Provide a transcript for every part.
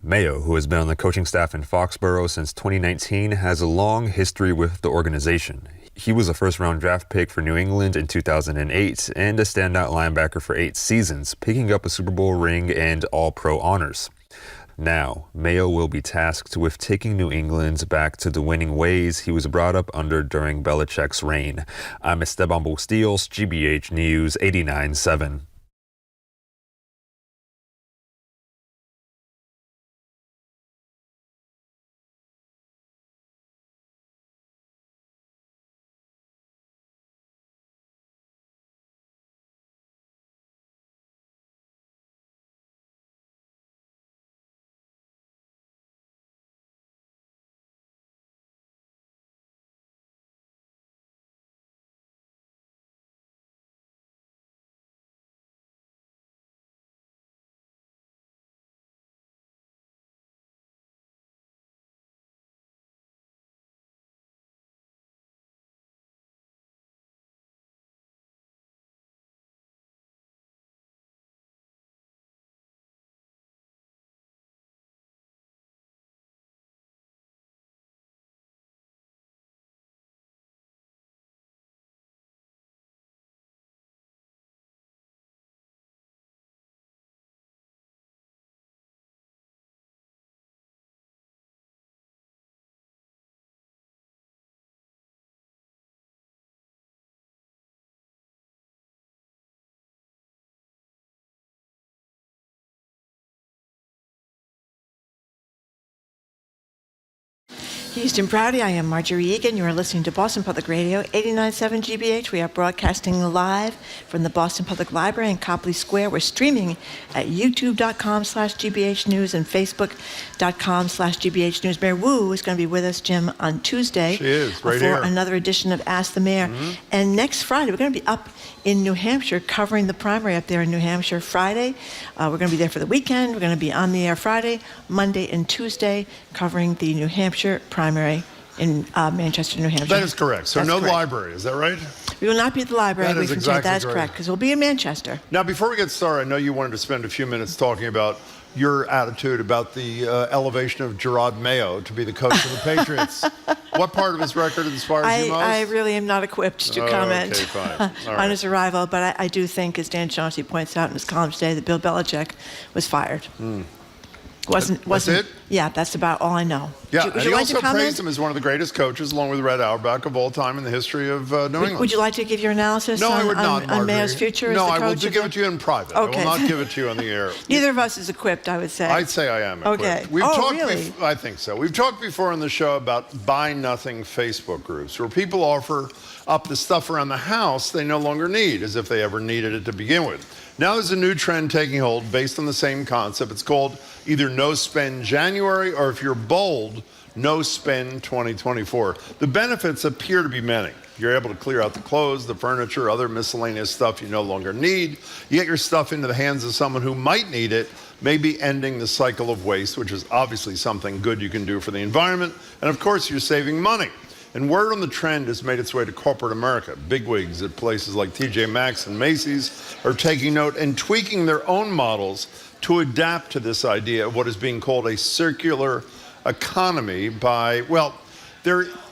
Mayo, who has been on the coaching staff in Foxborough since 2019, has a long history with the organization. He was a first-round draft pick for New England in 2008 and a standout linebacker for 8 seasons, picking up a Super Bowl ring and All-Pro honors. Now, Mayo will be tasked with taking New England back to the winning ways he was brought up under during Belichick's reign. I'm Esteban Bustillos, GBH News 89.7. Houston Prouty, I am Marjorie Egan. You are listening to Boston Public Radio, 89.7 GBH. We are broadcasting live from the Boston Public Library in Copley Square. We're streaming at youtube.com/GBH News and facebook.com/GBH News. Mayor Wu is going to be with us, Jim, on Tuesday. She is, right for here. another edition of Ask the Mayor. And next Friday, we're going to be up in New Hampshire covering the primary up there in New Hampshire Friday. We're going to be there for the weekend. We're going to be on the air Friday, Monday, and Tuesday covering the New Hampshire primary in Manchester, New Hampshire. That is correct. So That's no correct. library, is that right? We will not be at the library. That is exactly That's right. correct, because we'll be in Manchester. Now, before we get started, I know you wanted to spend a few minutes talking about your attitude about the elevation of Gerard Mayo to be the coach of the Patriots. What part of his record inspires you most? I really am not equipped to comment okay, fine. All on his arrival, but I do think, as Dan Chauncey points out in his column today, that Bill Belichick was fired. Wasn't it? Yeah, that's about all I know. Yeah, would and you he like to also comment? praised him as one of the greatest coaches, along with Red Auerbach, of all time in the history of New England. Would you like to give your analysis No, I would not, on Marjorie. Mayo's future No, as the I will coach? give it to you in private. Okay. I will not give it to you on the air. Neither of us is equipped, I would say. I'd say I am equipped. Okay. We've Oh, talked really? I think so. We've talked before on the show about buy nothing Facebook groups, where people offer up the stuff around the house they no longer need, as if they ever needed it to begin with. Now there's a new trend taking hold based on the same concept. It's called either No Spend January, or if you're bold, No Spend 2024. The benefits appear to be many. You're able to clear out the clothes, the furniture, other miscellaneous stuff you no longer need. You get your stuff into the hands of someone who might need it, maybe ending the cycle of waste, which is obviously something good you can do for the environment. And of course, you're saving money. And word on the trend has made its way to corporate America. Bigwigs at places like TJ Maxx and Macy's are taking note and tweaking their own models to adapt to this idea of what is being called a circular economy by, well,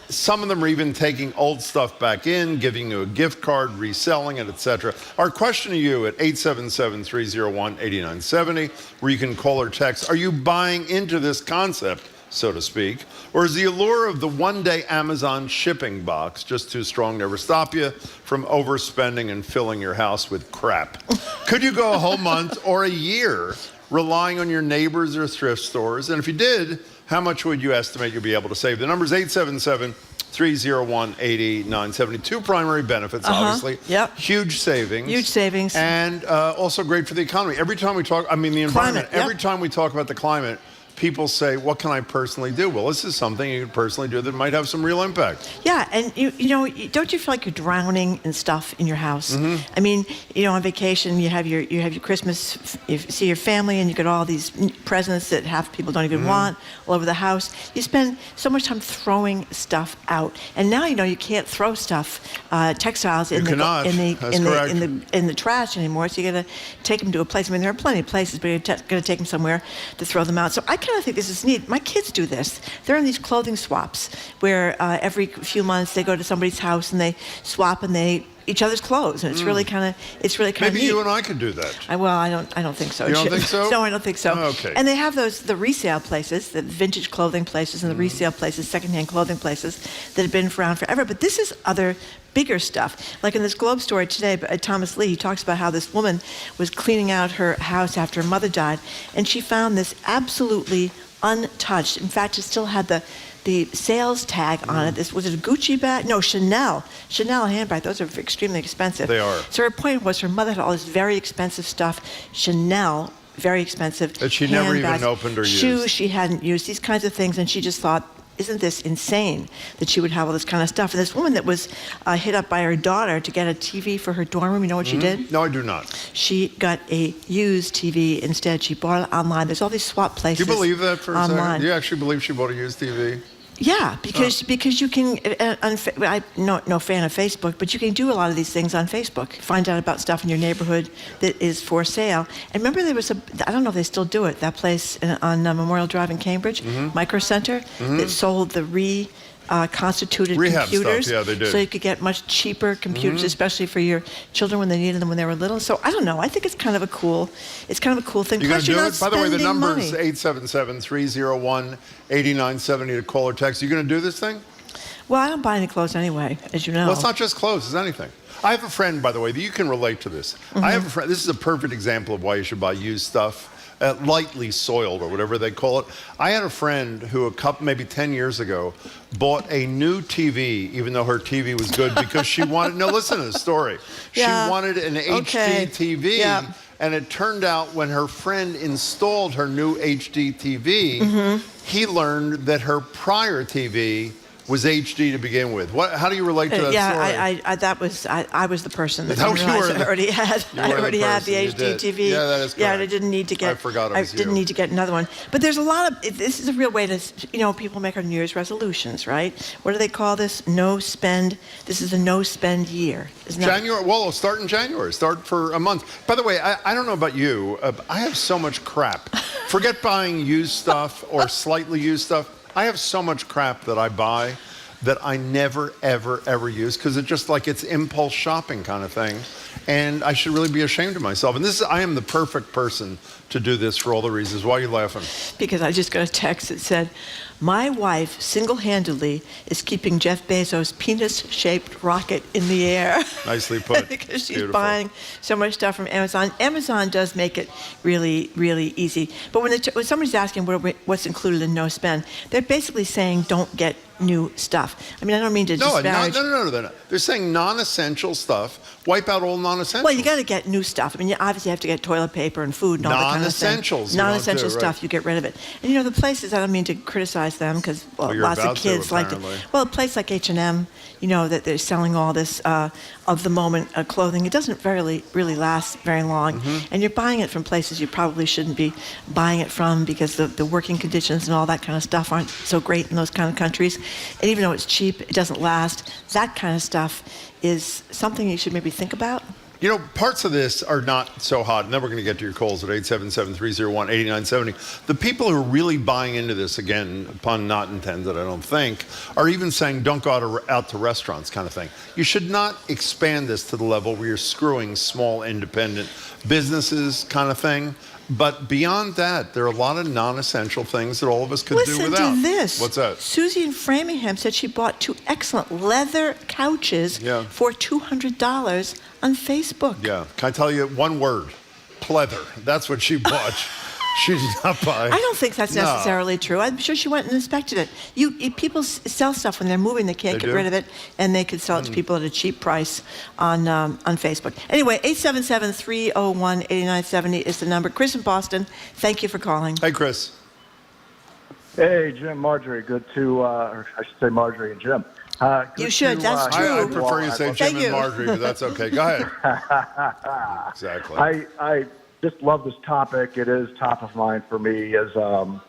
some of them are even taking old stuff back in, giving you a gift card, reselling it, etc. Our question to you at 877-301-8970, where you can call or text, are you buying into this concept, so to speak, or is the allure of the one-day Amazon shipping box just too strong to ever stop you from overspending and filling your house with crap? Could you go a whole month or a year relying on your neighbors or thrift stores? And if you did, how much would you estimate you'd be able to save? The number is 877-301-8970. Two primary benefits, obviously. Yep. Huge savings. Huge savings. And also great for the economy. Every time we talk, the environment, Climate, every time we talk about the climate, people say, what can I personally do? Well, this is something you can personally do that might have some real impact. Yeah, and you know, don't you feel like you're drowning in stuff in your house? I mean, on vacation you have your Christmas, you see your family, and you get all these presents that half people don't even want all over the house. You spend so much time throwing stuff out, and now you can't throw stuff, textiles in the trash anymore. So you got to take them to a place. I mean, there are plenty of places, but you're going to take them somewhere to throw them out. So I kind of think this is neat. My kids do this. They're in these clothing swaps where every few months they go to somebody's house and they swap and they each other's clothes, and it's really kind of Maybe neat. you and I could do that. I don't think so. You don't think so? No, I don't think so. Oh, okay. And they have the resale places, the vintage clothing places and the resale places, secondhand clothing places that have been around forever. But this is other bigger stuff. Like in this Globe story today, Thomas Lee, he talks about how this woman was cleaning out her house after her mother died, and she found this absolutely untouched. In fact, it still had the sales tag on it. Was it a Gucci bag? No, Chanel handbag. Those are extremely expensive. They are. So her point was her mother had all this very expensive stuff. Chanel, very expensive. That she never even opened or used. Shoes she hadn't used. These kinds of things, and she just thought, isn't this insane that she would have all this kind of stuff? And this woman that was hit up by her daughter to get a TV for her dorm room, you know what she did? No, I do not. She got a used TV instead. She bought it online. There's all these swap places. Do you believe that for a online. second? Do you actually believe she bought a used TV? Yeah, because you can. I'm no fan of Facebook, but you can do a lot of these things on Facebook. Find out about stuff in your neighborhood that is for sale. And remember, there was I don't know if they still do it. That place on Memorial Drive in Cambridge, Micro Center, that sold the constituted Rehab computers. stuff. Yeah, they did. So you could get much cheaper computers, especially for your children when they needed them when they were little. So I don't know. I think it's kind of a cool thing. You're going to do not it? By the way, the spending number money. is 877-301-8970 to call or text. You going to do this thing? Well, I don't buy any clothes anyway, as you know. Well, it's not just clothes. It's anything. I have a friend, by the way, that you can relate to this. I have a friend. This is a perfect example of why you should buy used stuff. Lightly soiled or whatever they call it. I had a friend who maybe 10 years ago bought a new TV, even though her TV was good, because she wanted, listen to the story. Yeah. She wanted an HD TV. Yeah. And it turned out when her friend installed her new HD TV, he learned that her prior TV was HD to begin with. How do you relate to that story? I was the person that Oh, didn't you realize were I already had. you I were the already had the person. You HD did. TV. Yeah, that is Yeah, correct. I didn't need to get. I forgot it was didn't you. need to get another one. But there's a lot of. This is a real way to. People make our New Year's resolutions, right? What do they call this? No spend. This is a no spend year. Isn't that? January. Well, it'll start in January. Start for a month. By the way, I don't know about you. I have so much crap. Forget buying used stuff or slightly used stuff. I have so much crap that I buy that I never, ever, ever use because it's impulse shopping kind of thing. And I should really be ashamed of myself. And I am the perfect person to do this for all the reasons. Why are you laughing? Because I just got a text that said, my wife single-handedly is keeping Jeff Bezos' penis-shaped rocket in the air. Nicely put. Because she's Beautiful. buying so much stuff from Amazon. Amazon does make it really, really easy. But when somebody's asking what's included in no spend, they're basically saying don't get new stuff. I mean, I don't mean to disparage. No. They're saying non-essential stuff. Wipe out all non-essentials. Well, you got to get new stuff. I mean, you obviously have to get toilet paper and food and all that kind of thing. Non-essentials. Non-essential right. stuff, you get rid of it. And the places, I don't mean to criticize them because Well, you're lots of about to, kids like to. apparently. Well, a place like H&M, that they're selling all this of the moment clothing. It doesn't really last very long. And you're buying it from places you probably shouldn't be buying it from because the working conditions and all that kind of stuff aren't so great in those kind of countries. And even though it's cheap, it doesn't last. That kind of stuff is something you should maybe think about. Parts of this are not so hot, and then we're going to get to your calls at 877-301-8970. The people who are really buying into this, again, pun not intended, I don't think, are even saying don't go out to restaurants kind of thing. You should not expand this to the level where you're screwing small independent businesses kind of thing. But beyond that, there are a lot of non-essential things that all of us could do without. Listen to this. What's that? Susie in Framingham said she bought 2 excellent leather couches for $200 on Facebook. Yeah. Can I tell you one word? Pleather. That's what she bought. She did not buy. I don't think that's necessarily true. I'm sure she went and inspected it. People sell stuff when they're moving; they can't get rid of it, and they could sell it to people at a cheap price on Facebook. Anyway, 877-301-8970 is the number. Chris in Boston, thank you for calling. Hey, Chris. Hey, Jim, Marjorie. Good to, or I should say Marjorie and Jim. You should. That's true. I prefer you say Jim and Marjorie, but that's okay. Go ahead. Exactly. I just love this topic. It is top of mind for me as I'm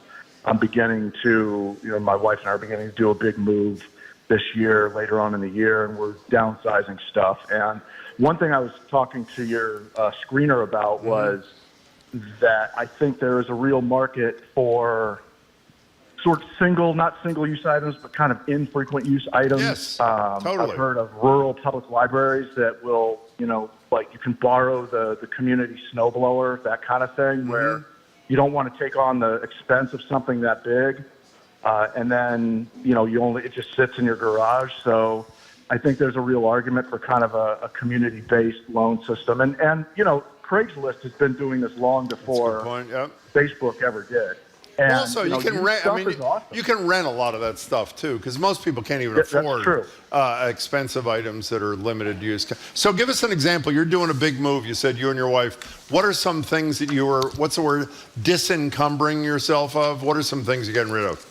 beginning to, my wife and I are beginning to do a big move this year, later on in the year, and we're downsizing stuff. And one thing I was talking to your screener about was that I think there is a real market for sort of not single-use items, but kind of infrequent use items. Yes, totally. I've heard of rural public libraries that will, like you can borrow the community snowblower, that kind of thing, where you don't want to take on the expense of something that big, and then it just sits in your garage. So I think there's a real argument for kind of a community-based loan system, and Craigslist has been doing this long before Facebook ever did. And, also, you can rent. I mean, awesome. you can rent a lot of that stuff too, because most people can't even afford expensive items that are limited use. So, give us an example. You're doing a big move. You said you and your wife. What are some things that you were? What's the word? Disencumbering yourself of? What are some things you're getting rid of?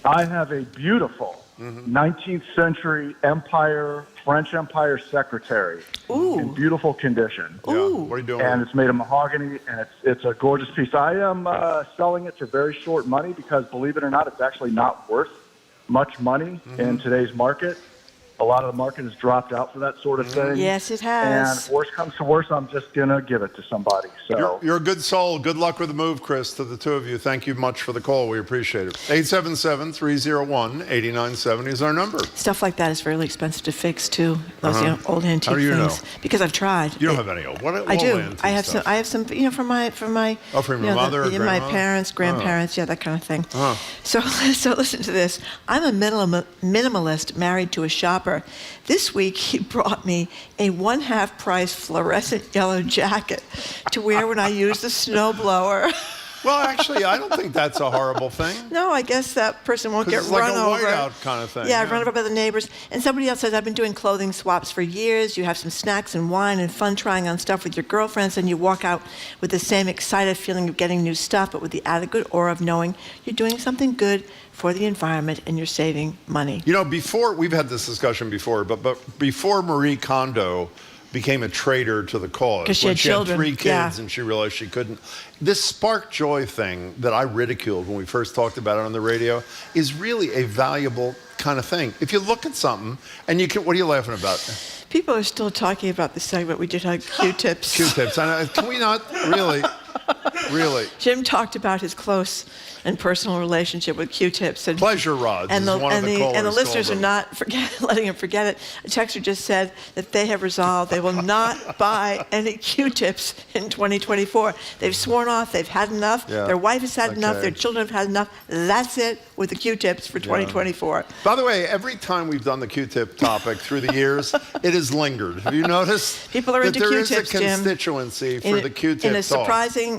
I have a beautiful 19th century French Empire secretary in beautiful condition. Yeah. What are you doing? And it's made of mahogany, and it's a gorgeous piece. I am selling it for very short money because, believe it or not, it's actually not worth much money in today's market. A lot of the market has dropped out for that sort of thing. Yes, it has. And if worse comes to worse, I'm just going to give it to somebody. So You're a good soul. Good luck with the move, Chris, to the two of you. Thank you much for the call. We appreciate it. 877-301-8970 is our number. Stuff like that is really expensive to fix too. Those old antique How do you things. know? Because I've tried. You don't have any old. I do. I have some. I have some. From my. From your mother or my grandma? parents, grandparents, that kind of thing. So listen to this. I'm a minimalist married to a shopper. This week he brought me a 1/2 price fluorescent yellow jacket to wear when I use the snowblower. Well, actually, I don't think that's a horrible thing. No, I guess that person won't get it's run like a over. whiteout kind of thing. Yeah, run over by the neighbors. And somebody else says, I've been doing clothing swaps for years. You have some snacks and wine and fun trying on stuff with your girlfriends, and you walk out with the same excited feeling of getting new stuff, but with the added good aura of knowing you're doing something good for the environment and you're saving money. Before, we've had this discussion before, but before Marie Kondo became a traitor to the cause, because she had children. 3 kids and she realized she couldn't. This spark joy thing that I ridiculed when we first talked about it on the radio is really a valuable kind of thing. If you look at something and what are you laughing about? People are still talking about the segment we did on Q-tips. Q-tips. Can we not really? Really? Jim talked about his close and personal relationship with Q-tips. And pleasure rods and is one of the callers. And the listeners are not letting him forget it. A texter just said that they have resolved they will not buy any Q-tips in 2024. They've sworn off. They've had enough. Yeah. Their wife has had enough. Their children have had enough. That's it with the Q-tips for 2024. By the way, every time we've done the Q-tip topic through the years, it has lingered. Have you noticed? People are into Q-tips, Jim. There is a constituency for the Q-tip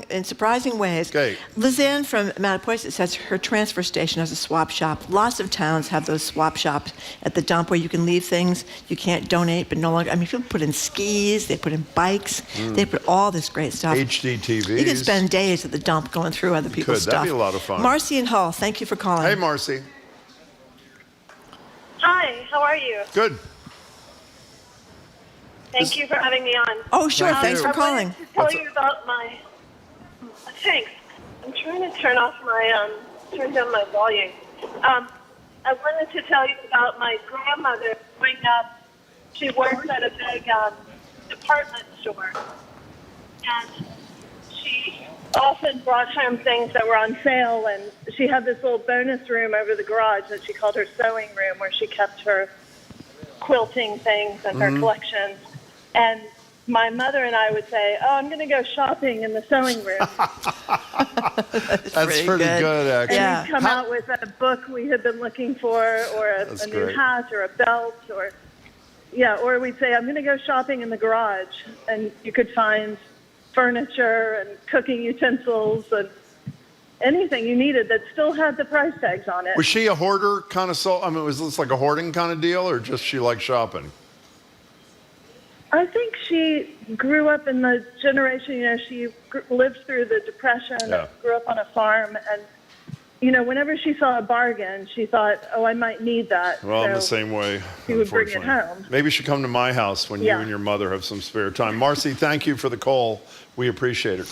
in surprising ways. Okay. Lizanne from Mattapoisett says her transfer station has a swap shop. Lots of towns have those swap shops at the dump where you can leave things you can't donate, but no longer. I mean, people put in skis, they put in bikes, they put all this great stuff. HD TVs. You can spend days at the dump going through other people's stuff. That'd be a lot of fun. Marcy in Hull, thank you for calling. Hey, Marcy. Hi, how are you? Good. Thank you for having me on. Oh, sure. Thanks for calling. I wanted to tell you about my... Thanks. I'm trying to turn down my volume. I wanted to tell you about my grandmother growing up. She worked at a big department store. And she often brought home things that were on sale, and she had this little bonus room over the garage that she called her sewing room, where she kept her quilting things and her collections. And my mother and I would say, I'm going to go shopping in the sewing room. That's pretty good, actually. Yeah. And we'd come out with a book we had been looking for, or a new hat, or a belt, or we'd say, I'm going to go shopping in the garage. And you could find furniture and cooking utensils and anything you needed that still had the price tags on it. Was she a hoarder kind of soul? I mean, was this like a hoarding kind of deal, or just she liked shopping? I think she grew up in the generation, she lived through the Depression, and grew up on a farm, and, whenever she saw a bargain, she thought, I might need that. Well, I'm the same way, she would bring it home. Maybe you should come to my house when you and your mother have some spare time. Marcy, thank you for the call. We appreciate it.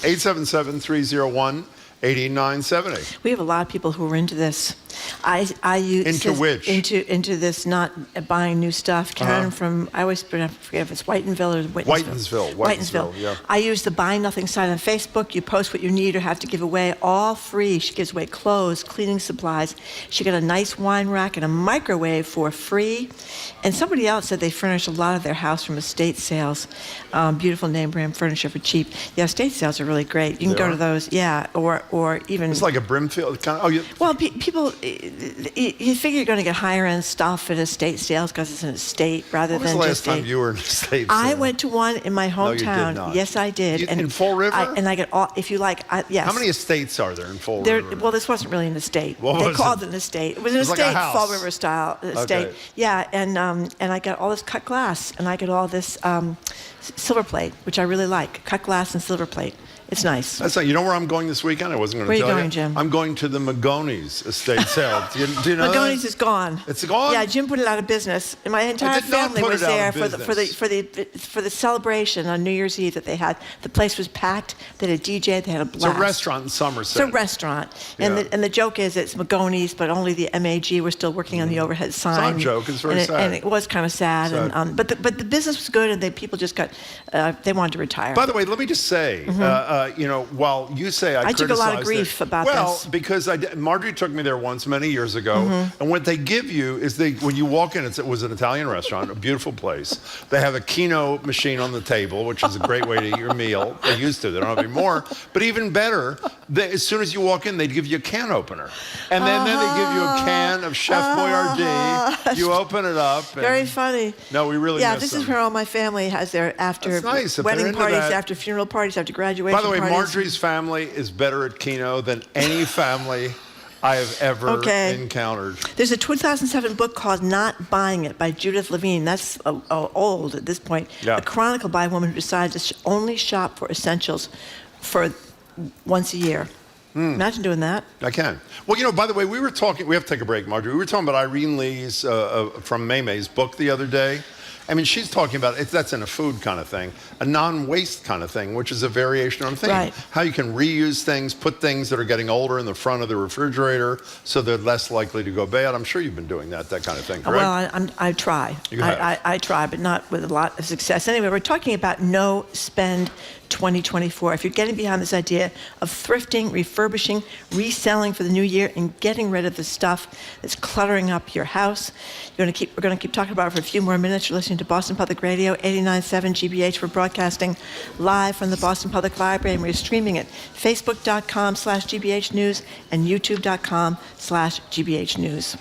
8970. We have a lot of people who are into this. I use Into which? Into this, not buying new stuff. Karen from, I always forget if it's Whitenville or Whitensville, yeah. I use the Buy Nothing site on Facebook. You post what you need or have to give away, all free. She gives away clothes, cleaning supplies. She got a nice wine rack and a microwave for free. And somebody else said they furnish a lot of their house from estate sales. Beautiful name brand furniture for cheap. Yeah, estate sales are really great. You can go to those, or even... It's like a Brimfield kind of... Oh, yeah. Well, people... You figure you're going to get higher-end stuff at estate sales because it's an estate rather than just... When was the last time you were in an estate sale? I went to one in my hometown. No, you did not. Yes, I did. In Fall River? And I get all... If you like, yes. How many estates are there in Fall River? Well, this wasn't really an estate. What they was called it? it an estate. It was an Like estate, a house. Fall River style estate. Okay. Yeah, and I got all this cut glass, and I get all this silver plate, which I really like. Cut glass and silver plate. It's nice. That's not, you know where I'm going this weekend? I wasn't going to tell you. Where are you going, Jim? I'm going to the Magoni's estate sale. Do you know Magoni's that? is gone. It's gone? Yeah, Jim put it out of business. And my entire did not family put was it out there of for the celebration on New Year's Eve that they had. The place was packed. They had a DJ. They had a blast. It's a restaurant in Somerset. It's a restaurant. And, Yeah. the joke is it's Magoni's, but only the MAG were still working on the overhead sign. not a joke. It's very sad. And it was kind of sad. Sad. And, but the business was good, and people just got, they wanted to retire. By the way, let me just say, while you say I took a lot of criticized grief it, about well, this. because Marjorie took me there once many years ago, and what they give you is when you walk in, it was an Italian restaurant, a beautiful place. They have a Keno machine on the table, which is a great way to eat your meal. They used to, they don't have any more. But even better, as soon as you walk in, they'd give you a can opener. And then they give you a can of Chef Boyardee. You open it up. And, very funny. No, we really Yeah, miss this them. is where all my family has their after That's nice. If wedding they're into parties, that. after funeral parties, after graduation By the way, parties. Marjorie's family is better at Keno than any family I have ever encountered. There's a 2007 book called Not Buying It by Judith Levine. That's old at this point. Yeah. A chronicle by a woman who decided to only shop for essentials for once a year. Imagine doing that. I can. Well, by the way, we have to take a break, Marjorie. We were talking about Irene Lee's, from Maymay's book the other day. I mean, she's talking about that's in a food kind of thing, a non-waste kind of thing, which is a variation on a thing. Right. How you can reuse things, put things that are getting older in the front of the refrigerator so they're less likely to go bad. I'm sure you've been doing that kind of thing, correct? Well, I try. You have. I try, but not with a lot of success. Anyway, we're talking about no spend 2024. If you're getting behind this idea of thrifting, refurbishing, reselling for the new year, and getting rid of the stuff that's cluttering up your house, we're going to keep talking about it for a few more minutes. You're listening to Boston Public Radio, 89.7 GBH. We're broadcasting live from the Boston Public Library, and we're streaming at facebook.com/GBH News and youtube.com/GBH News.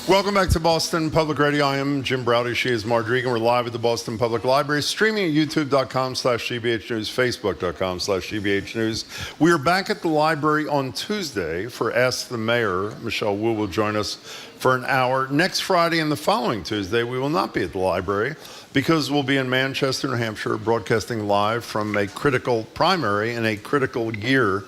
Welcome back to Boston Public Radio. I am Jim Browdy. She is Marjorie, and we're live at the Boston Public Library, streaming at youtube.com/GBH News, facebook.com/GBH News. We are back at the library on Tuesday for Ask the Mayor. Michelle Wu will join us for an hour. Next Friday and the following Tuesday, we will not be at the library because we'll be in Manchester, New Hampshire, broadcasting live from a critical primary in a critical year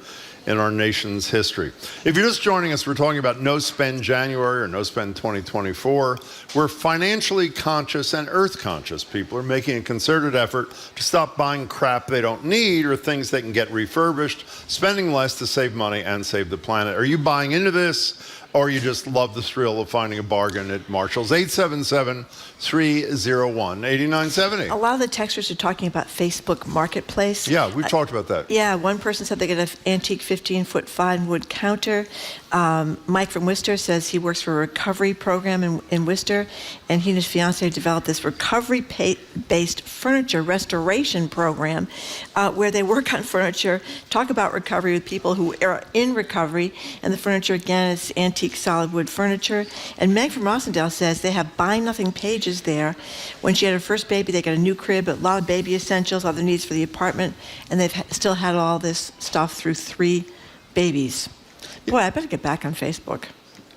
in our nation's history. If you're just joining us, we're talking about No Spend January or No Spend 2024, where financially conscious and earth conscious people are making a concerted effort to stop buying crap they don't need or things they can get refurbished, spending less to save money and save the planet. Are you buying into this, or you just love the thrill of finding a bargain at Marshall's? 877-301-8970. A lot of the texters are talking about Facebook Marketplace. Yeah, we've talked about that. Yeah, one person said they get an antique 15-foot fine wood counter. Mike from Worcester says he works for a recovery program in Worcester, and he and his fiancée developed this recovery-based furniture restoration program where they work on furniture, talk about recovery with people who are in recovery, and the furniture, again, is antique solid wood furniture. And Meg from Rossendale says they have Buy Nothing pages there. When she had her first baby, they got a new crib, a lot of baby essentials, other needs for the apartment, and they've still had all this stuff through 3 babies. Boy, I better get back on Facebook.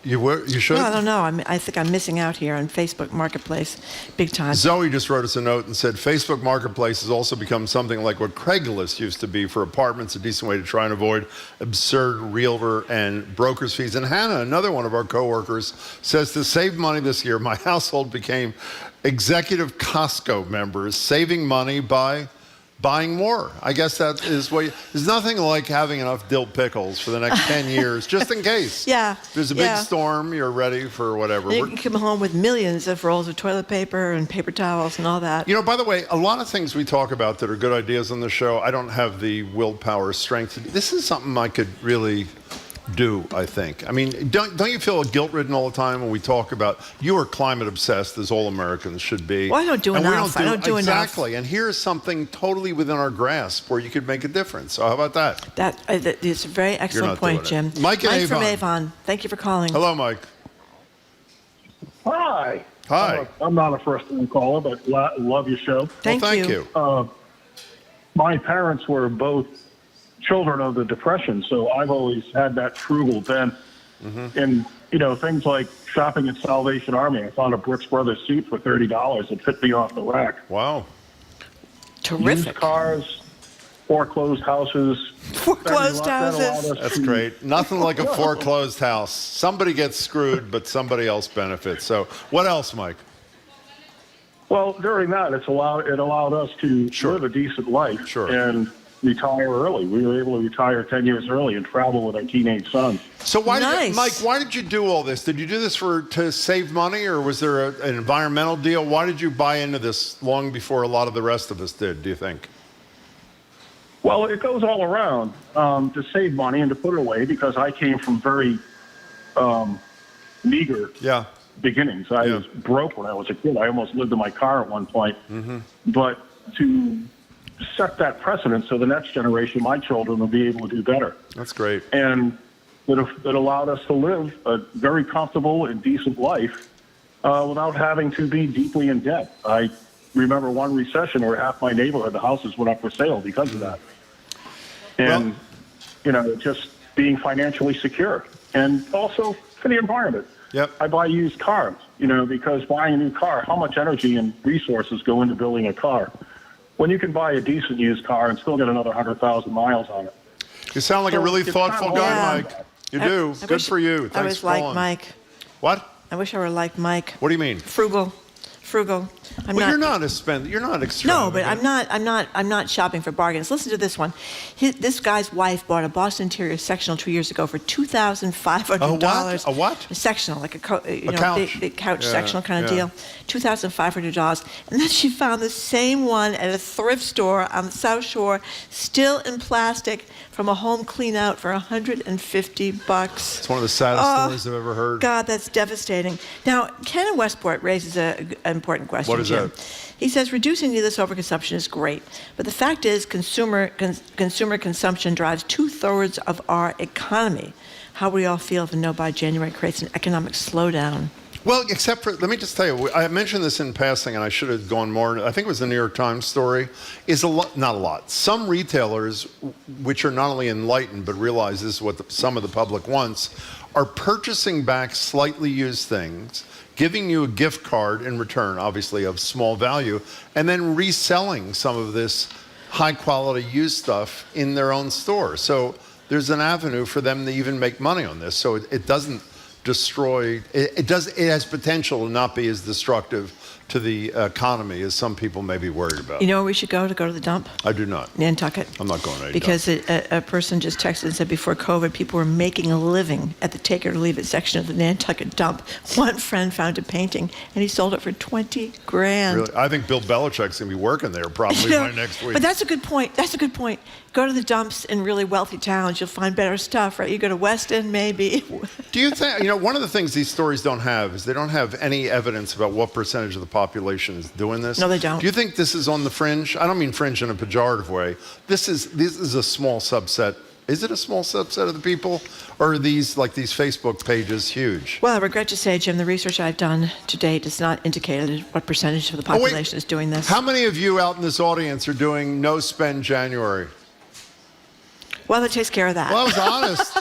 You should? No, I don't know. I think I'm missing out here on Facebook Marketplace big time. Zoe just wrote us a note and said, Facebook Marketplace has also become something like what Craigslist used to be for apartments, a decent way to try and avoid absurd realtor and broker's fees. And Hannah, another one of our coworkers, says to save money this year, my household became executive Costco members, saving money by buying more. I guess that is what there's nothing like having enough dill pickles for the next 10 years, just in case. Yeah. If there's a big storm, you're ready for whatever. You can come home with millions of rolls of toilet paper and paper towels and all that. You know, by the way, a lot of things we talk about that are good ideas on the show, I don't have the willpower strength. This is something I could really do, I think. I mean, don't you feel guilt-ridden all the time when we talk about you are climate obsessed, as all Americans should be? Well, I don't do enough. I don't do enough. Exactly. And here's something totally within our grasp where you could make a difference. So how about that? That is a very excellent point, Jim. Mike in from Avon. Thank you for calling. Hello, Mike. Hi. Hi. I'm not a first-time caller, but love your show. Thank you. My parents were both children of the Depression, so I've always had that frugal bent. And, you know, things like shopping at Salvation Army. I found a Brooks Brothers suit for $30. It fit me off the rack. Wow. Terrific. Used cars, foreclosed houses. Foreclosed houses. That's great. Nothing like a foreclosed house. Somebody gets screwed, but somebody else benefits. So what else, Mike? Well, during that, it allowed us to live a decent life and retire early. We were able to retire 10 years early and travel with our teenage sons. So Mike, why did you do all this? Did you do this to save money, or was there an environmental deal? Why did you buy into this long before a lot of the rest of us did, do you think? Well, it goes all around to save money and to put it away, because I came from very meager beginnings. I was broke when I was a kid. I almost lived in my car at one point. But to set that precedent so the next generation, my children, will be able to do better. That's great. And it allowed us to live a very comfortable and decent life without having to be deeply in debt. I remember one recession where half my neighborhood, the houses went up for sale because of that. And, you know, just being financially secure. And also for the environment. I buy used cars, you know, because buying a new car, how much energy and resources go into building a car? When you can buy a decent used car and still get another 100,000 miles on it. You sound like a really thoughtful guy, Mike. You do. Good for you. Thanks I was for like calling. Mike. What? I wish I were like Mike. What do you mean? Frugal. You're not extravagant. No, but I'm not shopping for bargains. Listen to this one. This guy's wife bought a Boston Interior sectional 2 years ago for $2,500. A what? A sectional, like a couch. big couch sectional kind of deal. $2,500. And then she found the same one at a thrift store on the South Shore, still in plastic, from a home clean out for $150. It's one of the saddest stories I've ever heard. God, that's devastating. Now, Ken in Westport raises an important question. What is Jim. that? He says reducing needless overconsumption is great, but the fact is consumer consumption drives 2/3 of our economy. How would we all feel if a no-buy January creates an economic slowdown? Well, except for, let me just tell you, I mentioned this in passing, and I should have gone more. I think it was the New York Times story. Not a lot. Some retailers, which are not only enlightened but realize this is what some of the public wants, are purchasing back slightly used things, giving you a gift card in return, obviously of small value, and then reselling some of this high-quality used stuff in their own store. So there's an avenue for them to even make money on this. So it doesn't destroy, it has potential to not be as destructive to the economy as some people may be worried about. You know where we should go to the dump? I do not. Nantucket. I'm not going to Because a person just texted and said before COVID, people were making a living at the take it or leave it section of the Nantucket dump. One friend found a painting, and he sold it for $20,000. Really? I think Bill Belichick's going to be working there probably by next week. But that's a good point. That's a good point. Go to the dumps in really wealthy towns. You'll find better stuff, right? You go to Weston, maybe. Do you think, one of the things these stories don't have is they don't have any evidence about what percentage of the population is doing this? No, they don't. Do you think this is on the fringe? I don't mean fringe in a pejorative way. This is a small subset. Is it a small subset of the people? Or are these Facebook pages huge? Well, I regret to say, Jim, the research I've done to date does not indicate what percentage of the population is doing this. How many of you out in this audience are doing no spend January? Well, it takes care of that. Well, I was honest.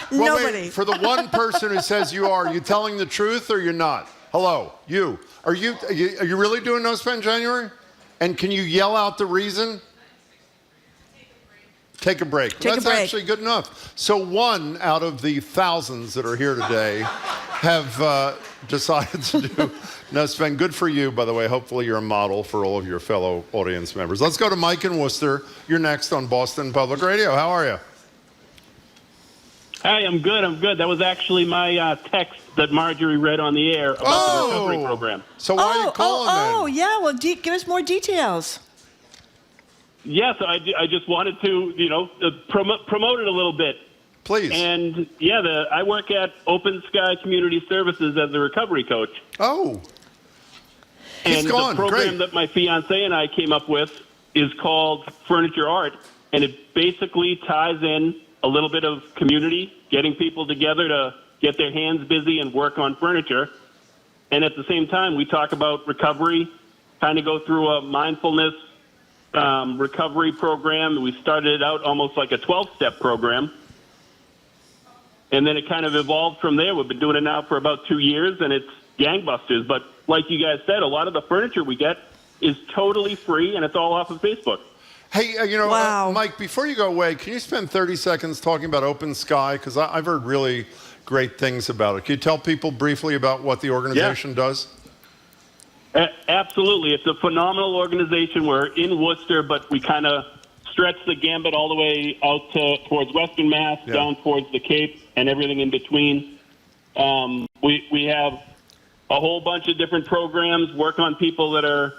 Well, Nobody. wait, for the one person who says you telling the truth or you're not? Hello, you. Are you really doing no spend January? And can you yell out the reason? Take a break. That's actually good enough. So one out of the thousands that are here today have decided to do no spend. Good for you, by the way. Hopefully you're a model for all of your fellow audience members. Let's go to Mike in Worcester. You're next on Boston Public Radio. How are you? Hi, I'm good. That was actually my text that Marjorie read on the air about the recovery program. So why are you calling then? Oh, yeah. Well, give us more details. Yes, I just wanted to, promote it a little bit. Please. And I work at Open Sky Community Services as a recovery coach. Oh. And the program that my fiance and I came up with is called Furniture Art, and it basically ties in a little bit of community, getting people together to get their hands busy and work on furniture. And at the same time, we talk about recovery, kind of go through a mindfulness recovery program. We started it out almost like a 12-step program. And then it kind of evolved from there. We've been doing it now for about 2 years, and it's gangbusters. But like you guys said, a lot of the furniture we get is totally free, and it's all off of Facebook. Hey, Wow. Mike, before you go away, can you spend 30 seconds talking about Open Sky? Because I've heard really great things about it. Can you tell people briefly about what the organization does? Absolutely. It's a phenomenal organization. We're in Worcester, but we kind of stretch the gambit all the way out towards Western Mass, down towards the Cape, and everything in between. We have a whole bunch of different programs, work on people that are,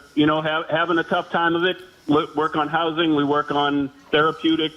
having a tough time of it, work on housing. We work on therapeutic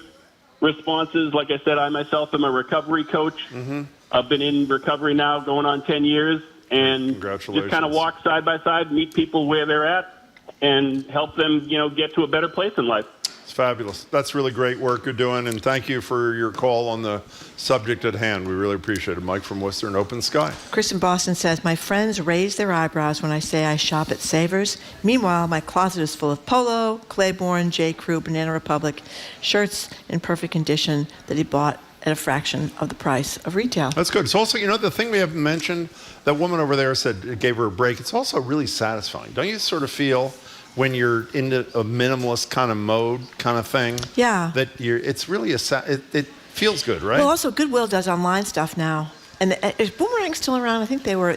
responses. Like I said, I myself am a recovery coach. Mm-hmm. I've been in recovery now going on 10 years. And just kind of walk side by side, meet people where they're at, and help them, get to a better place in life. It's fabulous. That's really great work you're doing, and thank you for your call on the subject at hand. We really appreciate it. Mike from Worcester and Open Sky. Chris in Boston says, my friends raise their eyebrows when I say I shop at Savers. Meanwhile, my closet is full of Polo, Claiborne, J. Crew, Banana Republic, shirts in perfect condition that he bought at a fraction of the price of retail. That's good. It's also, the thing we haven't mentioned, that woman over there said it gave her a break. It's also really satisfying. Don't you sort of feel when you're into a minimalist kind of mode kind of thing? Yeah. That it's really it feels good, right? Well, also Goodwill does online stuff now. And is Boomerang still around? I think they were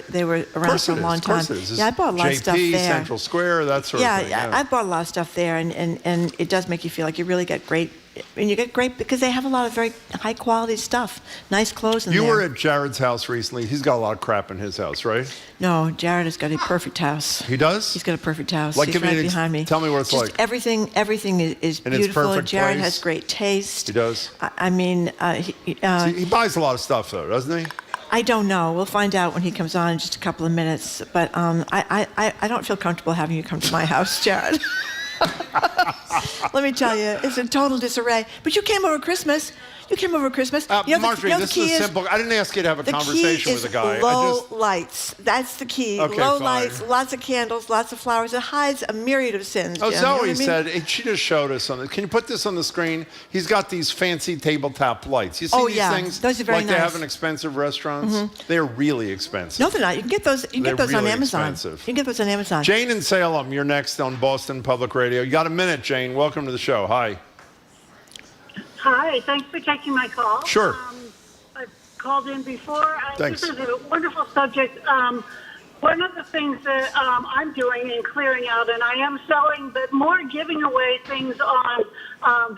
around for a long time. Of course it is. Yeah, I bought a lot of stuff there. Central Square, that sort of thing. Yeah, I bought a lot of stuff there, and it does make you feel like you really get great. And you get great because they have a lot of very high quality stuff, nice clothes in there. You were at Jared's house recently. He's got a lot of crap in his house, right? No, Jared has got a perfect house. He does? He's got a perfect house. Like, He's right behind me. Tell me what it's Just like. Everything is In its beautiful. perfect Jared place. has great taste. He does? I mean, he buys a lot of stuff, though, doesn't he? I don't know. We'll find out when he comes on in just a couple of minutes. But I don't feel comfortable having you come to my house, Jared. Let me tell you, it's in total disarray. But you came over Christmas. Marjorie, this is simple. I didn't ask you to have a conversation with a guy. Low lights. That's the key. Okay, low fine. lights, lots of candles, lots of flowers. It hides a myriad of sins. Oh, Jim, you know what Zoe I mean? said, she just showed us something. Can you put this on the screen? He's got these fancy tabletop lights. You see these things? Those are very like nice. they have in expensive restaurants? Mm-hmm. They're really expensive. No, they're not. You can get those. You can get those really on Amazon. expensive. You can get those on Amazon. Jane in Salem, you're next on Boston Public Radio. You got a minute, Jane. Welcome to the show. Hi. Hi, thanks for taking my call. Sure. I've called in before. Thanks. This is a wonderful subject. One of the things that I'm doing and clearing out, and I am selling, but more giving away things on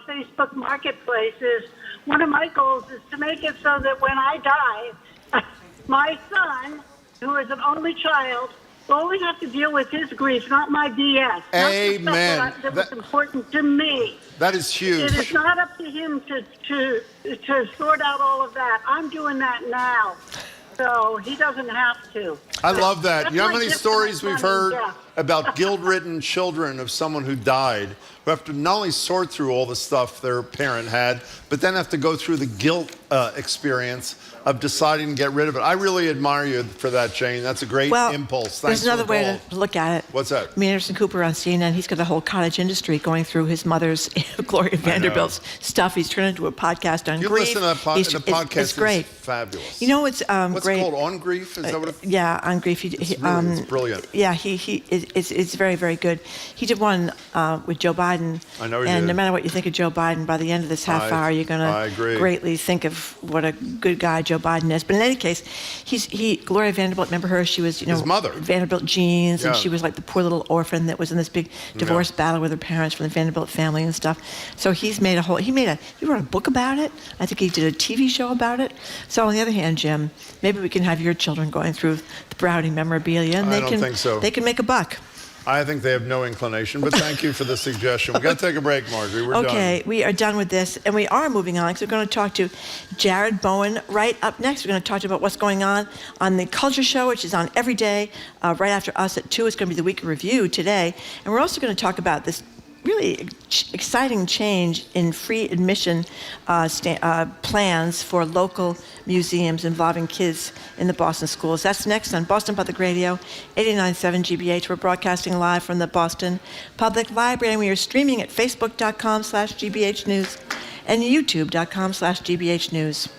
Facebook Marketplace is one of my goals is to make it so that when I die, my son, who is an only child, will only have to deal with his grief, not my BS. Amen. Not the stuff that was important to me. That is huge. It is not up to him to sort out all of that. I'm doing that now, so he doesn't have to. I love that. That's You know how my many gift to my stories we've son in heard death. about guilt-ridden children of someone who died, who have to not only sort through all the stuff their parent had, but then have to go through the guilt experience of deciding to get rid of it. I really admire you for that, Jane. That's a great impulse. Thanks there's another for the way call. to look at it. What's that? I mean, Anderson Cooper on CNN, he's got the whole cottage industry going through his mother's, Gloria Vanderbilt's stuff. He's turned into a podcast on You grief. listen to that podcast. It's great. It's fabulous. You know what's What's great? it called? On Grief? Is that what it Yeah, on grief. it's brilliant. Yeah, it's very, very good. He did one with Joe Biden. I know he And did. no matter what you think of Joe Biden, by the end of this half hour, you're going I to agree. greatly think of what a good guy Joe Biden is. But in any case, Gloria Vanderbilt, remember her? She was, His mother. Vanderbilt genes, and Yeah. she was like the poor little orphan that was in this big divorce battle with her parents from the Vanderbilt family and stuff. So he wrote a book about it. I think he did a TV show about it. So on the other hand, Jim, maybe we can have your children going through the Browning memorabilia, and I don't think so. they can make a buck. I think they have no inclination, but thank you for the suggestion. We've got to take a break, Marjorie. We're done. Okay, we are done with this, and we are moving on, because we're going to talk to Jared Bowen right up next. We're going to talk to you about what's going on the Culture Show, which is on every day, right after us at 2. It's going to be the week in review today. And we're also going to talk about this really exciting change in free admission plans for local museums involving kids in the Boston schools. That's next on Boston Public Radio, 89.7 GBH. We're broadcasting live from the Boston Public Library, and we are streaming at facebook.com/GBH News and youtube.com/GBH News.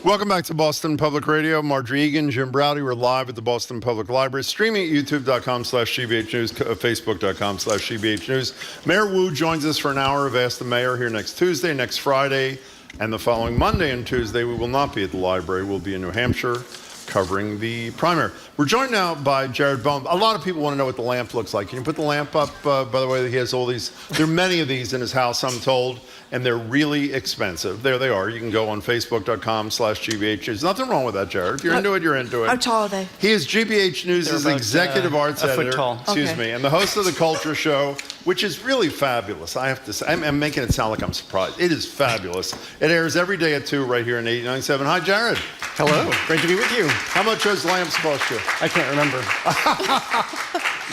Welcome back to Boston Public Radio. Marjorie Egan, Jim Browdy. We're live at the Boston Public Library, streaming at youtube.com/GBH News, facebook.com/GBH News. Mayor Wu joins us for an hour of Ask the Mayor here next Tuesday, next Friday, and the following Monday and Tuesday. We will not be at the library. We'll be in New Hampshire covering the primary. We're joined now by Jared Bowen. A lot of people want to know what the lamp looks like. Can you put the lamp up? By the way, he has all these. There are many of these in his house, I'm told, and they're really expensive. There they are. You can go on facebook.com/GBH. There's nothing wrong with that, Jared. If you're into it, you're into it. How tall are they? He is GBH News' executive arts a foot editor. tall. Excuse Okay. me, and the host of the Culture Show, which is really fabulous. I have to say, I'm making it sound like I'm surprised. It is fabulous. It airs every day at 2 right here in 89.7. Hi, Jared. Hello, great to be with you. How much those lamps cost you? I can't remember,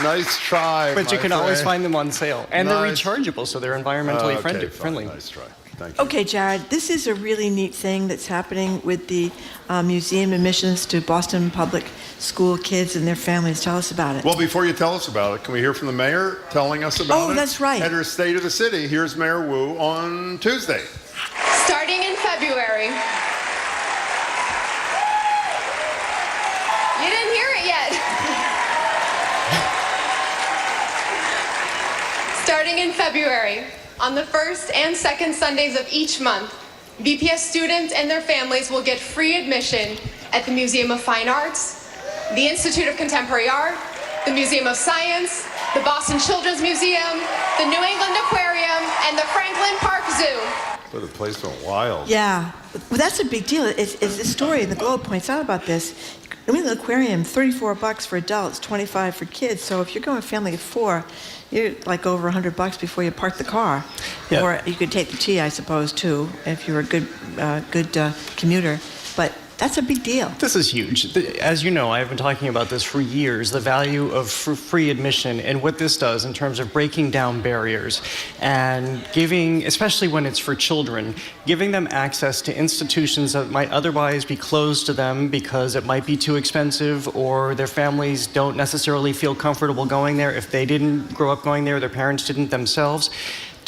Nice try, but you my can always friend. find them on sale, and Nice. they're rechargeable, so they're environmentally Okay, fine. friendly. Nice try. Thank you. Okay, Jared, this is a really neat thing that's happening with the museum admissions to Boston Public School kids and their families. Tell us about it. Well, before you tell us about it, can we hear from the mayor telling us about it? Oh, that's right. At her State of the City, here's Mayor Wu on Tuesday. Starting in February. You didn't hear it yet. Starting in February, on the first and second Sundays of each month, BPS students and their families will get free admission at the Museum of Fine Arts, the Institute of Contemporary Art, the Museum of Science, the Boston Children's Museum, the New England Aquarium, and the Franklin Park Zoo. But the place went wild. Yeah, well, that's a big deal. It's this story in the Globe points out about this. I mean, the aquarium, $34 for adults, $25 for kids. So if you're going a family of 4, you're like over $100 before you park the car. Yeah. Or you could take the T, I suppose, too, if you're a good commuter. But that's a big deal. This is huge. As you know, I've been talking about this for years, the value of free admission and what this does in terms of breaking down barriers and giving, especially when it's for children, giving them access to institutions that might otherwise be closed to them because it might be too expensive or their families don't necessarily feel comfortable going there if they didn't grow up going there, their parents didn't themselves.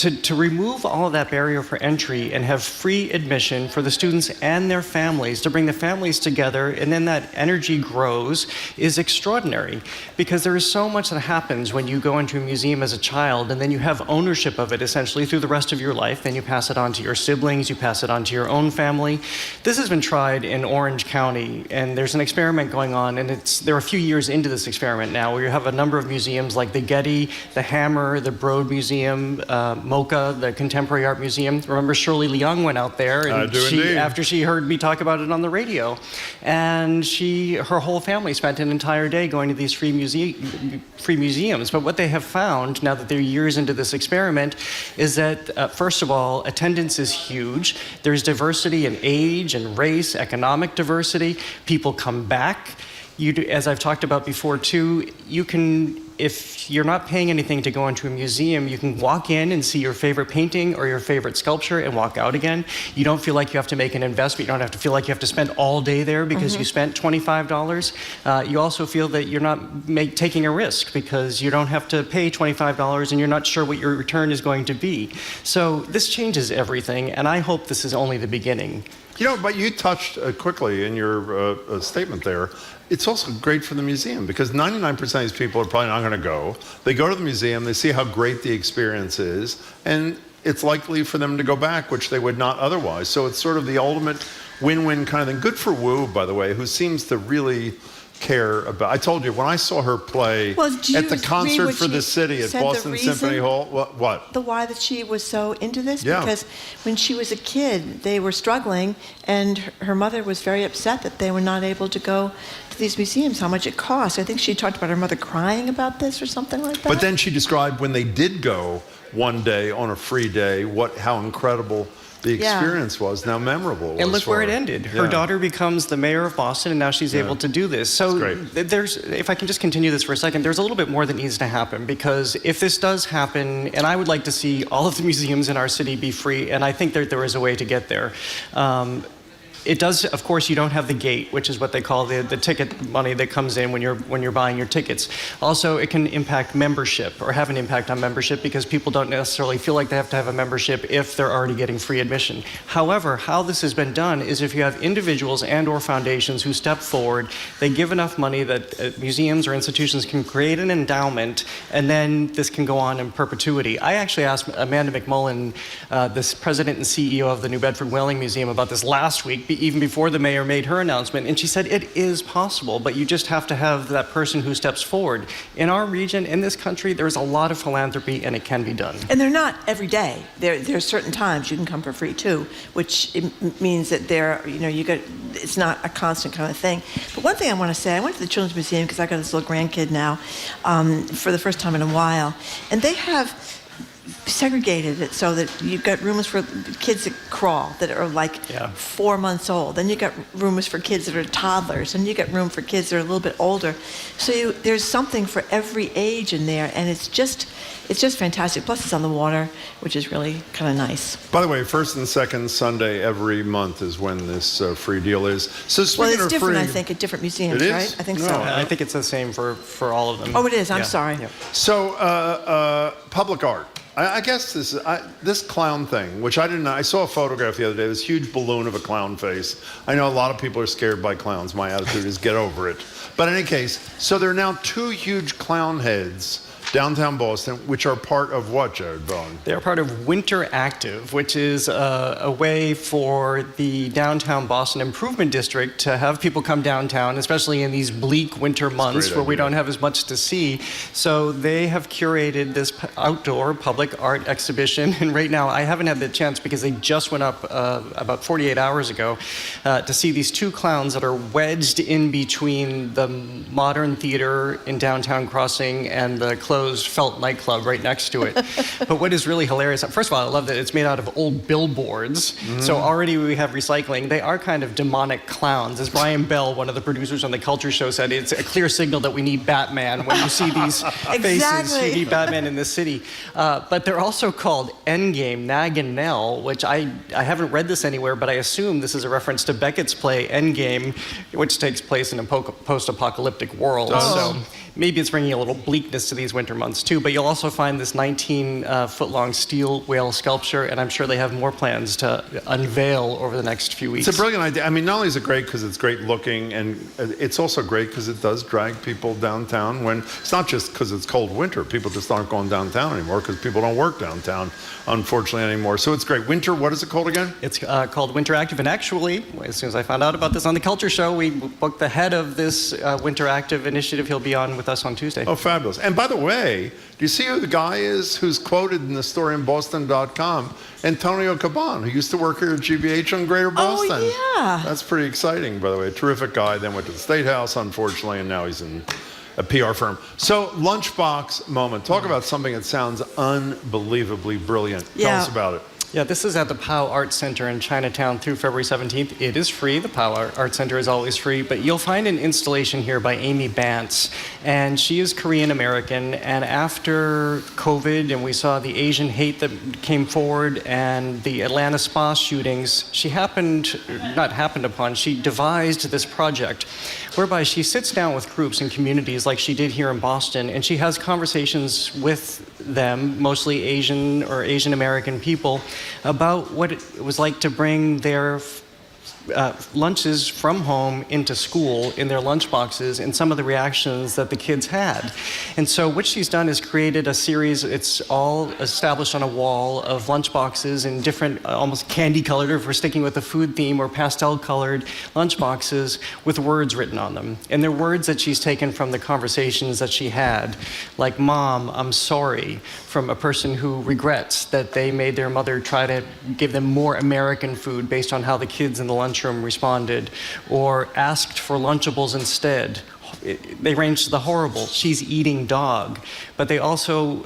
To remove all of that barrier for entry and have free admission for the students and their families, to bring the families together, and then that energy grows, is extraordinary. Because there is so much that happens when you go into a museum as a child, and then you have ownership of it essentially through the rest of your life. Then you pass it on to your siblings, you pass it on to your own family. This has been tried in Orange County, and there's an experiment going on, and they're a few years into this experiment now, where you have a number of museums like the Getty, the Hammer, the Broad Museum, MoCA, the Contemporary Art Museum. Remember Shirley Leung went out there, and after she heard me talk about it on the radio, and her whole family spent an entire day going to these free museums. But what they have found, now that they're years into this experiment, is that first of all, attendance is huge. There's diversity in age and race, economic diversity. People come back. As I've talked about before too, you can, if you're not paying anything to go into a museum, you can walk in and see your favorite painting or your favorite sculpture and walk out again. You don't feel like you have to make an investment. You don't have to feel like you have to spend all day there because you spent $25. You also feel that you're not taking a risk because you don't have to pay $25 and you're not sure what your return is going to be. So this changes everything, and I hope this is only the beginning. You know, but you touched quickly in your statement there. It's also great for the museum because 99% of these people are probably not going to go. They go to the museum, they see how great the experience is, and it's likely for them to go back, which they would not otherwise. So it's sort of the ultimate win-win kind of thing. Good for Wu, by the way, who seems to really care about. I told you, when I saw her play at the concert for the city at Boston Symphony Hall, what? The why that she was so into this? Yeah. Because when she was a kid, they were struggling, and her mother was very upset that they were not able to go to these museums, how much it cost. I think she talked about her mother crying about this or something like that. But then she described when they did go one day on a free day, how incredible the experience was, how memorable it was. And look where it ended. Her daughter becomes the mayor of Boston, and now she's able to do this. So if I can just continue this for a second, there's a little bit more that needs to happen, because if this does happen, and I would like to see all of the museums in our city be free, and I think that there is a way to get there. It does, of course, you don't have the gate, which is what they call the ticket money that comes in when you're buying your tickets. Also, it can impact membership or have an impact on membership because people don't necessarily feel like they have to have a membership if they're already getting free admission. However, how this has been done is if you have individuals and or foundations who step forward, they give enough money that museums or institutions can create an endowment, and then this can go on in perpetuity. I actually asked Amanda McMullen, the president and CEO of the New Bedford Whaling Museum, about this last week, even before the mayor made her announcement, and she said it is possible, but you just have to have that person who steps forward. In our region, in this country, there's a lot of philanthropy, and it can be done. And they're not every day. There are certain times you can come for free too, which means that it's not a constant kind of thing. But one thing I want to say, I went to the Children's Museum because I got this little grandkid now for the first time in a while, and they have segregated it so that you've got rooms for kids that crawl, that are like 4 months old. Then you've got rooms for kids that are toddlers, and you got room for kids that are a little bit older. So there's something for every age in there, and it's just fantastic. Plus it's on the water, which is really kind of nice. By the way, first and second Sunday every month is when this free deal is. So speaking it's different, I think, at different museums, it is? right? I think No, so. I think it's the same for all of them. Oh, it is. I'm sorry. Yeah. So public art. I guess this clown thing, which I didn't know. I saw a photograph the other day, this huge balloon of a clown face. I know a lot of people are scared by clowns. My attitude is get over it. But in any case, so there are now 2 huge clown heads downtown Boston, which are part of what, Jared Bowen? They're part of Winter Active, which is a way for the downtown Boston Improvement District to have people come downtown, especially in these bleak winter months where we don't have as much to see. So they have curated this outdoor public art exhibition. And right now, I haven't had the chance because they just went up about 48 hours ago to see these two clowns that are wedged in between the Modern Theater in downtown Crossing and the closed Felt nightclub right next to it. But what is really hilarious, first of all, I love that it's made out of old billboards. So already we have recycling. They are kind of demonic clowns. As Brian Bell, one of the producers on The Culture Show, said, it's a clear signal that we need Batman. When you see these faces, you need Batman in this city. But they're also called Endgame, Nag and Nell, which I haven't read this anywhere, but I assume this is a reference to Beckett's play Endgame, which takes place in a post-apocalyptic world. So maybe it's bringing a little bleakness to these winter months too, but you'll also find this 19-foot-long steel whale sculpture, and I'm sure they have more plans to unveil over the next few weeks. It's a brilliant idea. I mean, not only is it great because it's great looking, and it's also great because it does drag people downtown when, it's not just because it's cold winter, people just aren't going downtown anymore because people don't work downtown, unfortunately, anymore. So it's great. Winter, what is it called again? It's called Winter Active, and actually, as soon as I found out about this on The Culture Show, we booked the head of this Winter Active initiative. He'll be on with us on Tuesday. Oh, fabulous. And by the way, do you see who the guy is who's quoted in the story in Boston.com? Antonio Caban, who used to work here at GBH on Greater Boston. Oh, yeah. That's pretty exciting, by the way. A terrific guy, then went to the State House, unfortunately, and now he's in a PR firm. So, lunchbox moment. Talk about something that sounds unbelievably brilliant. Tell us about it. Yeah, this is at the Powell Art Center in Chinatown through February 17th. It is free. The Powell Art Center is always free. But you'll find an installation here by Amy Bantz. And she is Korean American. And after COVID and we saw the Asian hate that came forward and the Atlanta spa shootings, she devised this project whereby she sits down with groups and communities like she did here in Boston. And she has conversations with them, mostly Asian or Asian American people, about what it was like to bring their lunches from home into school in their lunch boxes and some of the reactions that the kids had. And so what she's done is created a series, it's all established on a wall of lunch boxes in different, almost candy colored, if we're sticking with the food theme, or pastel colored lunch boxes with words written on them. And they're words that she's taken from the conversations that she had, like, "Mom, I'm sorry," from a person who regrets that they made their mother try to give them more American food based on how the kids in the lunchroom responded, or asked for Lunchables instead. They range to the horrible, "She's eating dog," but they also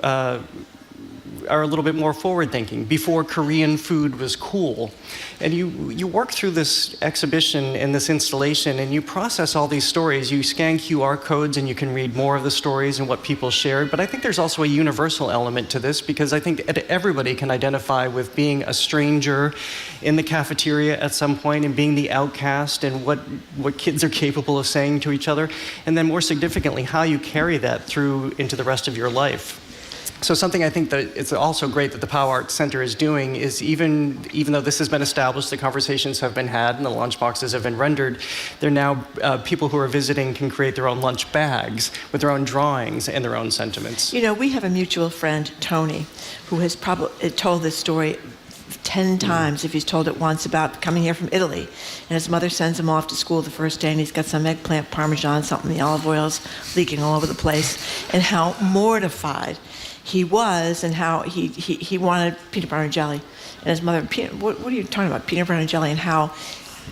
are a little bit more forward-thinking. "Before Korean food was cool." And you work through this exhibition and this installation, and you process all these stories. You scan QR codes, and you can read more of the stories and what people shared. But I think there's also a universal element to this, because I think everybody can identify with being a stranger in the cafeteria at some point and being the outcast, and what kids are capable of saying to each other. And then more significantly, how you carry that through into the rest of your life. So something I think that it's also great that the Powell Art Center is doing is, even though this has been established, the conversations have been had, and the lunch boxes have been rendered, they're now, people who are visiting can create their own lunch bags with their own drawings and their own sentiments. You know, we have a mutual friend, Tony, who has probably told this story 10 times, if he's told it once, about coming here from Italy. And his mother sends him off to school the first day, and he's got some eggplant parmesan, something, the olive oil's leaking all over the place, and how mortified he was, and how he wanted peanut butter and jelly. And his mother, what are you talking about, peanut butter and jelly? And how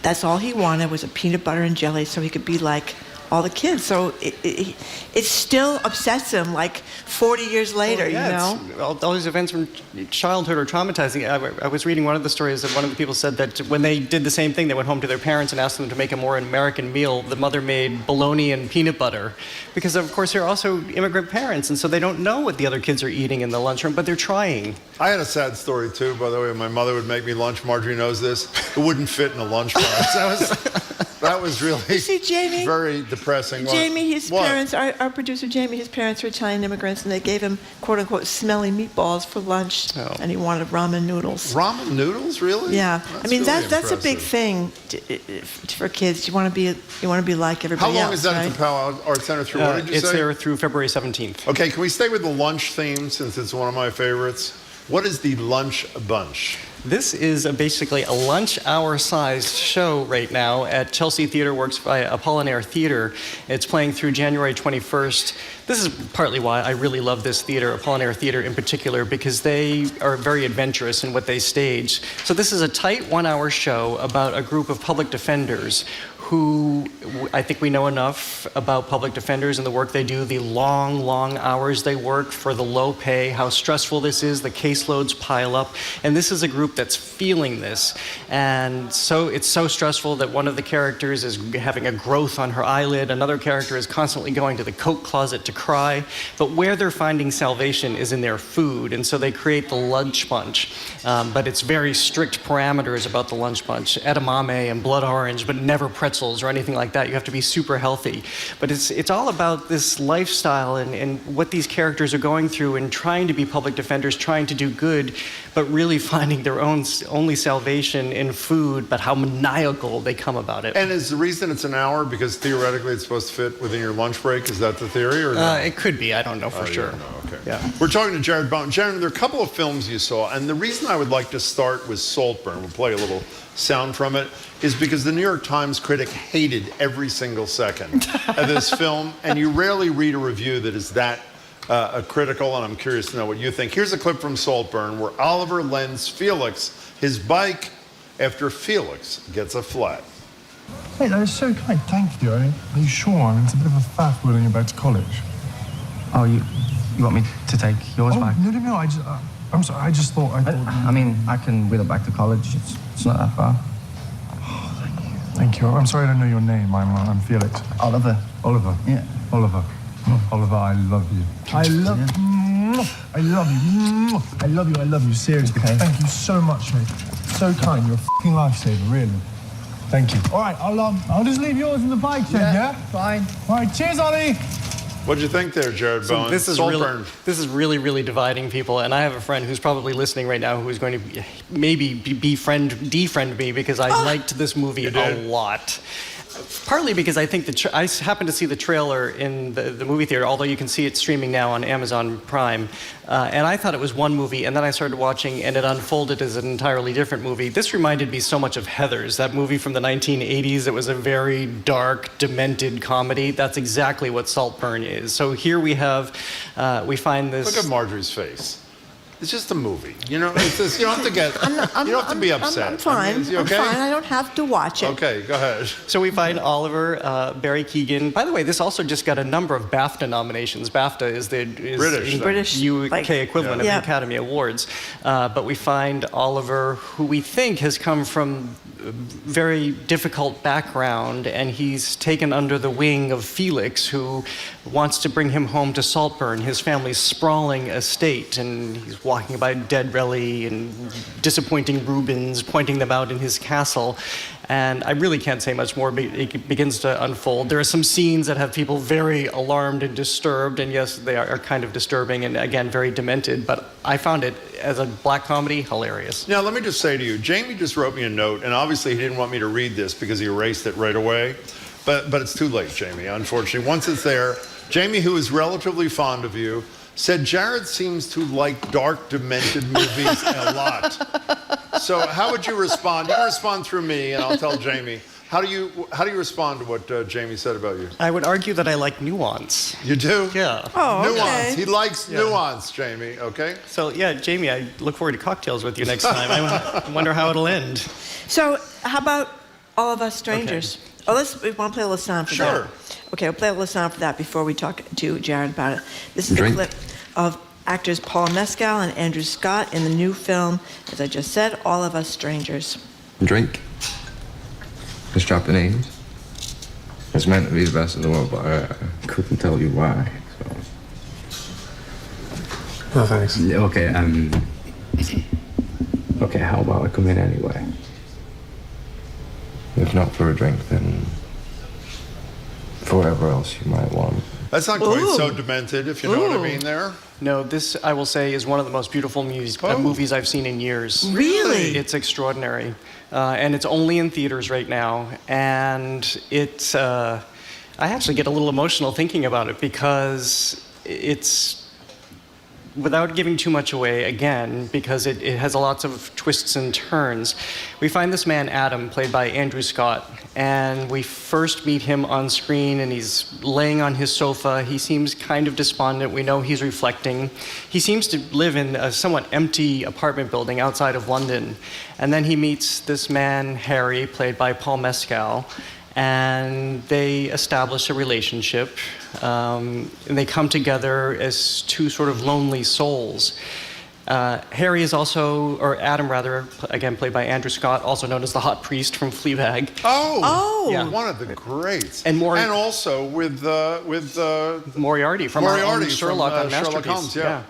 that's all he wanted was a peanut butter and jelly so he could be like all the kids. So it still upsets him like 40 years later, you know? All these events from childhood are traumatizing. I was reading one of the stories that one of the people said that when they did the same thing, they went home to their parents and asked them to make a more American meal. The mother made bologna and peanut butter, because of course they're also immigrant parents, and so they don't know what the other kids are eating in the lunchroom, but they're trying. I had a sad story too, by the way. My mother would make me lunch. Marjorie knows this. It wouldn't fit in a lunchbox. That That was really See, Jamie, very depressing. Jamie, his What? parents, our producer Jamie, his parents were Italian immigrants, and they gave him "quote unquote" smelly meatballs for lunch, and he wanted ramen noodles. Ramen noodles, really? Yeah, That's I mean really that's a big impressive. thing for kids. You want to be like everybody How long else, is that right? at the Powell Art Center through? What did you It's say? there through February 17th. Okay, can we stay with the lunch theme since it's one of my favorites? What is the lunch bunch? This is basically a lunch hour-sized show right now at Chelsea Theatre Works by Apollinaire Theatre. It's playing through January 21st. This is partly why I really love this theater, Apollinaire Theatre in particular, because they are very adventurous in what they stage. So this is a tight one-hour show about a group of public defenders who, I think we know enough about public defenders and the work they do, the long, long hours they work for the low pay, how stressful this is, the caseloads pile up. And this is a group that's feeling this. And so it's so stressful that one of the characters is having a growth on her eyelid. Another character is constantly going to the coat closet to cry. But where they're finding salvation is in their food. And so they create the lunch bunch. But it's very strict parameters about the lunch bunch. Edamame and blood orange, but never pretzels or anything like that. You have to be super healthy. But it's all about this lifestyle and what these characters are going through and trying to be public defenders, trying to do good, but really finding their own only salvation in food, but how maniacal they come about it. And is the reason it's an hour because theoretically it's supposed to fit within your lunch break? Is that the theory? Or no? It could be. I don't know for sure. Okay. Yeah. We're talking to Jared Bone. Jared, there are a couple of films you saw, and the reason I would like to start with Saltburn, we'll play a little sound from it, is because the New York Times critic hated every single second of this film, and you rarely read a review that is that critical, and I'm curious to know what you think. Here's a clip from Saltburn where Oliver lends Felix his bike after Felix gets a flat. Mate, that is so kind. Thank you. Are you sure? I mean, it's a bit of a faff when you're back to college. Oh, you want me to take yours back? No. I'm sorry. I just thought. I mean, I can wheel it back to college. It's not that far. Thank you. I'm sorry I don't know your name. I'm Felix. Oliver. Oliver. Yeah. Oliver. Oliver, I love you. I love you. I love you. Seriously. Okay. Thank you so much, mate. So kind. You're a f***ing lifesaver, really. Thank you. All right, I'll just leave yours in the bike shed, yeah? Fine. All right, cheers, Ollie. What'd you think there, Jared So Bone? this is really, really dividing people. And I have a friend who's probably listening right now who's going to maybe defriend me because I liked this movie a lot. Partly because I think I happened to see the trailer in the movie theater, although you can see it streaming now on Amazon Prime. And I thought it was one movie, and then I started watching, and it unfolded as an entirely different movie. This reminded me so much of Heathers, that movie from the 1980s. It was a very dark, demented comedy. That's exactly what Saltburn is. So here we find this. Look at Marjorie's face. It's just a movie. You know, it's just, you don't have to get. You don't have to be upset. I'm fine. I mean, is he okay? I'm fine. I don't have to watch it. Okay, go ahead. So we find Oliver, Barry Keoghan. By the way, this also just got a number of BAFTA nominations. BAFTA is the British UK equivalent of the Academy Awards. But we find Oliver, who we think has come from a very difficult background, and he's taken under the wing of Felix, who wants to bring him home to Saltburn, his family's sprawling estate, and he's walking by dead Relly and disappointing Rubens, pointing them out in his castle. And I really can't say much more, but it begins to unfold. There are some scenes that have people very alarmed and disturbed, and yes, they are kind of disturbing and, again, very demented, but I found it, as a black comedy, hilarious. Now, let me just say to you, Jamie just wrote me a note, and obviously he didn't want me to read this because he erased it right away, but it's too late, Jamie, unfortunately. Once it's there, Jamie, who is relatively fond of you, said Jared seems to like dark, demented movies a lot. So how would you respond? You can respond through me, and I'll tell Jamie. How do you respond to what Jamie said about you? I would argue that I like nuance. You do? Yeah. Oh, okay. Nuance. He likes nuance, Jamie, okay? So, yeah, Jamie, I look forward to cocktails with you next time. I wonder how it'll end. So, how about All of Us Strangers? Okay. We want to play a little sound for that. Sure. Okay, we'll play a little sound for that before we talk to Jared about it. This is a clip of actors Paul Mescal and Andrew Scott in the new film, as I just said, All of Us Strangers. Drink. It's Japanese. It's meant to be the best in the world, but I couldn't tell you why. So. No, thanks. Okay, okay, how about I come in anyway? If not for a drink, then for whatever else you might want. That's not quite so demented, if you know what I mean there. No, this, I will say, is one of the most beautiful movies I've seen in years. Really? It's extraordinary. And it's only in theaters right now. And it's, I actually get a little emotional thinking about it because it's, without giving too much away, again, because it has lots of twists and turns, we find this man, Adam, played by Andrew Scott, and we first meet him on screen, and he's laying on his sofa. He seems kind of despondent. We know he's reflecting. He seems to live in a somewhat empty apartment building outside of London. And then he meets this man, Harry, played by Paul Mescal, and they establish a relationship. And they come together as two sort of lonely souls. Harry is also, or Adam rather, again played by Andrew Scott, also known as the hot priest from Fleabag. Yeah. One of the greats. And also with Moriarty from Sherlock on Sherlock Masterpiece. Holmes, yeah.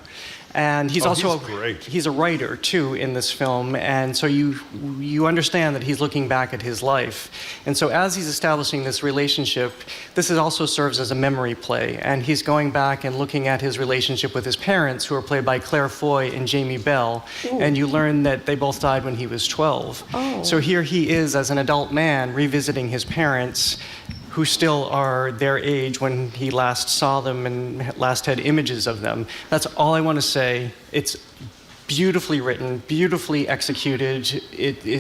And he's also great. He's a writer too in this film, and so you understand that he's looking back at his life. And so as he's establishing this relationship, this also serves as a memory play, and he's going back and looking at his relationship with his parents, who are played by Claire Foy and Jamie Bell. Ooh. And you learn that they both died when he was 12. Oh. So here he is as an adult man revisiting his parents, who still are their age when he last saw them and last had images of them. That's all I want to say. It's beautifully written, beautifully executed.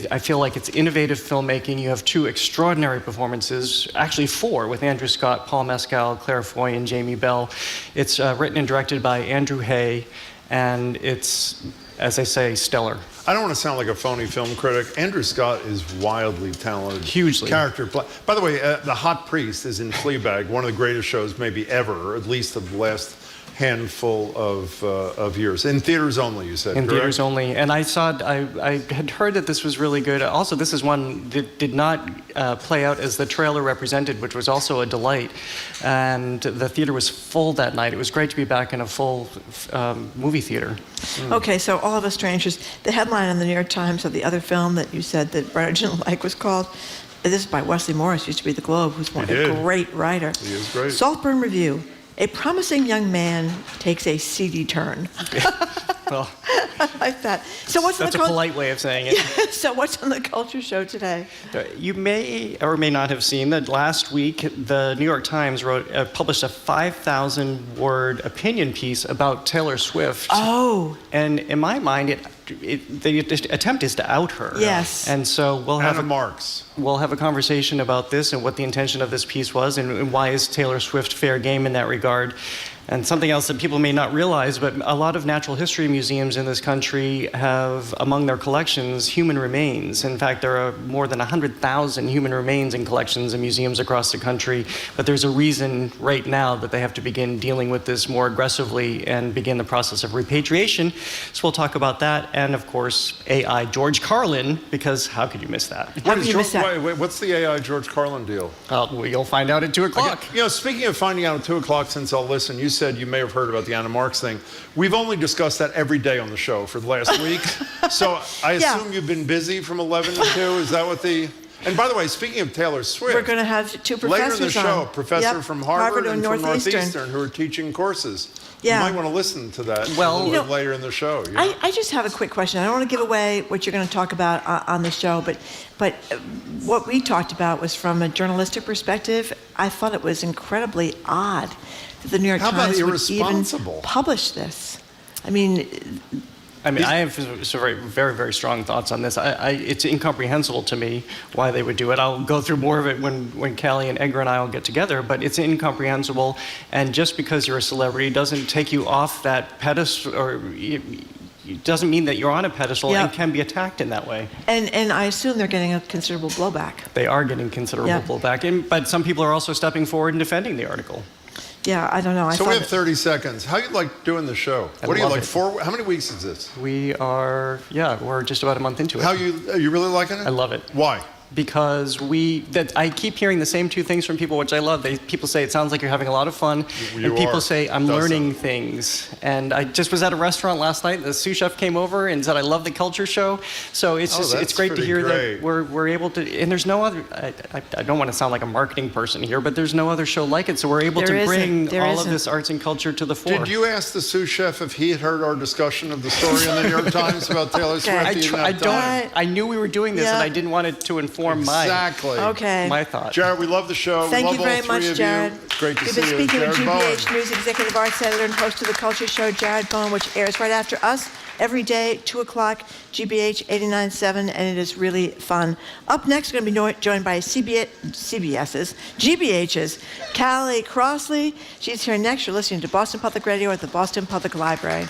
I feel like it's innovative filmmaking. You have two extraordinary performances, actually four, with Andrew Scott, Paul Mescal, Claire Foy, and Jamie Bell. It's written and directed by Andrew Hay, and it's, as I say, stellar. I don't want to sound like a phony film critic. Andrew Scott is wildly talented. Hugely. Character play. By the way, The Hot Priest is in Fleabag, one of the greatest shows maybe ever, or at least of the last handful of years. In theaters only, you said, In correct? theaters only. And I had heard that this was really good. Also, this is one that did not play out as the trailer represented, which was also a delight. And the theater was full that night. It was great to be back in a full movie theater. Okay, so All of Us Strangers, the headline in the New York Times of the other film that you said that Bernard didn't like was called, this is by Wesley Morris, used to be the Globe, who's a great writer. He is great. Saltburn Review. A promising young man takes a seedy turn. Well, I like that. So that's a polite way of saying it. Yeah, so what's on the Culture Show today? You may or may not have seen that last week the New York Times published a 5,000-word opinion piece about Taylor Swift. Oh. And in my mind, the attempt is to out her. Yes. And so we'll have We'll have a conversation about this and what the intention of this piece was and why is Taylor Swift fair game in that regard. And something else that people may not realize, but a lot of natural history museums in this country have, among their collections, human remains. In fact, there are more than 100,000 human remains in collections in museums across the country. But there's a reason right now that they have to begin dealing with this more aggressively and begin the process of repatriation. So we'll talk about that. And of course, AI George Carlin, because how could you miss that? Wait, what's the AI George Carlin deal? Well, you'll find out at 2 o'clock. You know, speaking of finding out at 2 o'clock, since I'll listen, you said you may have heard about the Anna Marks thing. We've only discussed that every day on the show for the last week. So I assume you've been busy from 11 to 2. Is that what the... And by the way, speaking of Taylor Swift... We're going to have two professors later in the show, on. professor from Harvard and from Northeastern who are teaching courses. Yeah. You might want to listen to that a little bit later in the show. You know? I just have a quick question. I don't want to give away what you're going to talk about on the show, but what we talked about was from a journalistic perspective. I thought it was incredibly odd that the New York Times would even publish this. I mean, I have some very, very strong thoughts on this. It's incomprehensible to me why they would do it. I'll go through more of it when Callie and Edgar and I will get together, but it's incomprehensible. And just because you're a celebrity doesn't take you off that pedestal, or it doesn't mean that you're on a pedestal and can be attacked in that way. And I assume they're getting a considerable blowback. They are getting considerable blowback, but some people are also stepping forward and defending the article. Yeah, I don't know. So we have 30 seconds. How you like doing the show? What do you like? How many weeks is this? We're just about a month into it. Are you really liking it? I love it. Why? because I keep hearing the same two things from people, which I love. People say it sounds like you're having a lot of fun, and people say I'm learning things. And I just was at a restaurant last night. The sous chef came over and said, "I love the culture show." So it's great to hear that we're able to. And there's no other. I don't want to sound like a marketing person here, but there's no other show like it. So we're able to bring all of this arts and culture to the fore. Did you ask the sous chef if he had heard our discussion of the story in the New York Times about Taylor Swift? I knew we were doing this, and I didn't want it to inform my thought. Jared, we love the show. Thank we you love very all much, three of Jared. you. It's great to We've see been you. speaking with Jared Bowen. GBH News Executive Arts Editor and host of the Culture Show, Jared Bowen, which airs right after us every day, 2 o'clock, GBH 89.7, and it is really fun. Up next, we're going to be joined by GBH's Callie Crossley. She's here next. You're listening to Boston Public Radio at the Boston Public Library.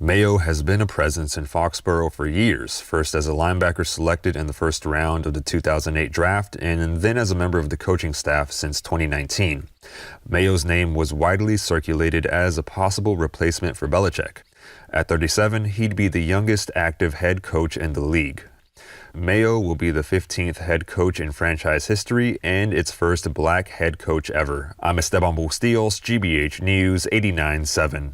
Mayo has been a presence in Foxborough for years, first as a linebacker selected in the first round of the 2008 draft, and then as a member of the coaching staff since 2019. Mayo's name was widely circulated as a possible replacement for Belichick. At 37, he'd be the youngest active head coach in the league. Mayo will be the 15th head coach in franchise history and its first black head coach ever. I'm Esteban Bustillos, GBH News 89.7.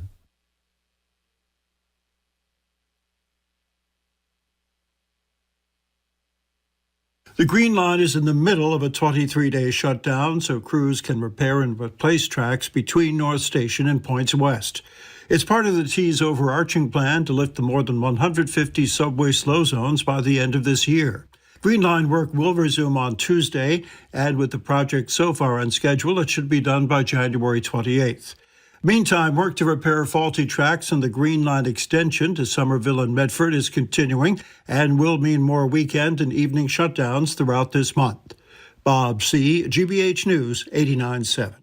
The Green Line is in the middle of a 23-day shutdown, so crews can repair and replace tracks between North Station and Points West. It's part of the T's overarching plan to lift the more than 150 subway slow zones by the end of this year. Green Line work will resume on Tuesday, and with the project so far on schedule, it should be done by January 28th. Meantime, work to repair faulty tracks on the Green Line extension to Somerville and Medford is continuing and will mean more weekend and evening shutdowns throughout this month. Bob C., GBH News, 89.7.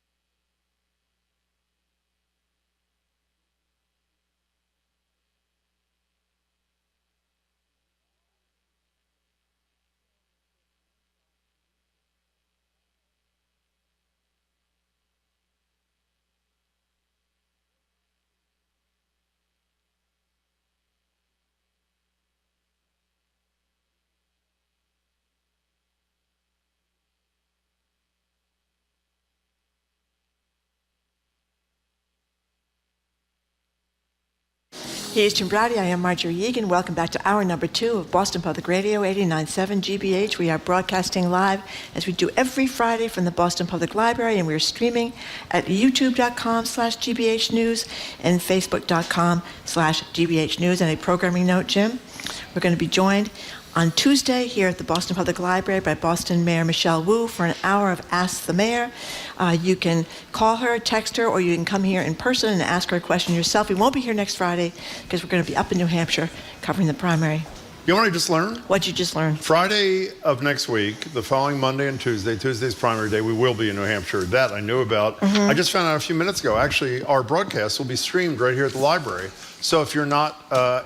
Here's Jim Browdy. I am Marjorie Yeagan. Welcome back to hour number 2 of Boston Public Radio, 89.7 GBH. We are broadcasting live, as we do every Friday, from the Boston Public Library, and we're streaming at youtube.com/GBH News and facebook.com/GBH News. And a programming note, Jim, we're going to be joined on Tuesday here at the Boston Public Library by Boston Mayor Michelle Wu for an hour of Ask the Mayor. You can call her, text her, or you can come here in person and ask her a question yourself. We won't be here next Friday because we're going to be up in New Hampshire covering the primary. You know what I just learned? What'd you just learn? Friday of next week, the following Monday and Tuesday, Tuesday's primary day, we will be in New Hampshire. That I knew about. I just found out a few minutes ago, actually, our broadcast will be streamed right here at the library. So if you're not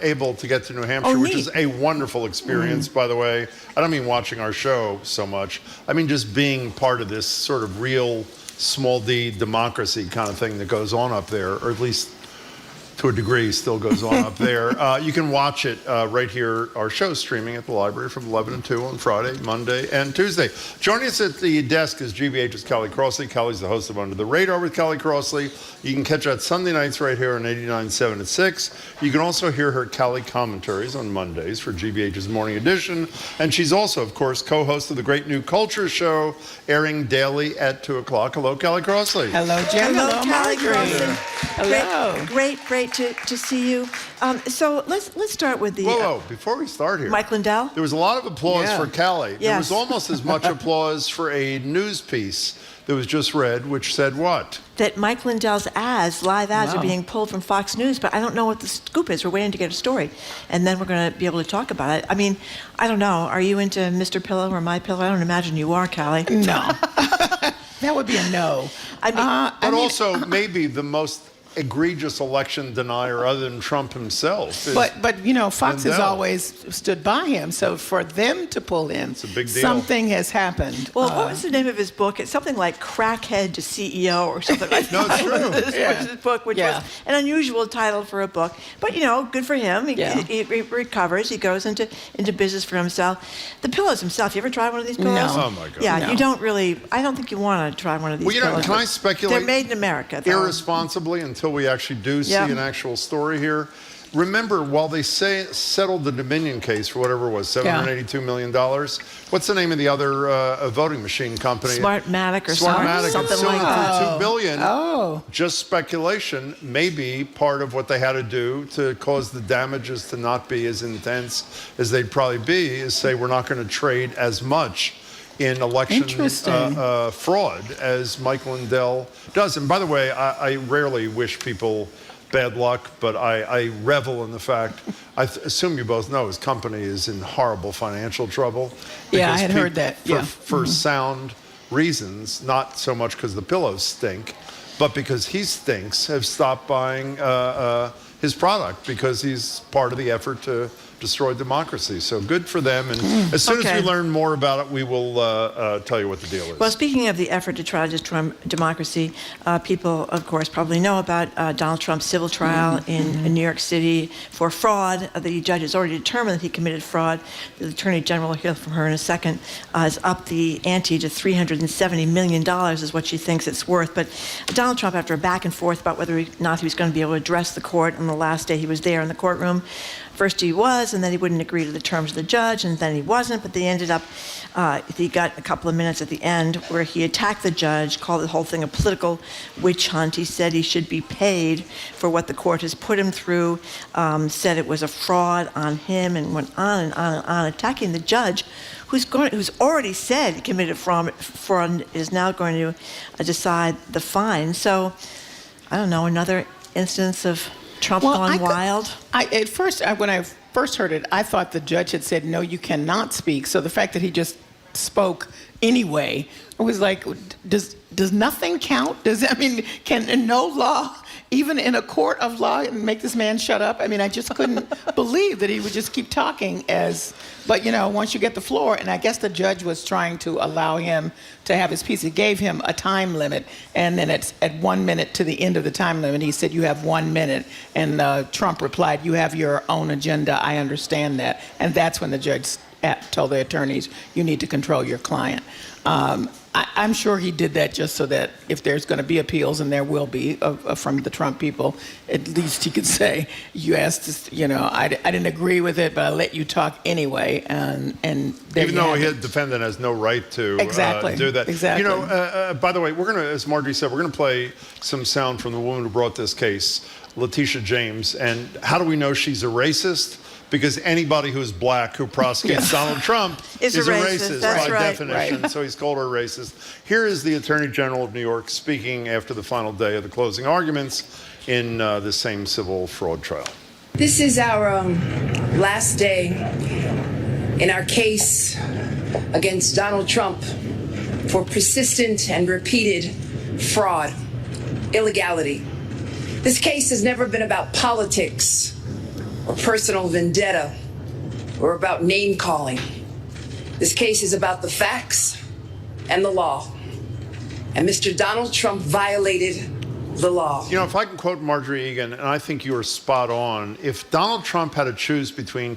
able to get to New Hampshire, which is a wonderful experience, by the way, I don't mean watching our show so much. I mean just being part of this sort of real small d democracy kind of thing that goes on up there, or at least to a degree still goes on up there. You can watch it right here, our show streaming at the library from 11 to 2 on Friday, Monday, and Tuesday. Joining us at the desk is GBH's Callie Crossley. Callie's the host of Under the Radar with Callie Crossley. You can catch her at Sunday nights right here on 89.7 at 6. You can also hear her Callie commentaries on Mondays for GBH's Morning Edition. And she's also, of course, co-host of the great new Culture Show, airing daily at 2 o'clock. Hello, Callie Crossley. Hello, Jim. Hello, Hello, Callie Crossley. Hello. Great to see you. So let's start with the... Whoa, before we start here. Mike Lindell? There was a lot of applause for Callie. There was Yes. almost as much applause for a news piece that was just read, which said what? That Mike Lindell's live ads are being pulled from Fox News, but I don't know what the scoop is. We're waiting to get a story, and then we're going to be able to talk about it. I mean, I don't know. Are you into Mr. Pillow or My Pillow? I don't imagine you are, Callie. No. That would be a no. But also maybe the most egregious election denier other than Trump himself. But you know, Fox has Lindell. always stood by him. So for them to pull him, it's a big deal. Something has happened. Well, what was the name of his book? It's something like Crackhead to CEO or something like that. No, it's true. His book, which was an unusual title for a book. But, you know, good for him. He recovers. He goes into business for himself. The pillows himself, you ever tried one of these pillows? No. Oh, my God. Yeah, No. you don't really, I don't think you want to try one of these Well, you know, pillows. can I speculate? They're made in America, though. Irresponsibly until we actually do see an actual story here. Remember, while they settled the Dominion case for whatever it was, $782 million, what's the name of the other voting machine company? Smartmatic or Smartmatic. something It's suing like that. for $2 billion. Just speculation, maybe part of what they had to do to cause the damages to not be as intense as they'd probably be is say we're not going to trade as much in election fraud as Mike Lindell does. And by the way, I rarely wish people bad luck, but I revel in the fact, I assume you both know his company is in horrible financial trouble. Yeah, I had heard that. For sound reasons, not so much because the pillows stink, but because he stinks, have stopped buying his product because he's part of the effort to destroy democracy. So good for them. And as soon as we learn more about it, we will tell you what the deal is. Well, speaking of the effort to try to destroy democracy, people, of course, probably know about Donald Trump's civil trial in New York City for fraud. The judge has already determined that he committed fraud. The Attorney General, will hear from her in a second, has upped the ante to $370 million is what she thinks it's worth. But Donald Trump, after a back and forth about whether or not he was going to be able to address the court on the last day he was there in the courtroom, first he was, and then he wouldn't agree to the terms of the judge, and then he wasn't, but they ended up, he got a couple of minutes at the end where he attacked the judge, called the whole thing a political witch hunt. He said he should be paid for what the court has put him through, said it was a fraud on him, and went on and on and on, attacking the judge who's already said he committed fraud and is now going to decide the fine. So, I don't know, another instance of Trump gone wild? At first, when I first heard it, I thought the judge had said, no, you cannot speak. So the fact that he just spoke anyway, I was like, does nothing count? Can no law, even in a court of law, make this man shut up? I mean, I just couldn't believe that he would just keep talking but once you get the floor, and I guess the judge was trying to allow him to have his piece. He gave him a time limit, and then it's at 1 minute to the end of the time limit. He said, you have 1 minute. And Trump replied, you have your own agenda. I understand that. And that's when the judge told the attorneys, you need to control your client. I'm sure he did that just so that if there's going to be appeals, and there will be from the Trump people, at least he could say, you asked us, I didn't agree with it, but I let you talk anyway. And even though the defendant has no right to do that. Exactly. By the way, we're going to, as Marjorie said, we're going to play some sound from the woman who brought this case, Letitia James. And how do we know she's a racist? Because anybody who's black who prosecutes Donald Trump is a racist by definition. Right. So he's called her a racist. Here is the Attorney General of New York speaking after the final day of the closing arguments in the same civil fraud trial. This is our last day in our case against Donald Trump for persistent and repeated fraud, illegality. This case has never been about politics or personal vendetta, or about name-calling. This case is about the facts and the law. And Mr. Donald Trump violated the law. If I can quote Marjorie Egan, and I think you are spot on, if Donald Trump had to choose between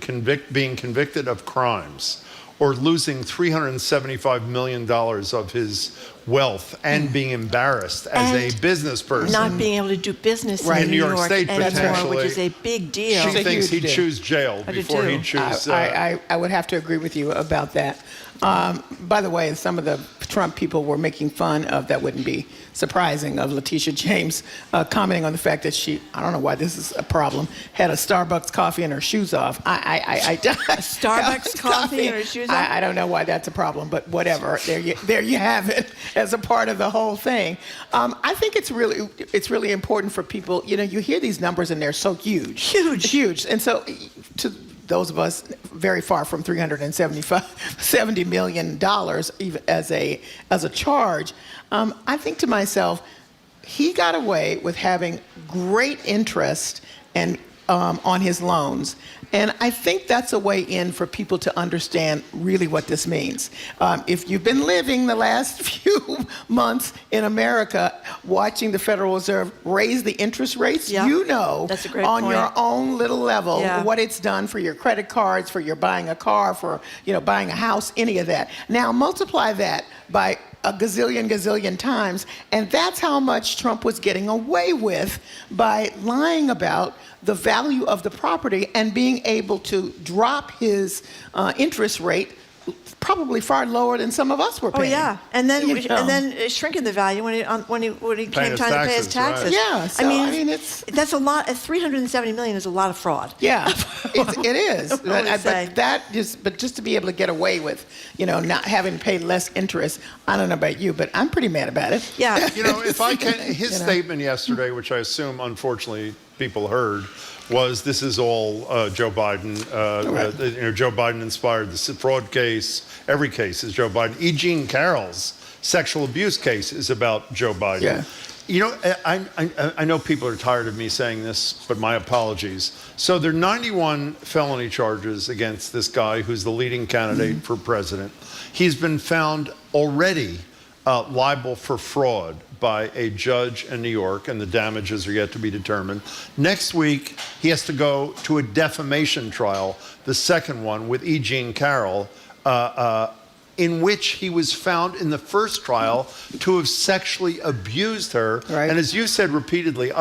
being convicted of crimes or losing $375 million of his wealth and being embarrassed as a business person. Not being able to do business in New York State anymore, which is a big deal. She thinks he'd choose jail before he'd choose... I would have to agree with you about that. By the way, some of the Trump people were making fun of, that wouldn't be surprising, of Letitia James commenting on the fact that she, I don't know why this is a problem, had a Starbucks coffee and her shoes off. A Starbucks coffee and her shoes off? I don't know why that's a problem, but whatever. There you have it as a part of the whole thing. I think it's really important for people, you hear these numbers and they're so huge. Huge. And so to those of us very far from $70 million even as a charge, I think to myself, he got away with having great interest and on his loans. And I think that's a way in for people to understand really what this means. If you've been living the last few months in America watching the Federal Reserve raise the interest rates, that's a great on point. your own little level what it's done for your credit cards, for your buying a car, for buying a house, any of that. Now multiply that by a gazillion times, and that's how much Trump was getting away with by lying about the value of the property and being able to drop his interest rate probably far lower than some of us were paying. Oh yeah, and then shrinking the value when he came time to pay his taxes. Right. Yeah, so, I mean that's a lot. $370 million is a lot of fraud. Yeah, it is. But just to be able to get away with, not having to pay less interest. I don't know about you, but I'm pretty mad about it. Yeah. If I can, his statement yesterday, which I assume unfortunately people heard, was this is all Joe Biden. Joe Biden inspired the fraud case. Every case is Joe Biden. E. Jean Carroll's sexual abuse case is about Joe Biden. Yeah. You know, I know people are tired of me saying this, but my apologies. So there are 91 felony charges against this guy who's the leading candidate for president. He's been found already liable for fraud by a judge in New York, and the damages are yet to be determined. Next week, he has to go to a defamation trial, the second one with E. Jean Carroll, in which he was found in the first trial to have sexually abused her. Right. And as you said repeatedly,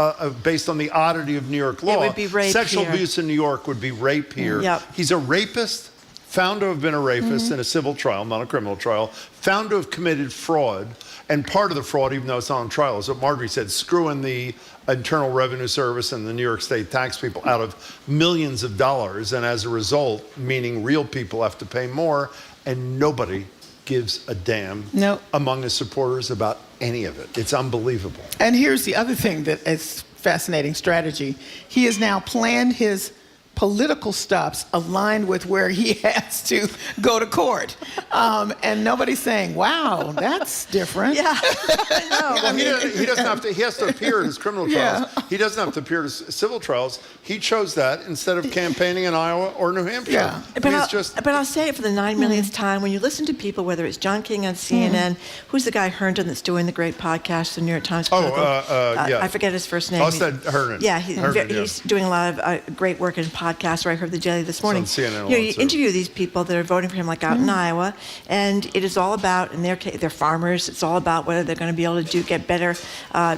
based on the oddity of New York law, it would be rape sexual here. abuse in New York would be rape here. Yep. He's a rapist, found to have been a rapist in a civil trial, not a criminal trial, found to have committed fraud. And part of the fraud, even though it's not on trial, is what Marjorie said, screwing the Internal Revenue Service and the New York State tax people out of millions of dollars. And as a result, meaning real people have to pay more, and nobody gives a damn among his supporters about any of it. It's unbelievable. And here's the other thing that is fascinating strategy. He has now planned his political stops aligned with where he has to go to court. And nobody's saying, wow, that's different. Yeah, I know. Well, he doesn't have to, he has to appear in his criminal trials. He doesn't have to appear in his civil trials. He chose that instead of campaigning in Iowa or New Hampshire. Yeah. But I'll say it for the 9 millionth time. When you listen to people, whether it's John King on CNN, who's the guy Herndon that's doing the great podcast, the New York Times Political? Yeah. I forget his first name. I said Herndon. Yeah, he's doing a lot of great work in podcasts. Where I heard the Jelly this morning. It's on CNN you interview these people that are voting for him, like out in Iowa, and it is all about, in their case, they're farmers. It's all about whether they're going to be able to get better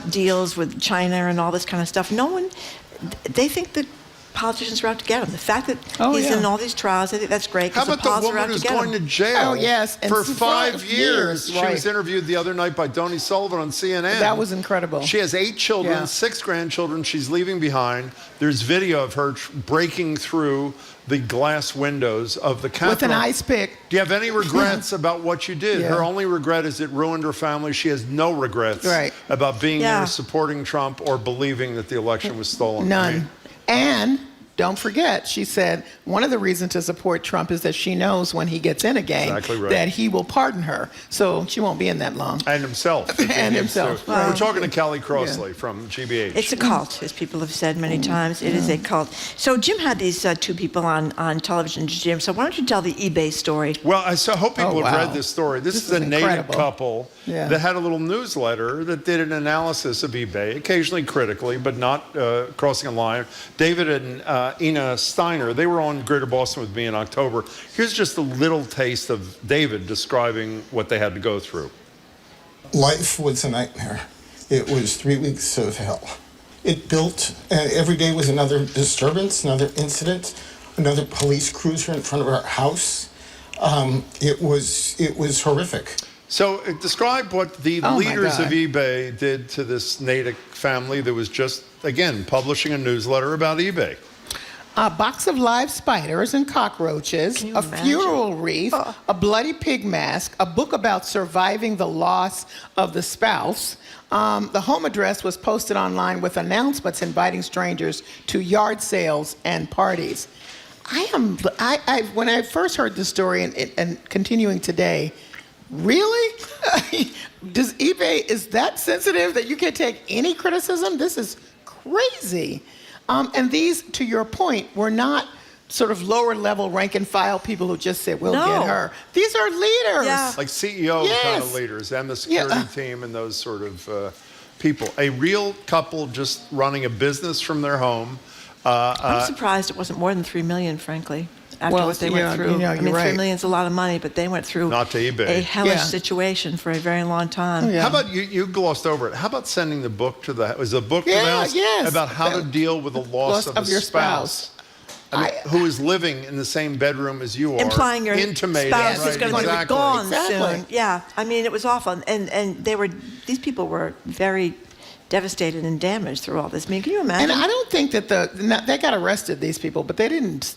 deals with China and all this kind of stuff. They think that politicians are out to get him. The fact that he's in all these trials, I think that's great. How about the woman who's going to jail for 5 years? She was interviewed the other night by Donnie Sullivan on CNN. That was incredible. She has 8 children, 6 grandchildren she's leaving behind. There's video of her breaking through the glass windows of the Capitol. With an ice pick. Do you have any regrets about what you did? Her only regret is it ruined her family. She has no regrets about being there, supporting Trump, or believing that the election was stolen. None. And don't forget, she said one of the reasons to support Trump is that she knows when he gets in again that he will pardon her. So she won't be in that long. And himself. And himself. We're talking to Kelly Crossley from GBH. It's a cult, as people have said many times. It is a cult. So Jim had these 2 people on television, Jim. So why don't you tell the eBay story? Well, I hope people have read this story. This is a native couple that had a little newsletter that did an analysis of eBay, occasionally critically, but not crossing a line. David and Ina Steiner, they were on Greater Boston with me in October. Here's just a little taste of David describing what they had to go through. Life was a nightmare. It was 3 weeks of hell. It built, every day was another disturbance, another incident, another police cruiser in front of our house. It was horrific. So describe what the leaders of eBay did to this Natick family that was just, again, publishing a newsletter about eBay. A box of live spiders and cockroaches, a funeral wreath, a bloody pig mask, a book about surviving the loss of the spouse. The home address was posted online with announcements inviting strangers to yard sales and parties. When I first heard the story and continuing today, really? Does eBay, is that sensitive that you can't take any criticism? This is crazy. And these, to your point, were not sort of lower level rank and file people who just said, we'll get her. These are leaders. Like CEO kind of leaders and the security team and those sort of people. A real couple just running a business from their home. I'm surprised it wasn't more than $3 million, frankly. After what they went through. I mean, $3 million is a lot of money, but they went through a hellish situation for a very long time. How about you glossed over it? How about sending the book to the? Was the book to the house about how to deal with the loss of your spouse? I mean, who is living in the same bedroom as you are, implying your spouse is going to be gone soon. Yeah, I mean, it was awful, and these people were very devastated and damaged through all this. I mean, can you imagine? And I don't think that they got arrested, these people, but they didn't.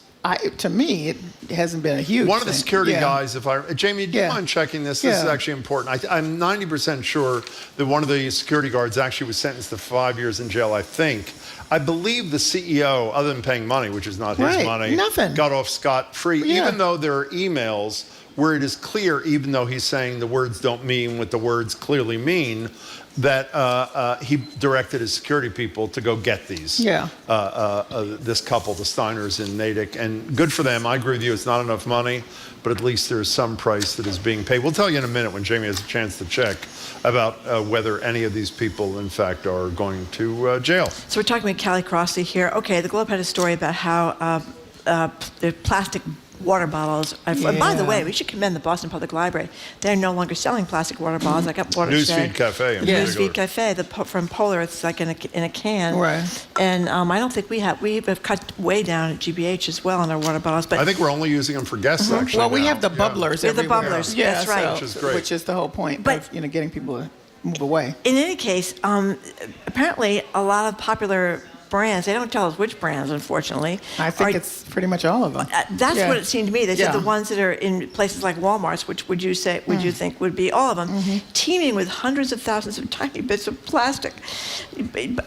To me, it hasn't been a huge One of the thing. security guys, Jamie, do you mind checking this? This is actually important. I'm 90% sure that one of the security guards actually was sentenced to 5 years in jail, I think. I believe the CEO, other than paying money, which is not his money, got off scot-free, even though there are emails where it is clear, even though he's saying the words don't mean what the words clearly mean, that he directed his security people to go get these. This couple, the Steiners in Natick, and good for them. I agree with you, it's not enough money, but at least there's some price that is being paid. We'll tell you in a minute when Jamie has a chance to check about whether any of these people, in fact, are going to jail. So we're talking with Callie Crossley here. Okay, the Globe had a story about how the plastic water bottles. By the way, we should commend the Boston Public Library. They're no longer selling plastic water bottles. I got Watershed. Newsfeed Cafe. Newsfeed Cafe from Polar. It's like in a can. Right. And I don't think we have cut way down at GBH as well on our water bottles. But I think we're only using them for guests, actually. Well, we now. have the bubblers We have the everywhere. bubblers, that's right. So, Which is great. Which is the whole point of getting people to move away. In any case, apparently a lot of popular brands, they don't tell us which brands, unfortunately. I think it's pretty much all of them. That's what it seemed to me. They said Yeah. the ones that are in places like Walmart's, which would you think would be all of them, teeming with hundreds of thousands of tiny bits of plastic.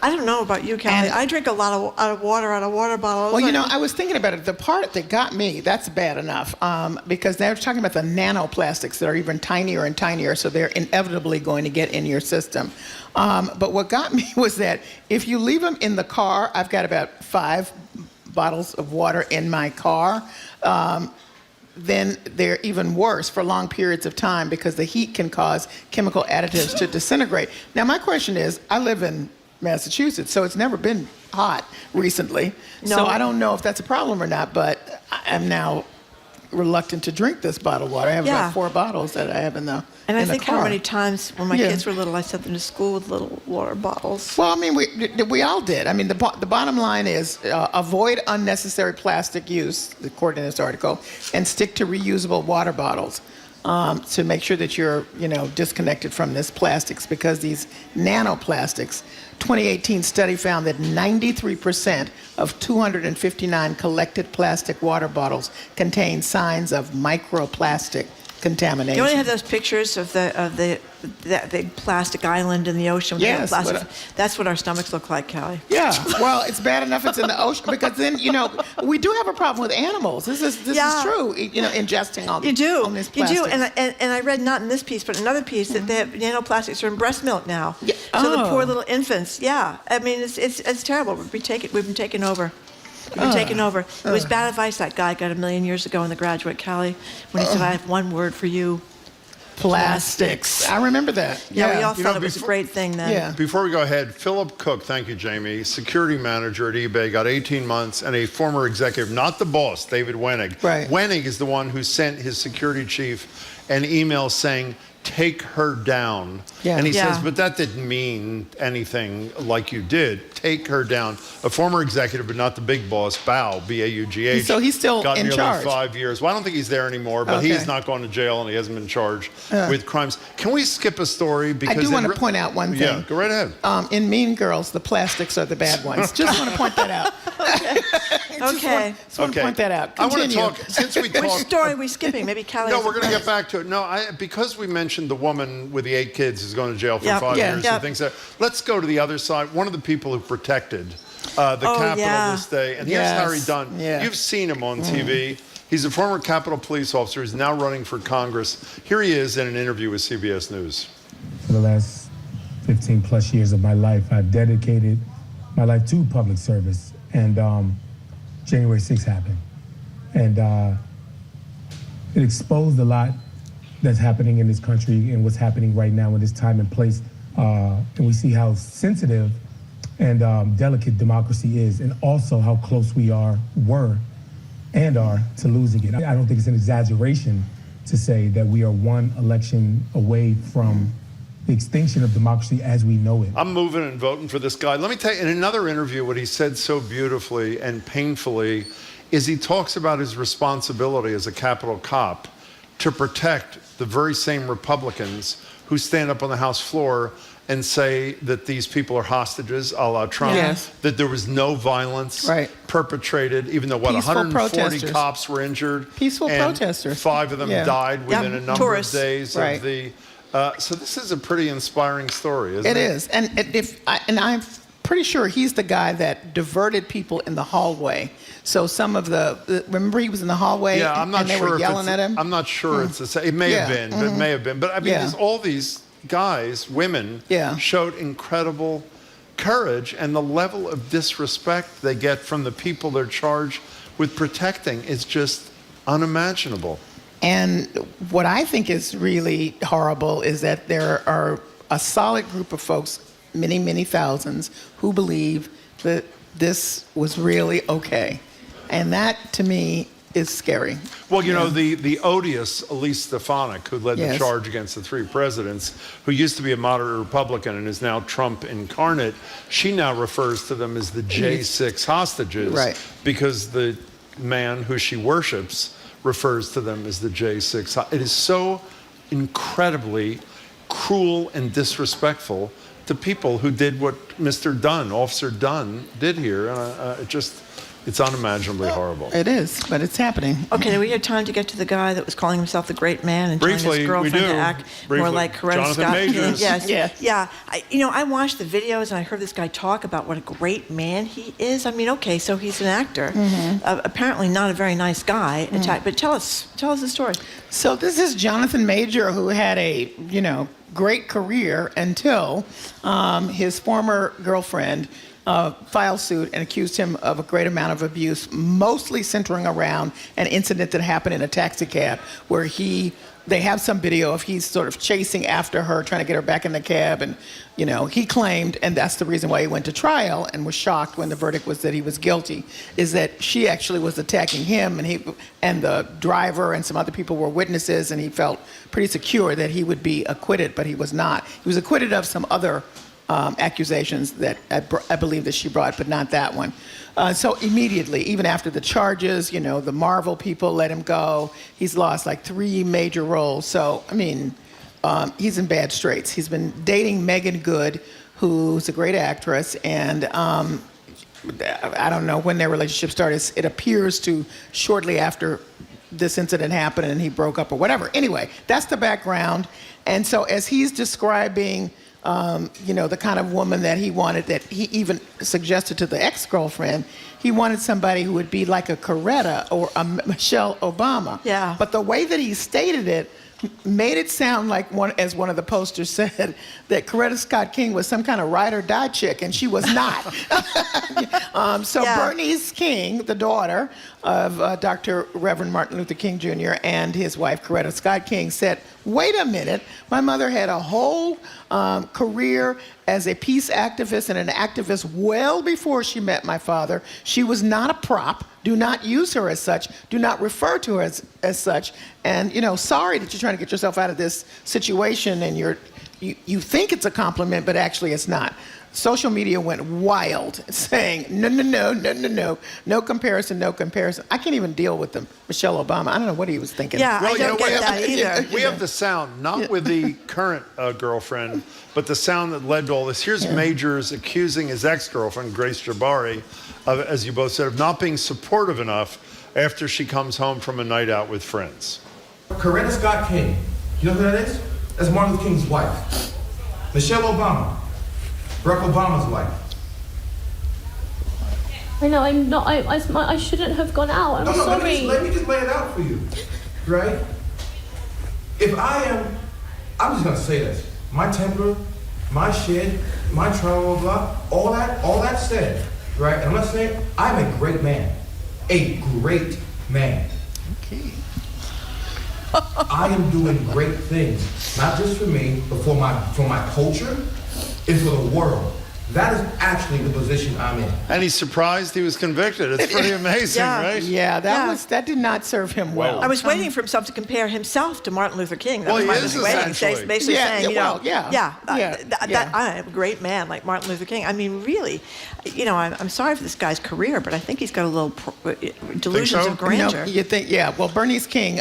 I don't know about you, Callie. I drink a lot of water out of water bottles. Well, you know, I was thinking about it. The part that got me, that's bad enough, because they were talking about the nanoplastics that are even tinier and tinier, so they're inevitably going to get in your system. But what got me was that if you leave them in the car, I've got about 5 bottles of water in my car, then they're even worse for long periods of time because the heat can cause chemical additives to disintegrate. Now, my question is, I live in Massachusetts, so it's never been hot recently. No. So I don't know if that's a problem or not, but I'm now reluctant to drink this bottled water. I have about 4 bottles that I have in the And I in the think car. how many times when my kids were little, I sent them to school with little water bottles. Well, I mean, we all did. I mean, the bottom line is avoid unnecessary plastic use, according to this article, and stick to reusable water bottles to make sure that you're, disconnected from this plastics, because these nanoplastics. 2018 study found that 93% of 259 collected plastic water bottles contain signs of microplastic contamination. You only have those pictures of the big plastic island in the ocean. With Yes, plastic. That's what our stomachs look like, Callie. Yeah, well, it's bad enough it's in the ocean, because then, we do have a problem with animals. This is true, ingesting all this plastic. You do, and I read not in this piece, but another piece that they have nanoplastics are in breast milk now. So the poor little infants, I mean, it's terrible. We've been taken over. We've been taken over. It was bad advice that guy got 1,000,000 years ago in The Graduate, Callie, when he said, I have one word for you. Plastics. I remember that. Yeah, we all thought it was a great thing then. Yeah. Before we go ahead, Philip Cook, thank you, Jamie, security manager at eBay, got 18 months, and a former executive, not the boss, David Wenig. Right. Wenig is the one who sent his security chief an email saying, take her down. Yeah. And he says, but that didn't mean anything like you did. Take her down. A former executive, but not the big boss, Bao, B-A-U-G-H. So he's still got in nearly charge. 5 years. Well, I don't think he's there anymore, but he's not going to jail and he hasn't been charged with crimes. Can we skip a story? Because I do want to point out one thing. Yeah, go right ahead. In Mean Girls, the plastics are the bad ones. Just want to point that out. Okay. Just want to point that out. I want to Continue. talk, since we Which talked... story are we skipping? Maybe Callie. No, we're going to get back to it. No, because we mentioned the woman with the 8 kids who's going to jail for 5 years and things like that. Let's go to the other side. One of the people who protected the Capitol this day, and here's Harry Dunn. You've seen him on TV. He's a former Capitol police officer. He's now running for Congress. Here he is in an interview with CBS News. For the last 15 plus years of my life, I've dedicated my life to public service. And January 6th happened. And it exposed a lot that's happening in this country and what's happening right now in this time and place. And we see how sensitive and delicate democracy is, and also how close we were to losing it. I don't think it's an exaggeration to say that we are one election away from the extinction of democracy as we know it. I'm moving and voting for this guy. Let me tell you, in another interview, what he said so beautifully and painfully is he talks about his responsibility as a Capitol cop to protect the very same Republicans who stand up on the House floor and say that these people are hostages, a la Trump, that there was no violence perpetrated, even though, Peaceful 140 protesters. Cops were injured. Peaceful and protesters. 5 of them died within a number Tourists. of days of the... so this is a pretty inspiring story, isn't it? It is. And I'm pretty sure he's the guy that diverted people in the hallway So some of remember he was in the hallway and they were yelling at him? I'm not sure it's the same. It may have been, but it may have been. But I mean, all these guys, women, showed incredible courage, and the level of disrespect they get from the people they're charged with protecting is just unimaginable. And what I think is really horrible is that there are a solid group of folks, many, many thousands, who believe that this was really okay. And that, to me, is scary. Well, you know, the odious Elise Stefanik, who led the charge against the 3 presidents, who used to be a moderate Republican and is now Trump incarnate, she now refers to them as the J6 hostages, because the man who she worships refers to them as the J6. It is so incredibly cruel and disrespectful to people who did what Mr. Dunn, Officer Dunn, did here. It's unimaginably horrible. It is, but it's happening. Okay, do we have time to get to the guy that was calling himself the great man and telling Briefly, his girlfriend we do. to act more like Coretta Jonathan Scott Majors. King? Yes. Yeah. I watched the videos and I heard this guy talk about what a great man he is. I mean, okay, so he's an actor. Apparently not a very nice guy. But tell us the story. So this is Jonathan Major, who had a, great career until his former girlfriend filed suit and accused him of a great amount of abuse, mostly centering around an incident that happened in a taxi cab where they have some video of he's sort of chasing after her, trying to get her back in the cab. And, he claimed, and that's the reason why he went to trial and was shocked when the verdict was that he was guilty, is that she actually was attacking him, and the driver and some other people were witnesses, and he felt pretty secure that he would be acquitted, but he was not. He was acquitted of some other accusations that I believe that she brought, but not that one. So immediately, even after the charges, the Marvel people let him go. He's lost like 3 major roles. So, I mean, he's in bad straits. He's been dating Megan Good, who's a great actress, and I don't know when their relationship started. It appears to shortly after this incident happened and he broke up or whatever. Anyway, that's the background. And so as he's describing the kind of woman that he wanted, that he even suggested to the ex-girlfriend, he wanted somebody who would be like a Coretta or a Michelle Obama. Yeah. But the way that he stated it made it sound like, as one of the posters said, that Coretta Scott King was some kind of ride or die chick, and she was not. Bernice King, the daughter of Dr. Reverend Martin Luther King Jr. and his wife, Coretta Scott King, said, wait a minute, my mother had a whole career as a peace activist and an activist well before she met my father. She was not a prop. Do not use her as such. Do not refer to her as such. And, sorry that you're trying to get yourself out of this situation and you think it's a compliment, but actually it's not. Social media went wild saying, no comparison. I can't even deal with them. Michelle Obama, I don't know what he was thinking. Yeah, I don't get that either. We have the sound, not with the current girlfriend, but the sound that led to all this. Here's Majors accusing his ex-girlfriend, Grace Jabari, of, as you both said, of not being supportive enough after she comes home from a night out with friends. Coretta Scott King, you know who that is? That's Martin Luther King's wife. Michelle Obama, Barack Obama's wife. I know, I'm not, I shouldn't have gone out, I'm sorry. Let me just lay it out for you, right? If I'm just gonna say this, my temper, my shit, my trauma, blah, all that said, right? And I'm not saying, I'm a great man. A great man. Okay. I am doing great things, not just for me, but for my culture and for the world. That is actually the position I'm in. And he's surprised he was convicted. It's pretty amazing, right? Yeah, that did not serve him well. I was waiting for himself to compare himself to Martin Luther King. That well, was he is essentially. Basically saying, I'm a great man like Martin Luther King. I mean, really, I'm sorry for this guy's career, but I think he's got a little delusions of grandeur. You think, well, Bernice King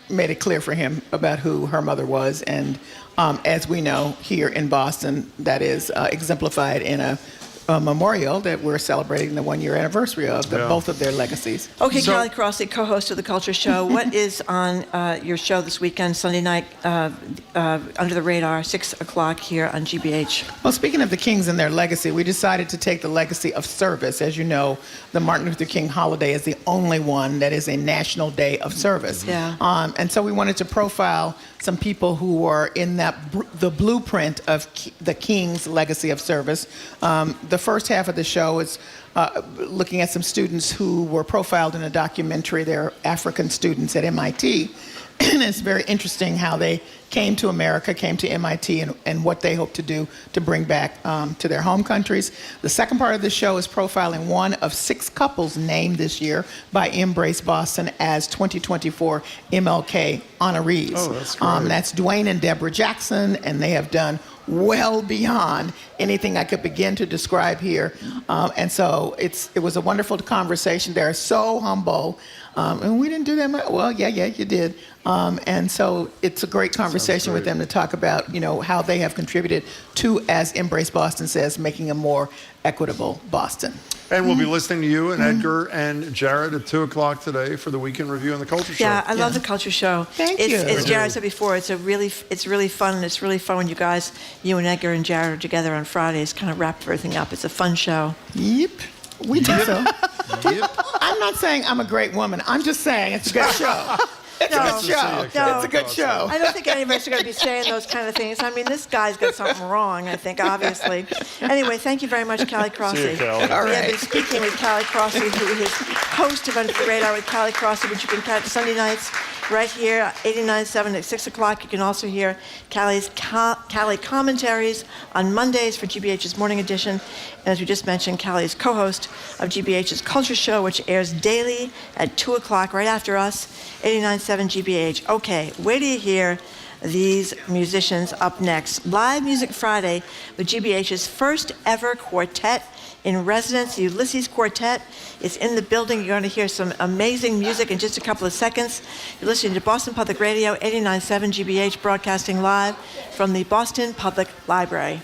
made it clear for him about who her mother was, and as we know, here in Boston, that is exemplified in a memorial that we're celebrating the 1-year anniversary of both of their legacies. Okay, Callie Crossley, co-host of The Culture Show. What is on your show this weekend, Sunday night, Under the Radar, 6 o'clock here on GBH? Well, speaking of the Kings and their legacy, we decided to take the legacy of service. As you know, the Martin Luther King holiday is the only one that is a national day of service. Yeah. And so we wanted to profile some people who were in the blueprint of the King's legacy of service. The first half of the show is looking at some students who were profiled in a documentary. They're African students at MIT. And it's very interesting how they came to America, came to MIT, and what they hope to do to bring back to their home countries. The second part of the show is profiling one of 6 couples named this year by Embrace Boston as 2024 MLK honorees. Oh, that's great. That's Dwayne and Deborah Jackson, and they have done well beyond anything I could begin to describe here. And so it was a wonderful conversation. They're so humble. And we didn't do that much. Well, yeah, you did. And so it's a great conversation with them to talk about, how they have contributed to, as Embrace Boston says, making a more equitable Boston. And we'll be listening to you and Edgar and Jared at 2 o'clock today for the Weekend Review on The Culture Show. Yeah, I love The Culture Show. Thank you. As Jared said before, it's really fun, and it's really fun when you and Edgar and Jared are together on Fridays, kind of wrap everything up. It's a fun show. Yep, we do so. Yep. I'm not saying I'm a great woman. I'm just saying it's a good show. It's a good show. No. It's a good show. I don't think any of us are going to be saying those kind of things. I mean, this guy's got something wrong, I think, obviously. Anyway, thank you very much, Callie Crossley. See you, Callie. All We have right. been speaking with Callie Crossley, who is host of Under the Radar with Callie Crossley, which you can catch Sunday nights right here, 89.7 at 6 o'clock. You can also hear Callie's Callie commentaries on Mondays for GBH's Morning Edition. And as we just mentioned, Callie is co-host of GBH's Culture Show, which airs daily at 2 o'clock right after us, 89.7 GBH. Okay, wait till you hear these musicians up next. Live Music Friday with GBH's first ever quartet in residence, the Ulysses Quartet is in the building. You're going to hear some amazing music in just a couple of seconds. You're listening to Boston Public Radio, 89.7 GBH, broadcasting live from the Boston Public Library.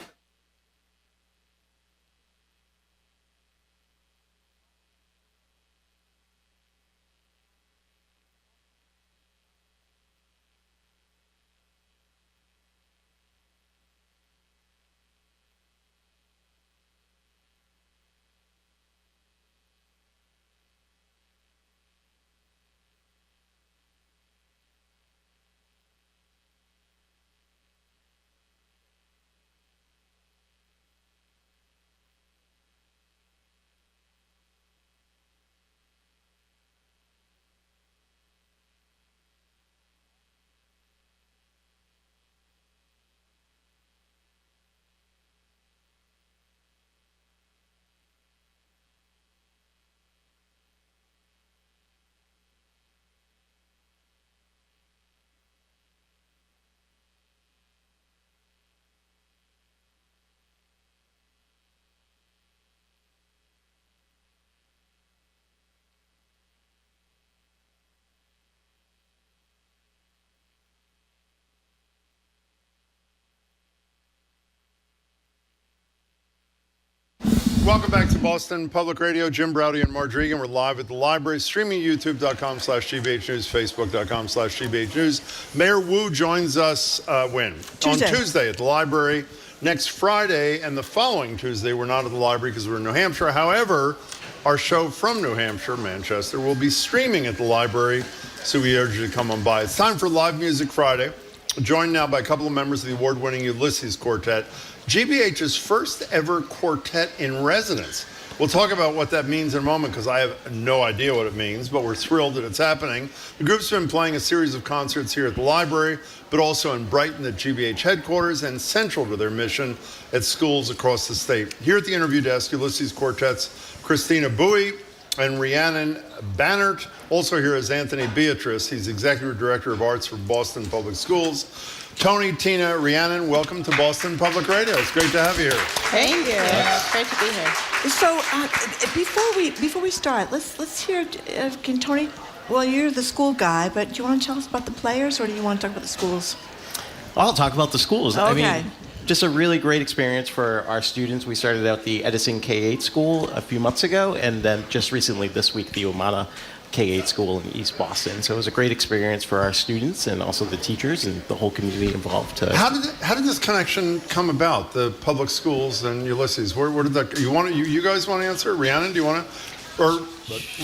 Welcome back to Boston Public Radio. Jim Browdy and Marge Regan. We're live at the library, streaming youtube.com/GBH News, facebook.com/GBH News. Mayor Wu joins us when? Tuesday. On Tuesday at the library. Next Friday and the following Tuesday, we're not at the library because we're in New Hampshire. However, our show from New Hampshire, Manchester, will be streaming at the library, so we urge you to come on by. It's time for Live Music Friday, joined now by a couple of members of the award-winning Ulysses Quartet, GBH's first ever quartet in residence. We'll talk about what that means in a moment because I have no idea what it means, but we're thrilled that it's happening. The group's been playing a series of concerts here at the library, but also in Brighton at GBH headquarters and central to their mission at schools across the state. Here at the interview desk, Ulysses Quartet's Christina Bowie and Rhiannon Bannert. Also here is Anthony Beatrice. He's Executive Director of Arts for Boston Public Schools. Tony, Tina, Rhiannon, welcome to Boston Public Radio. It's great to have you here. Thank you. It's great to be here. So before we start, let's hear. Can Tony? Well, you're the school guy, but do you want to tell us about the players, or do you want to talk about the schools? I'll talk about the schools. Okay. I mean, just a really great experience for our students. We started out the Edison K-8 school a few months ago, and then just recently this week, the Umana K-8 school in East Boston. So it was a great experience for our students and also the teachers and the whole community involved. How did this connection come about? The public schools and Ulysses. Where did that? You guys want to answer? Rhiannon, do you want to?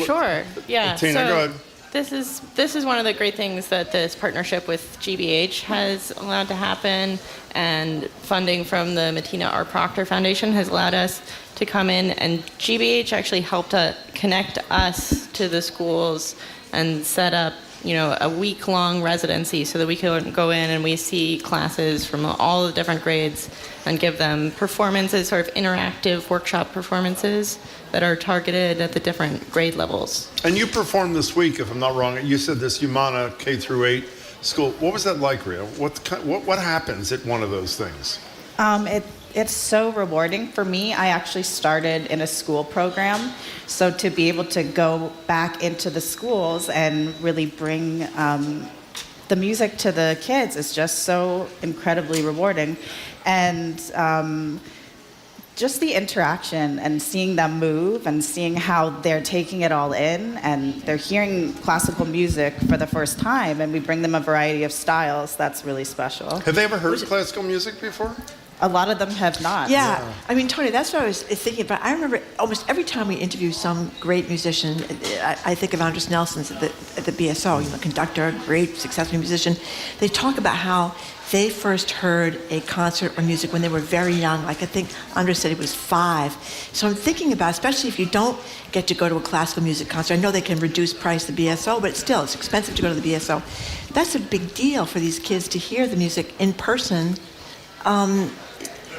Sure. Yeah. Tina, so go ahead. This is one of the great things that this partnership with GBH has allowed to happen, and funding from the Matina R. Proctor Foundation has allowed us to come in, and GBH actually helped connect us to the schools and set up, a week-long residency so that we could go in and we see classes from all the different grades and give them performances, sort of interactive workshop performances that are targeted at the different grade levels. And you performed this week, if I'm not wrong. You said this Umana K through 8 school. What was that like, Rhea? What happens at one of those things? It's so rewarding for me. I actually started in a school program, so to be able to go back into the schools and really bring the music to the kids is just so incredibly rewarding. And just the interaction and seeing them move and seeing how they're taking it all in, and they're hearing classical music for the first time, and we bring them a variety of styles. That's really special. Have they ever heard classical music before? A lot of them have not. Yeah. I mean, Tony, that's what I was thinking about. I remember almost every time we interview some great musician, I think of Andres Nelson at the BSO, conductor, great, successful musician. They talk about how they first heard a concert or music when they were very young. Like I think Andres said he was 5. So I'm thinking about, especially if you don't get to go to a classical music concert. I know they can reduce price the BSO, but still, it's expensive to go to the BSO. That's a big deal for these kids to hear the music in person.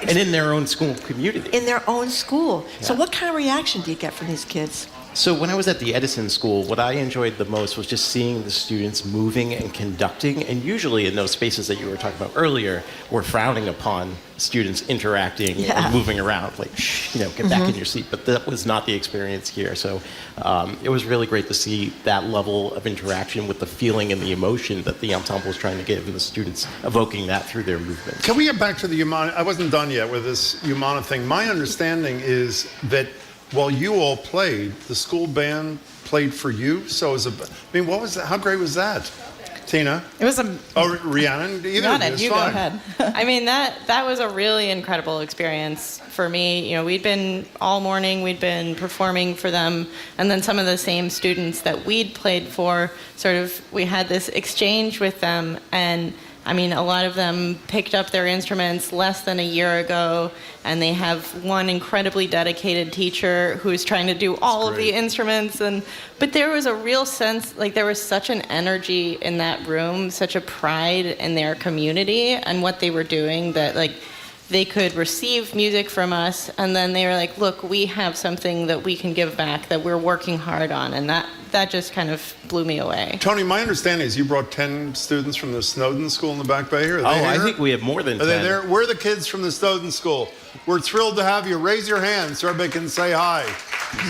And in their own school community. In their own school. Yeah. So what kind of reaction do you get from these kids? So when I was at the Edison school, what I enjoyed the most was just seeing the students moving and conducting. And usually in those spaces that you were talking about earlier, we're frowning upon students interacting and moving around, like, get back in your seat. But that was not the experience here. So it was really great to see that level of interaction with the feeling and the emotion that the ensemble was trying to give, and the students evoking that through their movement. Can we get back to the Umana? I wasn't done yet with this Umana thing. My understanding is that while you all played, the school band played for you. So what was that? How great was that? Tina? It was Rhiannon? Rhiannon, you go ahead. I mean, that was a really incredible experience for me. We'd been all morning, we'd been performing for them, and then some of the same students that we'd played for, we had this exchange with them, and I mean, a lot of them picked up their instruments less than a year ago, and they have one incredibly dedicated teacher who's trying to do all of the instruments. But there was a real sense, there was such an energy in that room, such a pride in their community and what they were doing, that they could receive music from us, and then they were like, look, we have something that we can give back that we're working hard on, and that just kind of blew me away. Tony, my understanding is you brought 10 students from the Snowden School in the Back Bay. Are they here? I think we have more than 10. Are they there? We're the kids from the Snowden School. We're thrilled to have you. Raise your hand so everybody can say hi.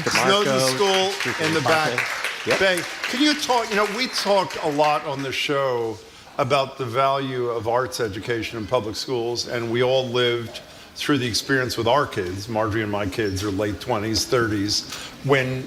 Snowden School in the Back Bay. Can you talk, we talked a lot on the show about the value of arts education in public schools, and we all lived through the experience with our kids. Marjorie and my kids are late 20s, 30s, when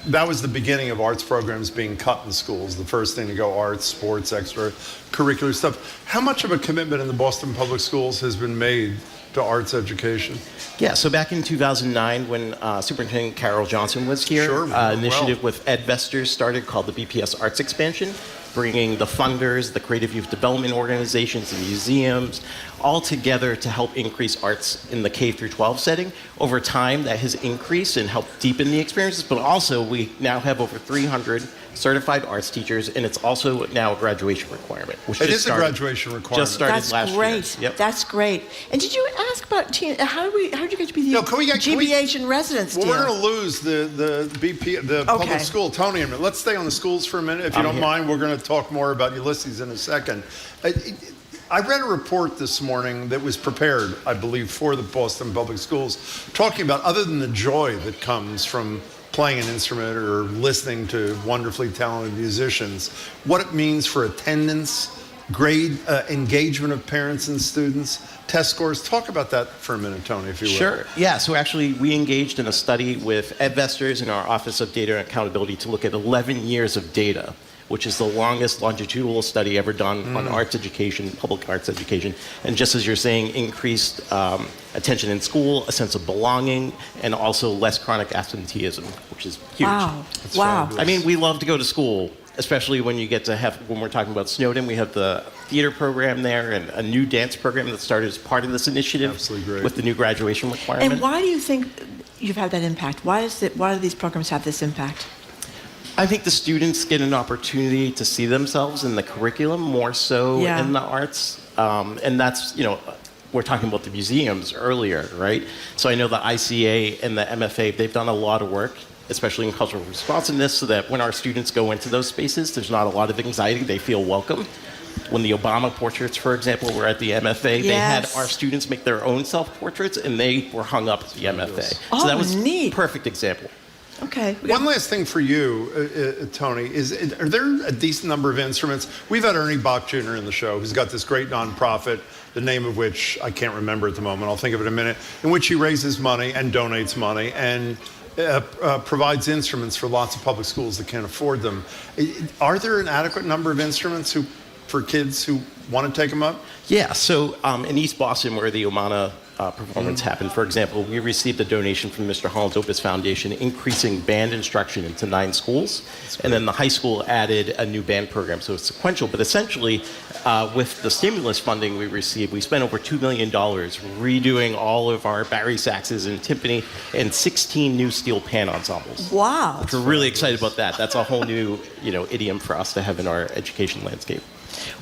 that was the beginning of arts programs being cut in schools. The first thing to go, arts, sports, extracurricular stuff. How much of a commitment in the Boston public schools has been made to arts education? Yeah, so back in 2009, when Superintendent Carol Johnson was here, an initiative with Ed Vesters started called the BPS Arts Expansion, bringing the funders, the creative youth development organizations, the museums, all together to help increase arts in the K through 12 setting. Over time, that has increased and helped deepen the experiences, but also we now have over 300 certified arts teachers, and it's also now a graduation requirement. It is a graduation requirement. Just started last year. That's great. Yep. That's great. And did you ask about Tina? How did you get to be the GBH in residence? Well, we're going to lose the public school. Tony, let's stay on the schools for a minute, if you don't mind. We're going to talk more about Ulysses in a second. I read a report this morning that was prepared, I believe, for the Boston Public Schools, talking about, other than the joy that comes from playing an instrument or listening to wonderfully talented musicians, what it means for attendance, grade engagement of parents and students, test scores. Talk about that for a minute, Tony, if you will. Sure. Yeah, so actually we engaged in a study with EdVestors in our Office of Data and Accountability to look at 11 years of data, which is the longest longitudinal study ever done on arts education, public arts education. And just as you're saying, increased attention in school, a sense of belonging, and also less chronic absenteeism, which is huge. Wow. Wow. I mean, we love to go to school, especially when you get to have, when we're talking about Snowden, we have the theater program there and a new dance program that started as part of this initiative. Absolutely great. With the new graduation requirement. And why do you think you've had that impact? Why do these programs have this impact? I think the students get an opportunity to see themselves in the curriculum more so in the arts. And that's, we're talking about the museums earlier, right? So I know the ICA and the MFA, they've done a lot of work, especially in cultural responsiveness, so that when our students go into those spaces, there's not a lot of anxiety. They feel welcome. When the Obama portraits, for example, were at the MFA, they had our students make their own self-portraits, and they were hung up at the MFA. So that was a perfect example. Okay. One last thing for you, Tony, are there a decent number of instruments? We've had Ernie Bach Jr. in the show, who's got this great nonprofit, the name of which I can't remember at the moment. I'll think of it in a minute, in which he raises money and donates money and provides instruments for lots of public schools that can't afford them. Are there an adequate number of instruments for kids who want to take them up? Yeah, so in East Boston, where the Omana performance happened, for example, we received a donation from Mr. Holland's Opus Foundation, increasing band instruction into 9 schools. And then the high school added a new band program, so it's sequential. But essentially, with the stimulus funding we received, we spent over $2 million redoing all of our Barry saxes and timpani and 16 new steel pan ensembles. Wow. Which we're really excited about that. That's a whole new, idiom for us to have in our education landscape.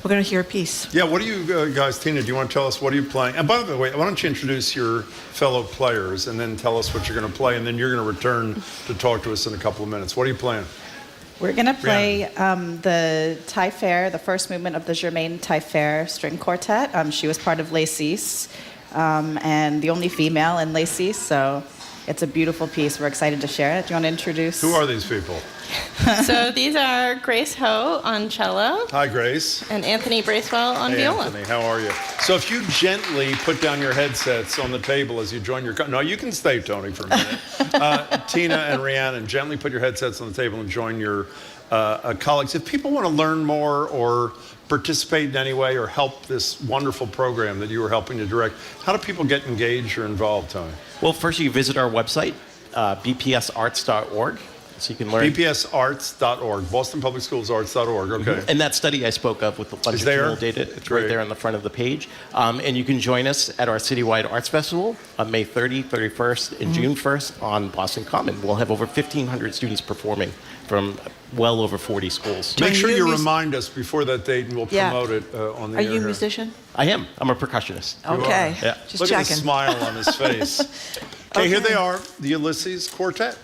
We're going to hear a piece. Yeah, what do you guys, Tina, do you want to tell us what are you playing? And by the way, why don't you introduce your fellow players and then tell us what you're going to play, and then you're going to return to talk to us in a couple of minutes. What are you playing? We're going to play the Thai Fair, the first movement of the Germaine Thai Fair String Quartet. She was part of Lacey's and the only female in Lacey's, so it's a beautiful piece. We're excited to share it. Do you want to introduce? Who are these people? So these are Grace Ho on cello. Hi, Grace. And Anthony Bracewell on hey, viola. Anthony, how are you? So if you gently put down your headsets on the table as you join your... No, you can stay, Tony, for a minute. Tina and Rhiannon, gently put your headsets on the table and join your colleagues. If people want to learn more or participate in any way or help this wonderful program that you were helping to direct, how do people get engaged or involved, Tony? Well, first you visit our website, bpsarts.org. So you can learn. bpsarts.org, Boston Public Schools Arts.org, okay. Mm-hmm. And that study I spoke of with the longitudinal data, it's right there on the front of the page. And you can join us at our citywide arts festival on May 30, 31st, and June 1st on Boston Common. We'll have over 1,500 students performing from well over 40 schools. Make sure you remind us before that date, and we'll promote it on the air. Are you a musician? I am. I'm a percussionist. Okay. Yeah. Just Look checking. at the smile on his face. Okay, here they are, the Ulysses Quartet.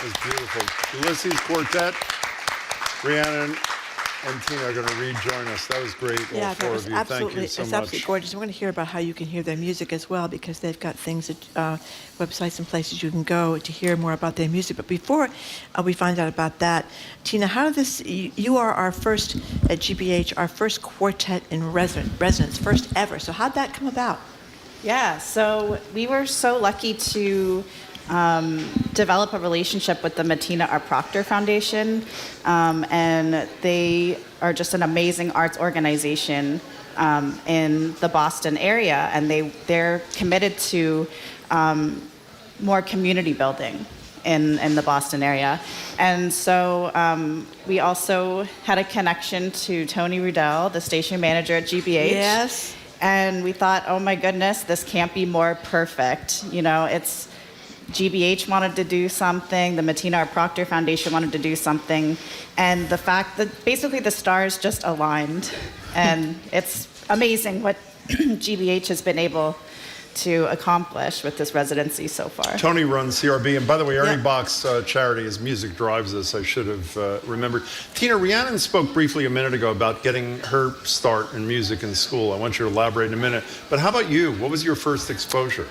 was beautiful. Ulysses Quartet, Rhiannon and Tina are going to rejoin us. That was great, all four of you. Thank you so much. It's absolutely gorgeous. We're going to hear about how you can hear their music as well, because they've got things, websites and places you can go to hear more about their music. But before we find out about that, Tina, how did this? You are our first at GBH, our first quartet in residence, first ever. So how'd that come about? Yeah, so we were so lucky to develop a relationship with the Matina R. Proctor Foundation, and they are just an amazing arts organization in the Boston area, and they're committed to more community building in the Boston area. And so we also had a connection to Tony Rudell, the station manager at GBH. Yes. And we thought, oh my goodness, this can't be more perfect. You know, it's GBH wanted to do something, the Matina R. Proctor Foundation wanted to do something, and the fact that basically the stars just aligned. And it's amazing what GBH has been able to accomplish with this residency so far. Tony runs CRB, and by the way, Ernie Bach's charity is Music Drives Us. I should have remembered. Tina, Rhiannon spoke briefly a minute ago about getting her start in music in school. I want you to elaborate in a minute. But how about you? What was your first exposure?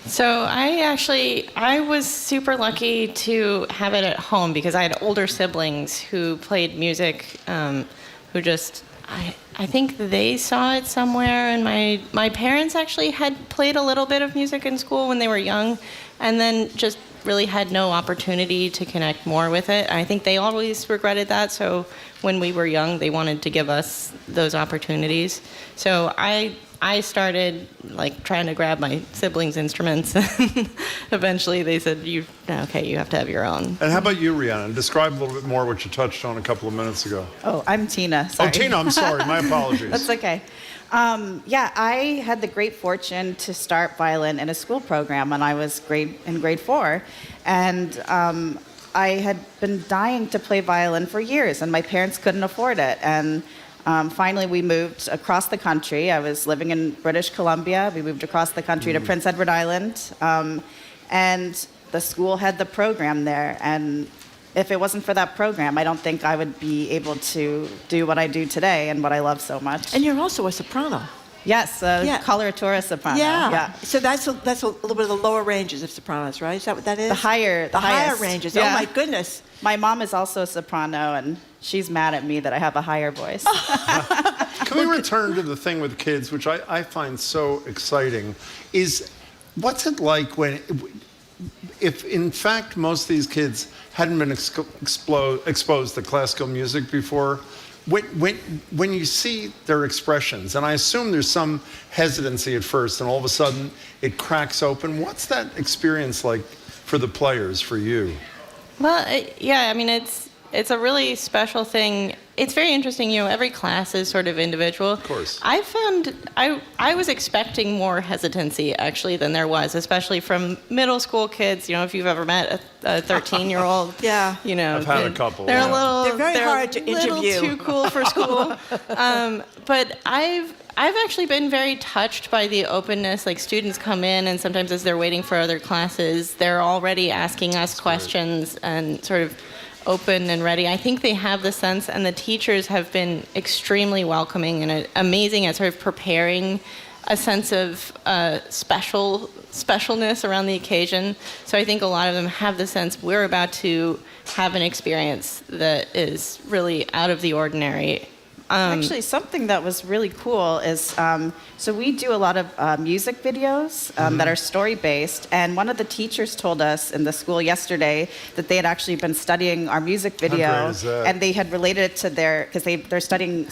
So I was super lucky to have it at home because I had older siblings who played music, who just, I think they saw it somewhere, and my parents actually had played a little bit of music in school when they were young, and then just really had no opportunity to connect more with it. I think they always regretted that, so when we were young, they wanted to give us those opportunities. So I started like trying to grab my siblings' instruments, and eventually they said, you have to have your own. And how about you, Rhiannon? Describe a little bit more what you touched on a couple of minutes ago. Oh, I'm Tina. Sorry. Oh, Tina, I'm sorry. My apologies. That's okay. I had the great fortune to start violin in a school program when I was in grade 4. And I had been dying to play violin for years, and my parents couldn't afford it. And finally, we moved across the country. I was living in British Columbia. We moved across the country to Prince Edward Island. And the school had the program there. And if it wasn't for that program, I don't think I would be able to do what I do today and what I love so much. And you're also a soprano. Yes, coloratura soprano. Yeah. So that's a little bit of the lower ranges of sopranos, right? Is that what that is? The higher ranges. Yeah. Oh my goodness. My mom is also a soprano, and she's mad at me that I have a higher voice. Can we return to the thing with kids, which I find so exciting, is what's it like if in fact most of these kids hadn't been exposed to classical music before, when you see their expressions, and I assume there's some hesitancy at first, and all of a sudden it cracks open, what's that experience like for the players, for you? Well, it's a really special thing. It's very interesting, every class is sort of individual. Of course. I found I was expecting more hesitancy actually than there was, especially from middle school kids. If you've ever met a 13-year-old, yeah, I've had a couple. They're very hard to interview. Little too cool for school. But I've actually been very touched by the openness. Like students come in, and sometimes as they're waiting for other classes, they're already asking us questions and sort of open and ready. I think they have the sense, and the teachers have been extremely welcoming and amazing at sort of preparing a sense of specialness around the occasion. So I think a lot of them have the sense we're about to have an experience that is really out of the ordinary. Actually, something that was really cool is, so we do a lot of music videos that are story-based, and one of the teachers told us in the school yesterday that they had actually been studying our music video, How great is that? and they had related it to because they're studying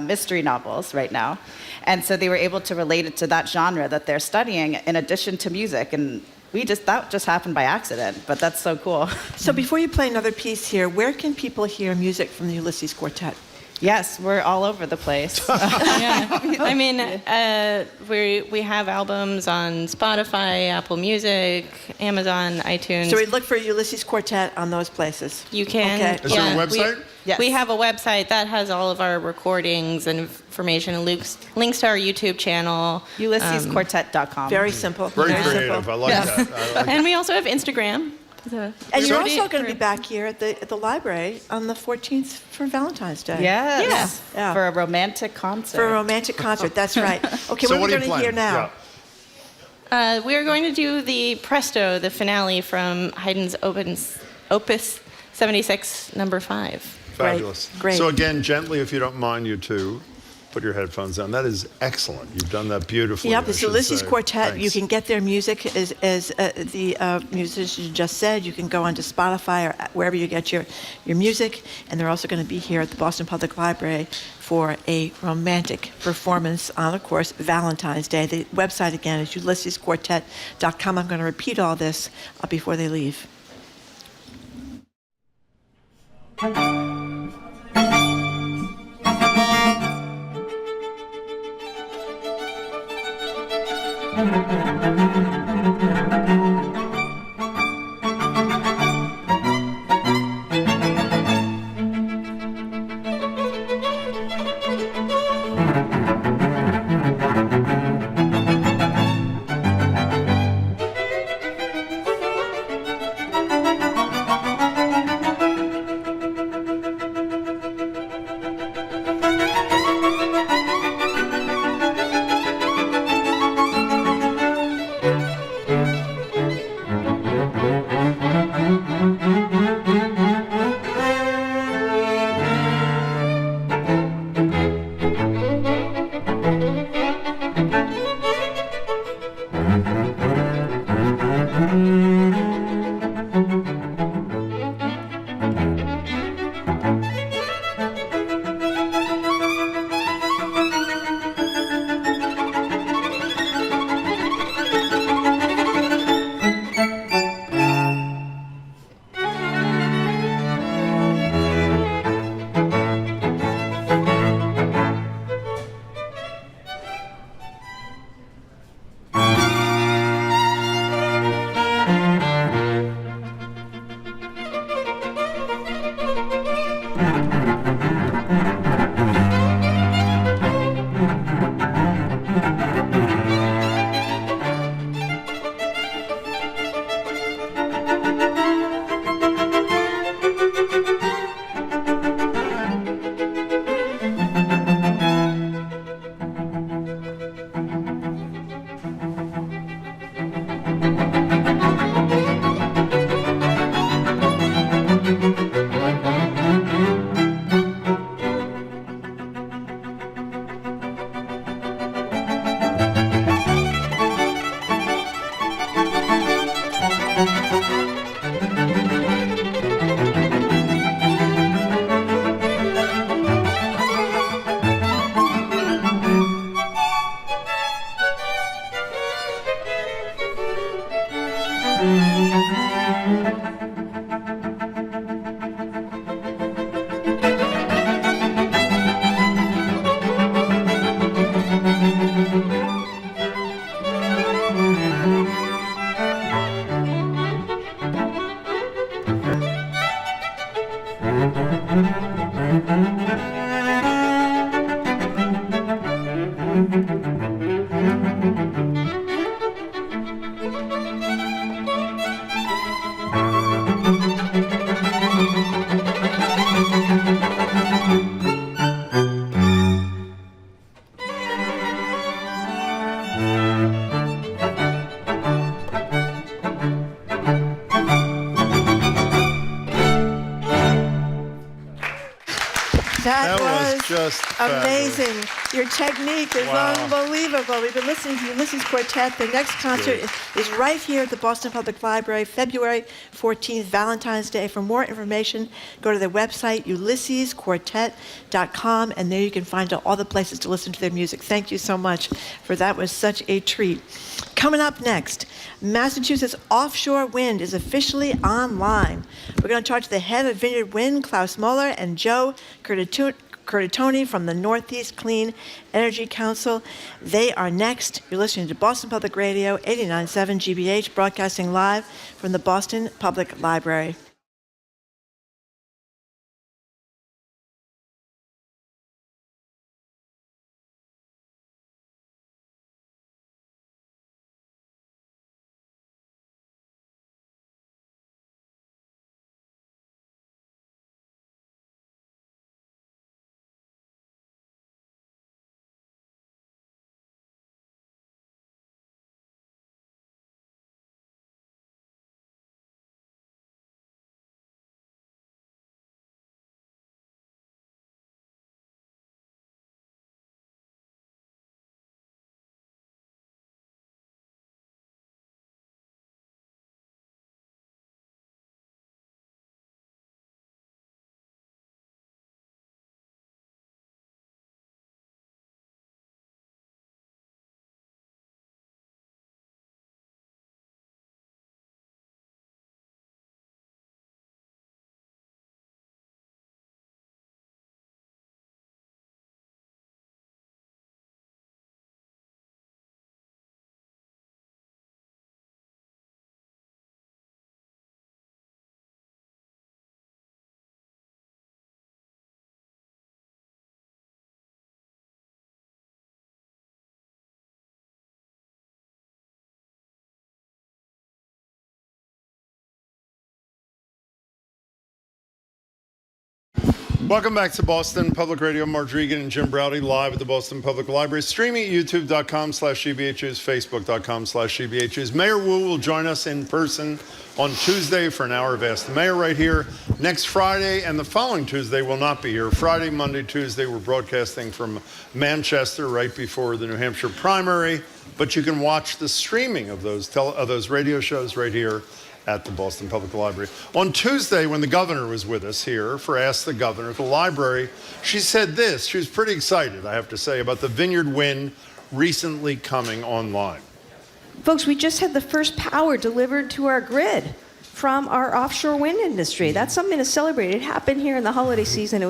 mystery novels right now, and so they were able to relate it to that genre that they're studying in addition to music, and that just happened by accident, but that's so cool. So before you play another piece here, where can people hear music from the Ulysses Quartet? Yes, we're all over the place. Yeah. We have albums on Spotify, Apple Music, Amazon, iTunes. So we look for Ulysses Quartet on those places. You can. Okay. Is there a website? Yes. We have a website that has all of our recordings and information, and links to our YouTube channel. UlyssesQuartet.com. Very simple. Very creative. simple. I like that. I like And we also have Instagram. So And you're ready also going to for- be back here at the library on the 14th for Valentine's Day. Yes. Yeah. For a romantic concert. For a romantic concert, that's right. Okay, So what are we do you going to hear plan? now? We are going to do the Presto, the finale from Haydn's Opus 76, number 5. Fabulous. Great. So again, gently, if you don't mind, you two, put your headphones on. That is excellent. You've done that beautifully. Yep, I it's should Ulysses say. Quartet. You Thanks. can get their music as the musicians just said. You can go onto Spotify or wherever you get your music. And they're also going to be here at the Boston Public Library for a romantic performance on, of course, Valentine's Day. The website, again, is ulyssesquartet.com. I'm going to repeat all this before they leave. That was just amazing. Your technique is unbelievable. We've been listening to Ulysses Quartet. The next concert is right here at the Boston Public Library, February 14th, Valentine's Day. For more information, go to their website, ulyssesquartet.com, and there you can find all the places to listen to their music. Thank you so much for that. Was such a treat. Coming up next, Massachusetts offshore wind is officially online. We're going to talk to the head of Vineyard Wind, Klaus Muller, and Joe Curtatone from the Northeast Clean Energy Council. They are next. You're listening to Boston Public Radio, 89.7 GBH, broadcasting live from the Boston Public Library. Welcome back to Boston Public Radio. Mark Regan and Jim Browdy live at the Boston Public Library. Streaming at youtube.com/GBHnews, facebook.com/GBHnews. Mayor Wu will join us in person on Tuesday for an hour of Ask the Mayor right here. Next Friday and the following Tuesday will not be here. Friday, Monday, Tuesday, we're broadcasting from Manchester right before the New Hampshire primary. But you can watch the streaming of those radio shows right here at the Boston Public Library. On Tuesday, when the governor was with us here for Ask the Governor at the library, she said this. She was pretty excited, I have to say, about the Vineyard Wind recently coming online. Folks, we just had the first power delivered to our grid from our offshore wind industry. That's something to celebrate. It happened here in the holiday season.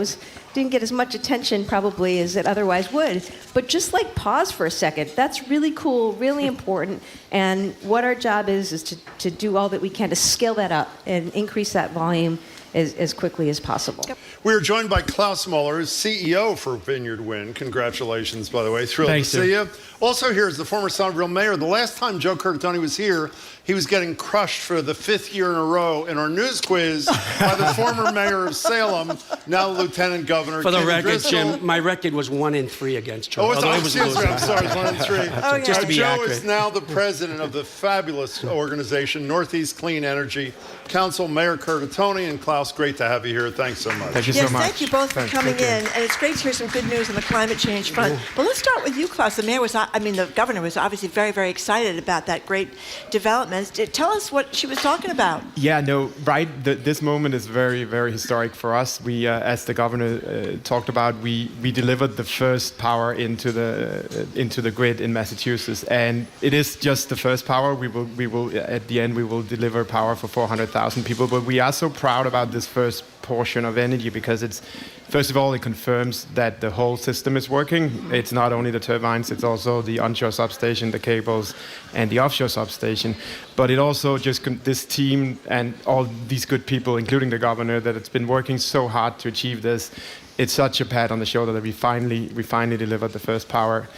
Didn't get as much attention probably as it otherwise would. But just like pause for a second. That's really cool, really important. And what our job is to do all that we can to scale that up and increase that volume as quickly as possible. Yep. We are joined by Klaus Muller, CEO for Vineyard Wind. Congratulations, by the way. Thrilled to see you. Also here is the former Somerville mayor. The last time Joe Curtatone was here, he was getting crushed for the 5th year in a row in our news quiz by the former mayor of Salem, now Lieutenant Governor. For the Ken record, Driscoll. Jim, my record was 1-3 against Joe. Oh, it's although it was losing. I'm sorry, it's 1-3. Just to be Joe accurate. is now the president of the fabulous organization Northeast Clean Energy Council. Mayor Curtatone and Klaus, great to have you here. Thanks so much. Thank you so much. Thank you both for coming in, and it's great to hear some good news on the climate change front. Yeah. But let's start with you, Klaus. The governor was obviously very, very excited about that great development. Tell us what she was talking about. Yeah, no, right. This moment is very, very historic for us. We, as the governor talked about, we delivered the first power into the grid in Massachusetts, and it is just the first power. We will at the end we will deliver power for 400,000 people. But we are so proud about this first portion of energy because it's, first of all, it confirms that the whole system is working. It's not only the turbines, it's also the onshore substation, the cables, and the offshore substation. But it also just, this team and all these good people, including the governor, that it's been working so hard to achieve this. It's such a pat on the shoulder that we finally delivered the first power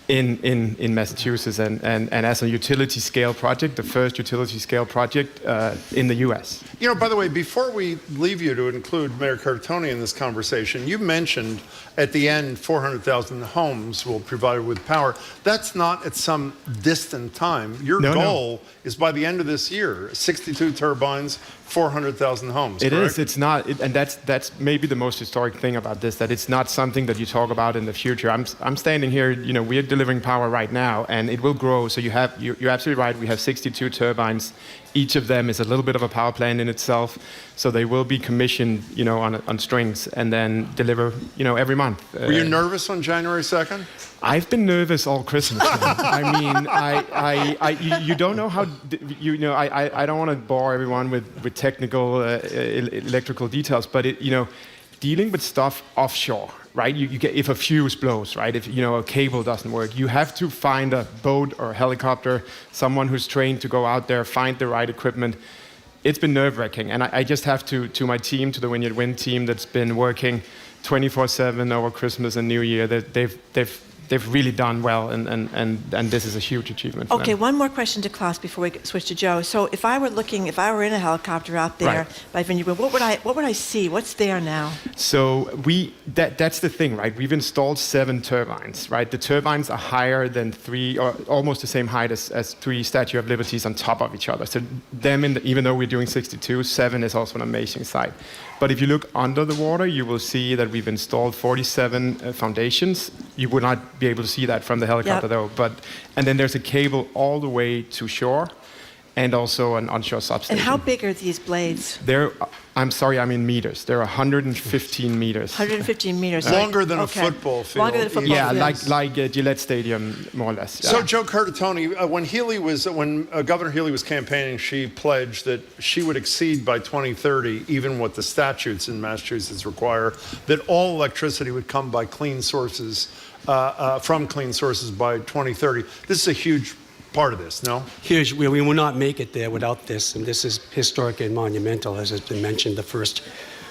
in Massachusetts and as a utility scale project, the first utility scale project in the U.S. You know, by the way, before we leave you to include Mayor Curtatone in this conversation, you mentioned at the end 400,000 homes will be provided with power. That's not at some distant time. Your goal is by the end of this year, 62 turbines, 400,000 homes. It correct? is. It's not, and that's maybe the most historic thing about this. That it's not something that you talk about in the future. I'm standing here. You know, we are delivering power right now, and it will grow. So you're absolutely right. We have 62 turbines. Each of them is a little bit of a power plant in itself. So they will be commissioned, you know, on strings, and then deliver, you know, every month. Were you nervous on January 2nd? I've been nervous all Christmas. I mean, you don't know how, you know, I don't want to bore everyone with technical electrical details, but it, you know, dealing with stuff offshore, right? You get, if a fuse blows, right? If, you know, a cable doesn't work, you have to find a boat or a helicopter, someone who's trained to go out there, find the right equipment. It's been nerve-wracking, and I just have to my team, to the Vineyard Wind team that's been working 24/7 over Christmas and New Year, that they've really done well, and this is a huge achievement for Okay, them. one more question to Klaus before we switch to Joe. So if I were in a helicopter out there by Vineyard Wind, what would I see? What's there now? So that's the thing, right? We've installed 7 turbines, right? The turbines are higher than 3, or almost the same height as 3 Statue of Liberties on top of each other. So them, even though we're doing 62, 7 is also an amazing sight. But if you look under the water, you will see that we've installed 47 foundations. You would not be able to see that from the helicopter, though. And then there's a cable all the way to shore, and also an onshore substation. And how big are these blades? I'm sorry, I'm in meters. They're 115 meters. 115 meters. Longer than a football field. Longer than a football field. Yeah, like Gillette Stadium, more or less. Yeah. So Joe Curtatone, when Governor Healy was campaigning, she pledged that she would exceed by 2030 even what the statutes in Massachusetts require, that all electricity would come by clean sources, from clean sources by 2030. This is a huge part of this, no? Huge. We will not make it there without this, and this is historic and monumental, as has been mentioned, the first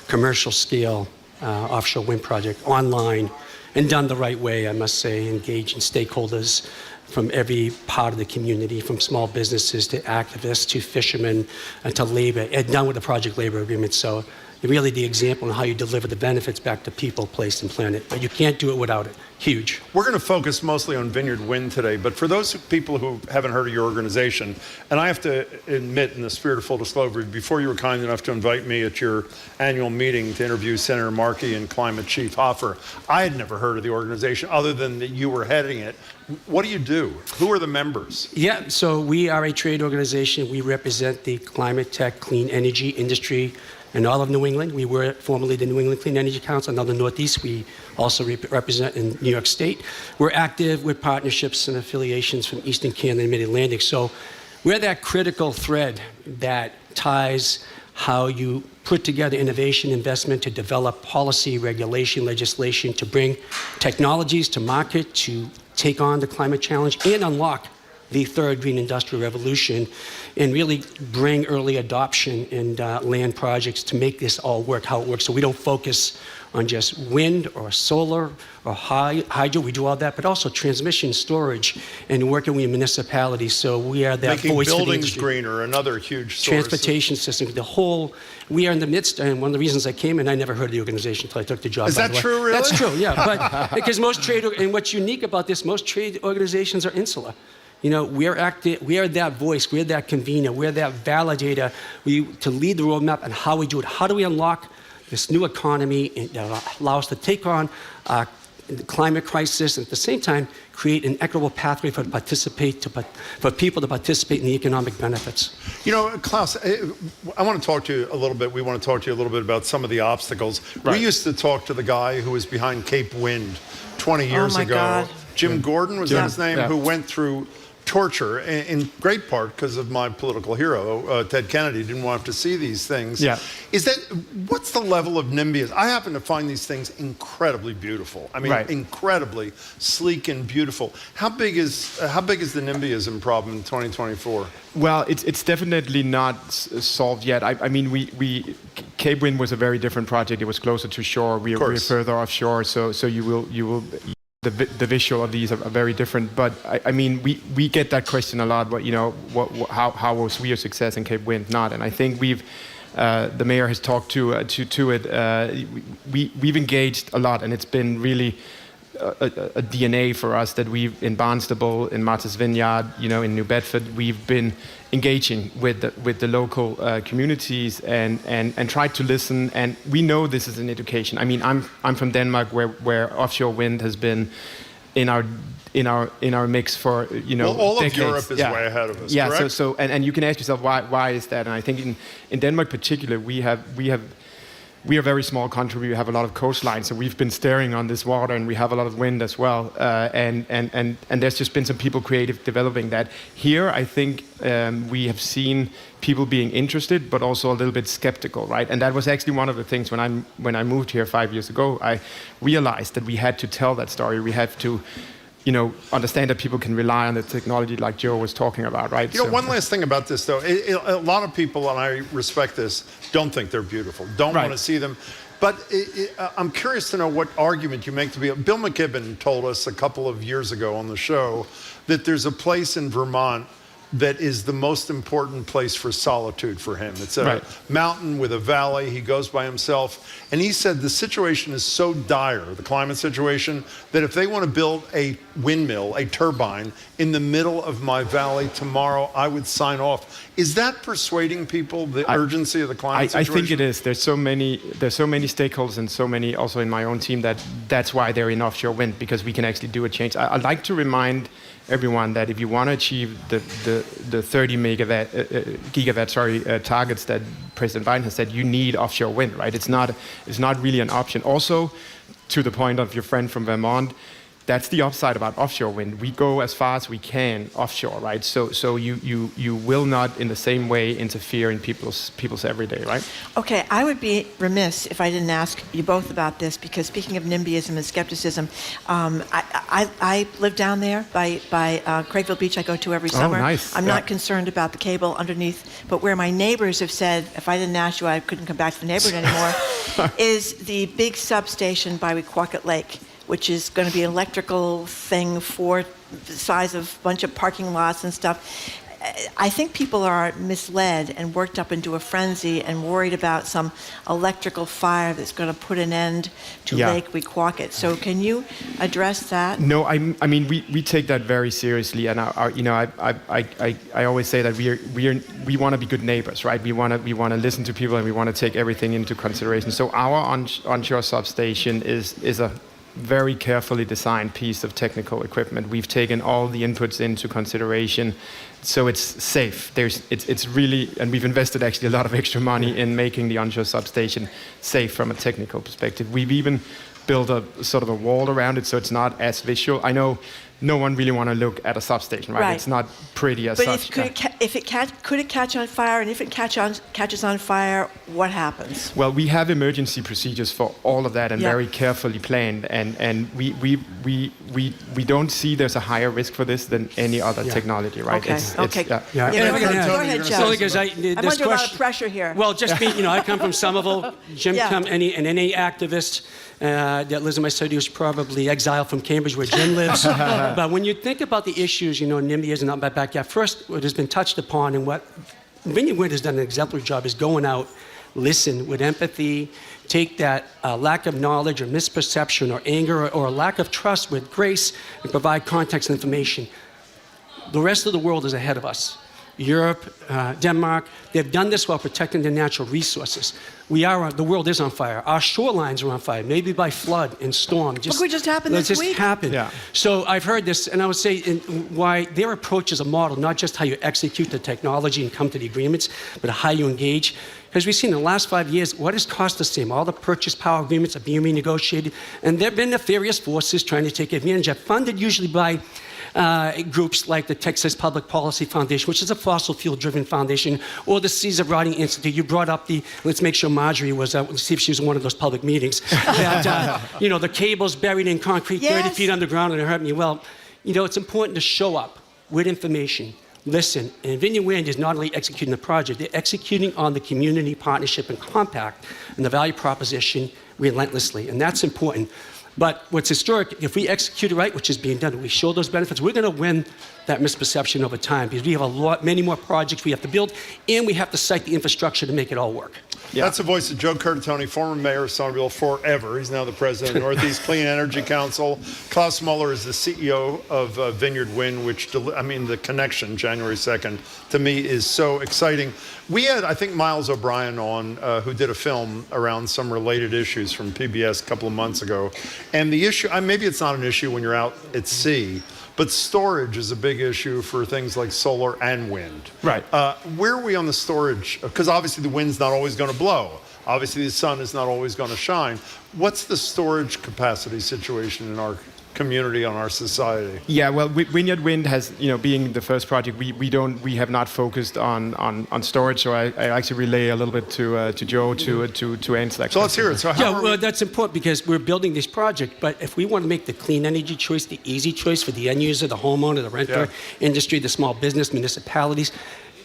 commercial scale offshore wind project online and done the right way, I must say, engaging stakeholders, from every part of the community, from small businesses to activists to fishermen and to labor, and done with the project labor agreement. So really the example of how you deliver the benefits back to people, place, and planet. But you can't do it without it. Huge. We're going to focus mostly on Vineyard Wind today, but for those people who haven't heard of your organization, and I have to admit, in the spirit of full disclosure, before you were kind enough to invite me at your annual meeting to interview Senator Markey and Climate Chief Hoffer, I had never heard of the organization other than that you were heading it. What do you do? Who are the members? Yeah, so we are a trade organization. We represent the climate tech, clean energy industry in all of New England. We were formerly the New England Clean Energy Council. Now the Northeast, we also represent in New York State. We're active with partnerships and affiliations from Eastern Canada and Mid-Atlantic. So we're that critical thread that ties how you put together innovation investment to develop policy, regulation, legislation, to bring technologies to market, to take on the climate challenge and unlock the third green industrial revolution, and really bring early adoption and land projects to make this all work, how it works. So we don't focus on just wind or solar or hydro. We do all that, but also transmission, storage, and working with municipalities. So we are that Making voice for the buildings industry. greener, another huge source. Transportation system, the whole, we are in the midst, and one of the reasons I came, and I never heard of the organization until I took the job. Is by that the way. true, really? That's true, yeah. But because most trade, and what's unique about this, most trade organizations are insular. You know, we are that voice, we're that convener, we're that validator to lead the roadmap and how we do it. How do we unlock this new economy that allow us to take on the climate crisis and at the same time create an equitable pathway for people to participate in the economic benefits. You know, Klaus, I want to talk to you a little bit. We want to talk to you a little bit about some of the obstacles. Right. We used to talk to the guy who was behind Cape Wind 20 years ago. God. Jim Gordon was that his name, who went through torture, in great part because of my political hero, Ted Kennedy, didn't want to see these things. Yeah. What's the level of NIMBYism? I happen to find these things incredibly beautiful. I mean, incredibly sleek and beautiful. How big is the NIMBYism problem in 2024? Well, it's definitely not solved yet. I mean, Cape Wind was a very different project. It was closer to shore. We're further offshore, so you will. The visual of these are very different, but I mean we get that question a lot. How was we a success in Cape Wind? Not, and I think the mayor has talked to it. We've engaged a lot, and it's been really a DNA for us that we've in Barnstable, in Martha's Vineyard, in New Bedford, we've been engaging with the local communities and tried to listen. And we know this is an education. I mean, I'm from Denmark, where offshore wind has been in our mix for well, all decades. of Europe is way ahead of us. Yeah. Correct? So and you can ask yourself why is that? And I think in Denmark particular, we are a very small country. We have a lot of coastline, so we've been staring on this water, and we have a lot of wind as well. And there's just been some people creative developing that. Here, I think we have seen people being interested, but also a little bit skeptical, right? And that was actually one of the things when I moved here 5 years ago. I realized that we had to tell that story. We had to understand that people can rely on the technology like Joe was talking about, right? One last thing about this, though. A lot of people, and I respect this, don't think they're beautiful, don't want to see them. But I'm curious to know what argument you make to be. Bill McKibben told us a couple of years ago on the show that there's a place in Vermont that is the most important place for solitude for him. It's a mountain with a valley. He goes by himself. And he said the situation is so dire, the climate situation, that if they want to build a windmill, a turbine, in the middle of my valley tomorrow, I would sign off. Is that persuading people, the urgency of the climate situation? I think it is. There's so many stakeholders and so many also in my own team that's why they're in offshore wind, because we can actually do a change. I'd like to remind everyone that if you want to achieve the 30 gigawatt targets that President Biden has said, you need offshore wind, right? It's not really an option. Also, to the point of your friend from Vermont, that's the upside about offshore wind. We go as far as we can offshore, right? So you will not in the same way interfere in people's everyday, right? Okay, I would be remiss if I didn't ask you both about this, because speaking of NIMBYism and skepticism, I live down there by Craigville Beach. I go to every summer. Nice. I'm not concerned about the cable underneath, but where my neighbors have said, if I didn't ask you, I couldn't come back to the neighborhood anymore, is the big substation by Wequaquet Lake, which is going to be an electrical thing for size of bunch of parking lots and stuff. I think people are misled and worked up into a frenzy and worried about some electrical fire that's going to put an end to Lake Wequawket. So can you address that? No, I mean we take that very seriously, and I always say that we want to be good neighbors, right? We want to listen to people, and we want to take everything into consideration. So our onshore substation is a very carefully designed piece of technical equipment. We've taken all the inputs into consideration, so it's safe. It's really, and we've invested actually a lot of extra money in making the onshore substation safe from a technical perspective. We've even built a sort of a wall around it, so it's not as visual. I know no one really want to look at a substation, right? It's not pretty as such. But could it catch on fire? And if it catches on fire, what happens? Well, we have emergency procedures for all of that, and very carefully planned. And we don't see there's a higher risk for this than any other technology, right? Okay. Go ahead, Joe. I'm under a lot of pressure here. Well, just me, I come from Somerville. Jim and any activist that lives in my city was probably exiled from Cambridge, where Jim lives. But when you think about the issues, NIMBY is not my backyard. First, what has been touched upon, and what Vineyard Wind has done an exemplary job, is going out, listen with empathy, take that lack of knowledge or misperception or anger or lack of trust with grace, and provide context and information. The rest of the world is ahead of us. Europe, Denmark, they've done this while protecting their natural resources. The world is on fire. Our shorelines are on fire, maybe by flood and storm. Look what just happened this week. Yeah. So I've heard this, and I would say why their approach is a model, not just how you execute the technology and come to the agreements, but how you engage. Because we've seen in the last 5 years, what has cost the same? All the purchase power agreements are being renegotiated, and there have been nefarious forces trying to take advantage of, funded usually by groups like the Texas Public Policy Foundation, which is a fossil fuel-driven foundation, or the Caesar Writing Institute. You brought up let's make sure Marjorie was, see if she was in one of those public meetings. That, the cable's buried in concrete 30 feet underground, and it hurt me. Well, it's important to show up with information. Listen, and Vineyard Wind is not only executing the project, they're executing on the community partnership and compact and the value proposition relentlessly, and that's important. But what's historic, if we execute it right, which is being done, we show those benefits, we're going to win that misperception over time, because we have many more projects we have to build, and we have to cite the infrastructure to make it all work. Yeah. That's the voice of Joe Curtatone, former mayor of Somerville forever. He's now the president of the Northeast Clean Energy Council. Klaus Muller is the CEO of Vineyard Wind, which, the connection, January 2nd, to me is so exciting. We had, I think, Miles O'Brien on, who did a film around some related issues from PBS a couple of months ago. And the issue, maybe it's not an issue when you're out at sea, but storage is a big issue for things like solar and wind. Right. Where are we on the storage? Because obviously the wind's not always going to blow. Obviously the sun is not always going to shine. What's the storage capacity situation in our community, on our society? Yeah, well, Vineyard Wind has, being the first project, we have not focused on storage. So I actually relay a little bit to Joe to answer that. So let's hear it. So that's important, because we're building this project. But if we want to make the clean energy choice, the easy choice for the end user, the homeowner, the renter industry, the small business, municipalities,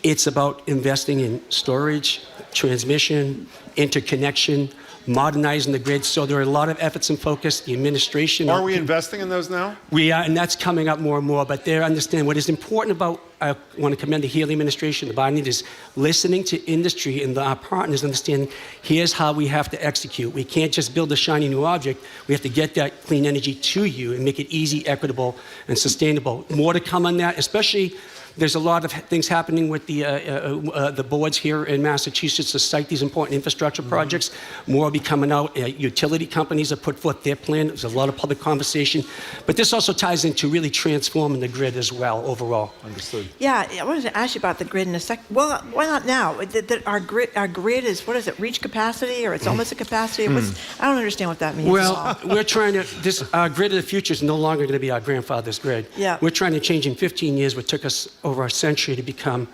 it's about investing in storage, transmission, interconnection, modernizing the grid. So there are a lot of efforts and focus. The administration. Are we investing in those now? We are, and that's coming up more and more. But they understand what is important about. I want to commend the Healy administration, the Biden, is listening to industry and our partners, understanding here's how we have to execute. We can't just build a shiny new object. We have to get that clean energy to you and make it easy, equitable, and sustainable. More to come on that, especially. There's a lot of things happening with the boards here in Massachusetts to cite these important infrastructure projects. More will be coming out. Utility companies have put forth their plan. There's a lot of public conversation. But this also ties into really transforming the grid as well, overall. Understood. Yeah, I wanted to ask you about the grid in a sec. Well, why not now? Our grid is, what is it, reach capacity, or it's almost a capacity? I don't understand what that means. Well, we're trying to, our grid of the future is no longer going to be our grandfather's grid. Yeah. We're trying to change in 15 years what took us over a century to become,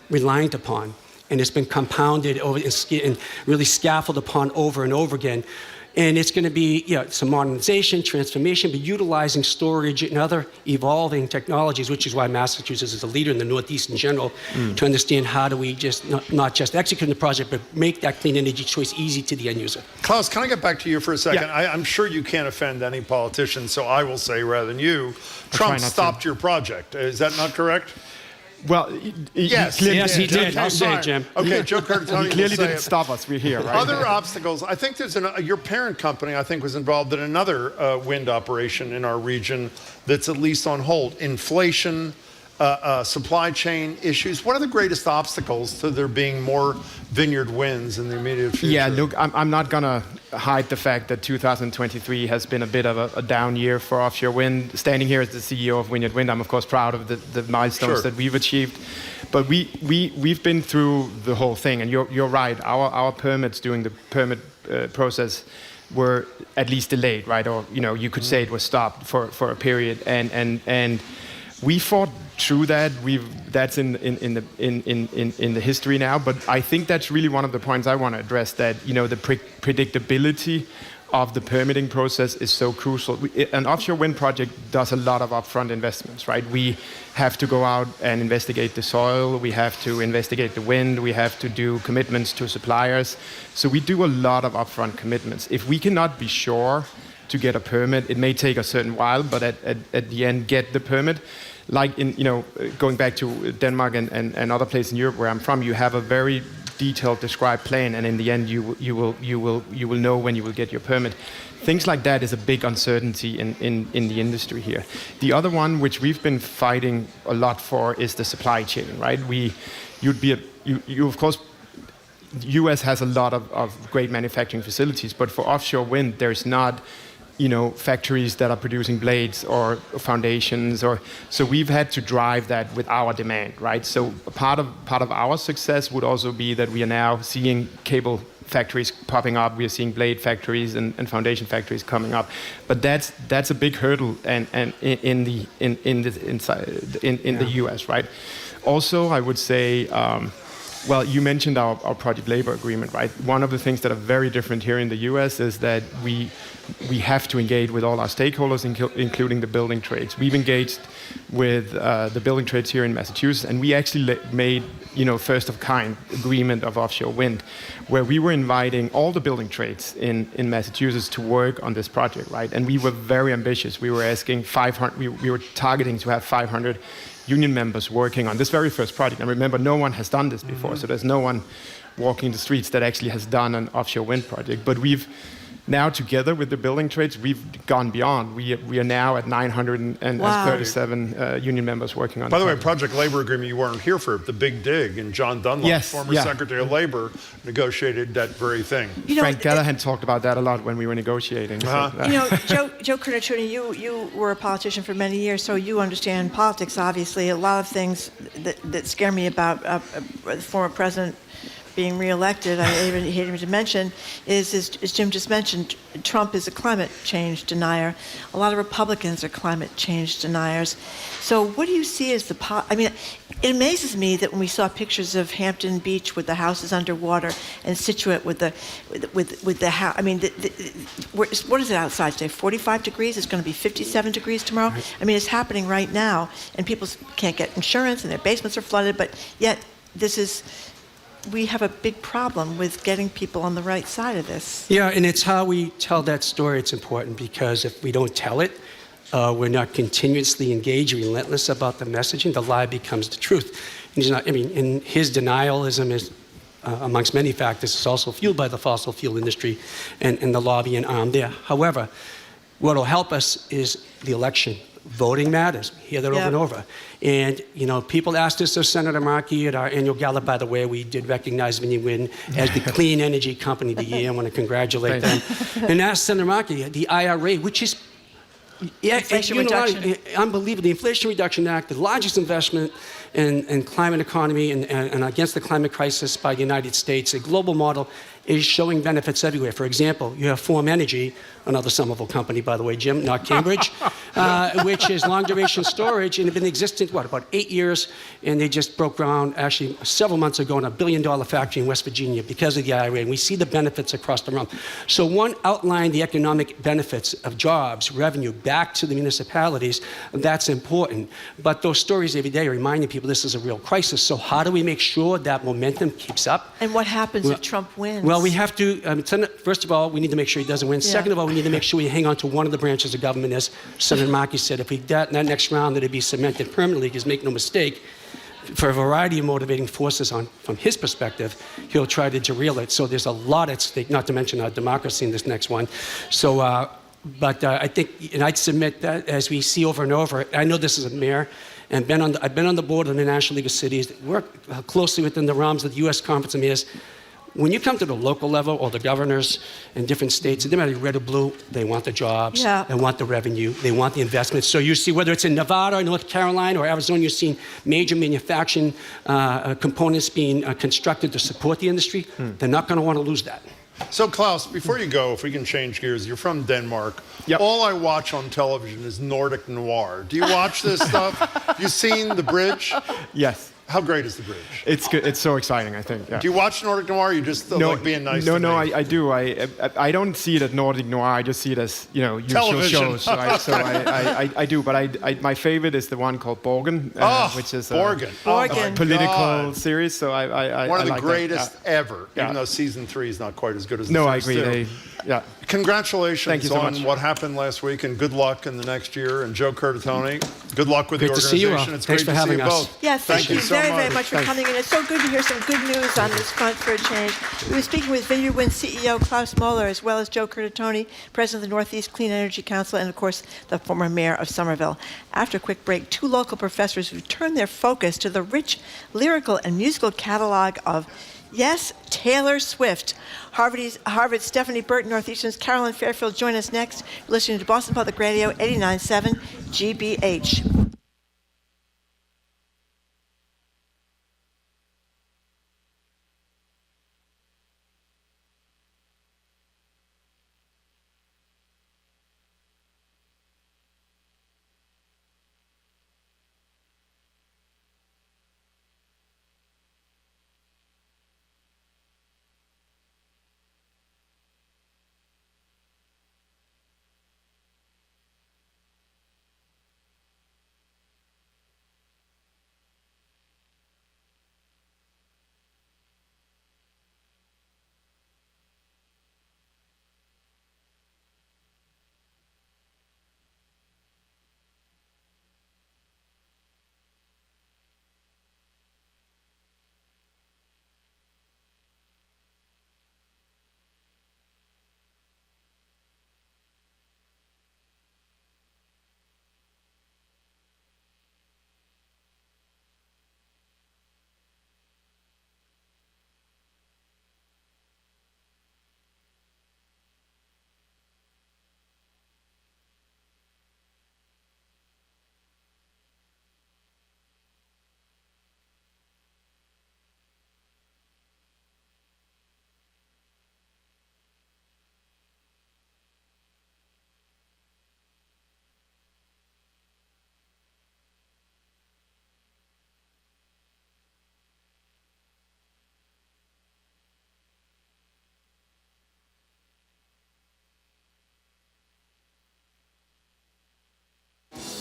reliant upon. And it's been compounded over and really scaffolded upon over and over again. And it's going to be some modernization, transformation, but utilizing storage and other evolving technologies, which is why Massachusetts is a leader in the Northeast in general, to understand how do we just not just execute the project, but make that clean energy choice easy to the end user. Klaus, can I get back to you for a second? Yeah. I'm sure you can't offend any politician, so I will say rather than you, Trump stopped your project. Is that not correct? Well, yes, he did. I'll say it, Jim. Okay, Joe Curtatone. He clearly didn't stop us. We're here, right? Other obstacles. I think there's your parent company. I think was involved in another wind operation in our region that's at least on hold. Inflation, supply chain issues. What are the greatest obstacles to there being more vineyard winds in the immediate future? Yeah, look, I'm not gonna hide the fact that 2023 has been a bit of a down year for offshore wind. Standing here as the CEO of Vineyard Wind, I'm of course proud of the milestones that we've achieved. But we've been through the whole thing, and you're right. Our permits during the permit process were at least delayed, right? Or you could say it was stopped for a period, and we fought through that. That's in the history now. But I think that's really one of the points I want to address. That the predictability of the permitting process is so crucial. An offshore wind project does a lot of upfront investments, right? We have to go out and investigate the soil. We have to investigate the wind. We have to do commitments to suppliers. So we do a lot of upfront commitments. If we cannot be sure to get a permit, it may take a certain while, but at the end, get the permit. Like going back to Denmark and other places in Europe where I'm from, you have a very detailed described plan, and in the end you will know when you will get your permit. Things like that is a big uncertainty in the industry here. The other one which we've been fighting a lot for is the supply chain, right? You of course, US has a lot of great manufacturing facilities, but for offshore wind there's not factories that are producing blades or foundations, so we've had to drive that with our demand, right? So part of our success would also be that we are now seeing cable factories popping up. We are seeing blade factories and foundation factories coming up, but that's a big hurdle and in the US, right? Also, I would say. Well, you mentioned our project labor agreement, right? One of the things that are very different here in the US is that we have to engage with all our stakeholders, including the building trades. We've engaged with the building trades here in Massachusetts, and we actually made first of kind agreement of offshore wind, where we were inviting all the building trades in Massachusetts to work on this project, right? And we were very ambitious. We were asking 500. We were targeting to have 500 union members working on this very first project. And remember, no one has done this before, so there's no one walking the streets that actually has done an offshore wind project. But we've now, together with the building trades, we've gone beyond. We are now at 937 union members working on. By the way, project labor agreement, you weren't here for the Big Dig, and John Dunlop, former Secretary of Labor, negotiated that very thing. Frank Callahan talked about that a lot when we were negotiating. Joe Curtatone, you were a politician for many years, so you understand politics. Obviously, a lot of things that scare me about the former president being reelected, I hate even to mention, is as Jim just mentioned, Trump is a climate change denier. A lot of Republicans are climate change deniers. So what do you see as it amazes me that when we saw pictures of Hampton Beach with the houses underwater and Situate with the house, what is it outside today? 45 degrees? It's going to be 57 degrees tomorrow? Right. I mean, it's happening right now, and people can't get insurance, and their basements are flooded, but yet we have a big problem with getting people on the right side of this. Yeah, and it's how we tell that story. It's important, because if we don't tell it, we're not continuously engaged, relentless about the messaging, the lie becomes the truth. And his denialism is, amongst many factors, is also fueled by the fossil fuel industry and the lobbying arm there. However, what will help us is the election. Voting matters. We hear that over and over. And, people asked us of Senator Markey at our annual gala. By the way, we did recognize Vineyard Wind as the Clean Energy Company of the Year. I want to congratulate them. And asked Senator Markey, the IRA, which is unbelievable. The Inflation Reduction Act, the largest investment in climate economy and against the climate crisis by the United States, a global model, is showing benefits everywhere. For example, you have Form Energy, another Somerville company, by the way, Jim, not Cambridge, which is long-duration storage, and it's been existent, about 8 years, and they just broke ground, actually, several months ago in a $1 billion factory in West Virginia because of the IRA, and we see the benefits across the realm. So one outlined the economic benefits of jobs, revenue, back to the municipalities. That's important. But those stories every day are reminding people this is a real crisis. So how do we make sure that momentum keeps up? And what happens if Trump wins? Well, we have to, first of all, we need to make sure he doesn't win. Second of all, we need to make sure we hang on to one of the branches of government, as Senator Markey said. If we get in that next round, that it'd be cemented permanently, because make no mistake, for a variety of motivating forces from his perspective, he'll try to derail it. So there's a lot at stake, not to mention our democracy in this next one. So, I think, and I'd submit that as we see over and over, I know this is a mayor, and I've been on the board of the National League of Cities, work closely within the realms of the U.S. Conference of Mayors. When you come to the local level, or the governors in different states, it doesn't matter red or blue, they want the jobs, they want the revenue, they want the investments. So you see, whether it's in Nevada, or North Carolina, or Arizona, you're seeing major manufacturing components being constructed to support the industry. They're not going to want to lose that. So Klaus, before you go, if we can change gears, you're from Denmark. Yep. All I watch on television is Nordic noir. Do you watch this stuff? Have you seen The Bridge? Yes. How great is The Bridge? It's good. It's so exciting, I think. Yeah. Do you watch Nordic noir? Or you just like being nice to me? No, I do. I don't see it as Nordic noir. I just see it as, usual shows. Right? So I do. But my favorite is the one called Borgen, which is a political series. So I one of the like greatest ever. Yeah. Even though season 3 is not quite as good as the No, I first agree. two. Congratulations Thank you so on much. what happened last week, and good luck in the next year. And Joe Curtatone, good luck with Great the to see you all. organization. It's Thanks great for to see having you us. both. Yes, thank you so very much for coming in. It's so good to hear some good news on this front for a change. We were speaking with Vineyard Wind CEO Klaus Moeller, as well as Joe Curtatone, President of the Northeast Clean Energy Council, and of course, the former mayor of Somerville. After a quick break, 2 local professors who turned their focus to the rich lyrical and musical catalog of Taylor Swift. Harvard's Stephanie Burton, Northeastern's Carolyn Fairfield join us next. You're listening to Boston Public Radio 89.7 GBH.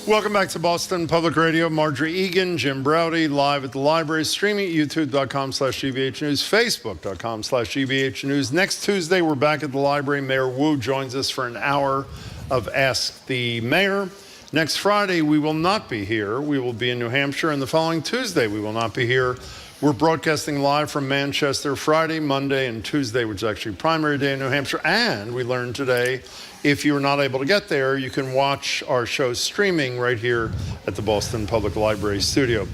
Welcome back to Boston Public Radio. Marjorie Egan, Jim Browdy, live at the library, streaming at youtube.com/GBH News, facebook.com/GBH News. Next Tuesday, we're back at the library. Mayor Wu joins us for an hour of Ask the Mayor. Next Friday, we will not be here. We will be in New Hampshire, and the following Tuesday, we will not be here. We're broadcasting live from Manchester Friday, Monday, and Tuesday, which is actually primary day in New Hampshire. And we learned today, if you're not able to get there, you can watch our show streaming right here at the Boston Public Library studio.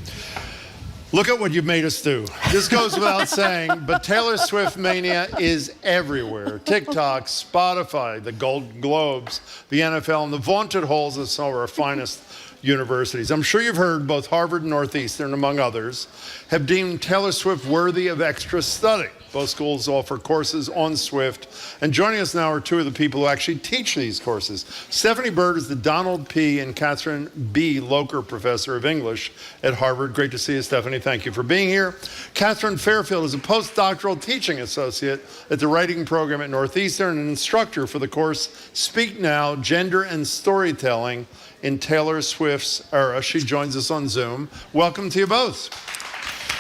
Look at what you made us do. This goes without saying, but Taylor Swift mania is everywhere. TikTok, Spotify, the Golden Globes, the NFL, and the vaunted halls of some of our finest universities. I'm sure you've heard both Harvard and Northeastern, among others, have deemed Taylor Swift worthy of extra study. Both schools offer courses on Swift. And joining us now are two of the people who actually teach these courses. Stephanie Bird is the Donald P. and Catherine B. Locher Professor of English at Harvard. Great to see you, Stephanie. Thank you for being here. Catherine Fairfield is a postdoctoral teaching associate at the writing program at Northeastern and an instructor for the course Speak Now, Gender and Storytelling in Taylor Swift's Era. She joins us on Zoom. Welcome to you both.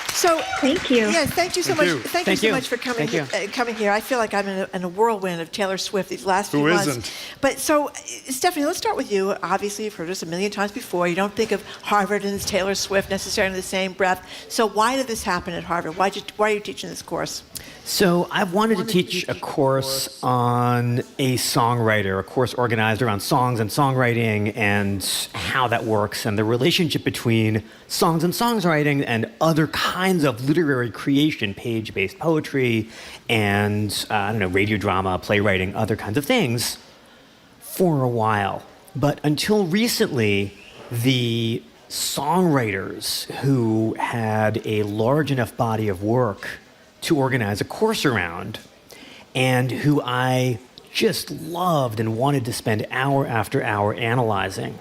So thank you. Yes, thank you so Thank much. you. Thank you so much for coming here. I feel like I'm in a whirlwind of Taylor Swift these last few months. Who isn't? But so, Stephanie, let's start with you. Obviously, you've heard us a million times before. You don't think of Harvard and Taylor Swift necessarily in the same breath. So why did this happen at Harvard? Why are you teaching this course? So I wanted to teach a course on a songwriter, a course organized around songs and songwriting and how that works and the relationship between songs and songwriting and other kinds of literary creation, page-based poetry and, radio drama, playwriting, other kinds of things for a while. But until recently, the songwriters who had a large enough body of work to organize a course around and who I just loved and wanted to spend hour after hour analyzing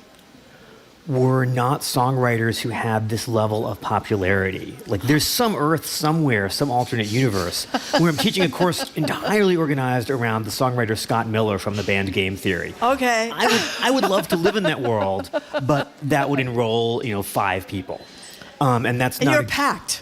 were not songwriters who had this level of popularity. Like there's some Earth somewhere, some alternate universe, where I'm teaching a course entirely organized around the songwriter Scott Miller from the band Game Theory. Okay. I would love to live in that world, but that would enroll, 5 people. And that's and not you're packed.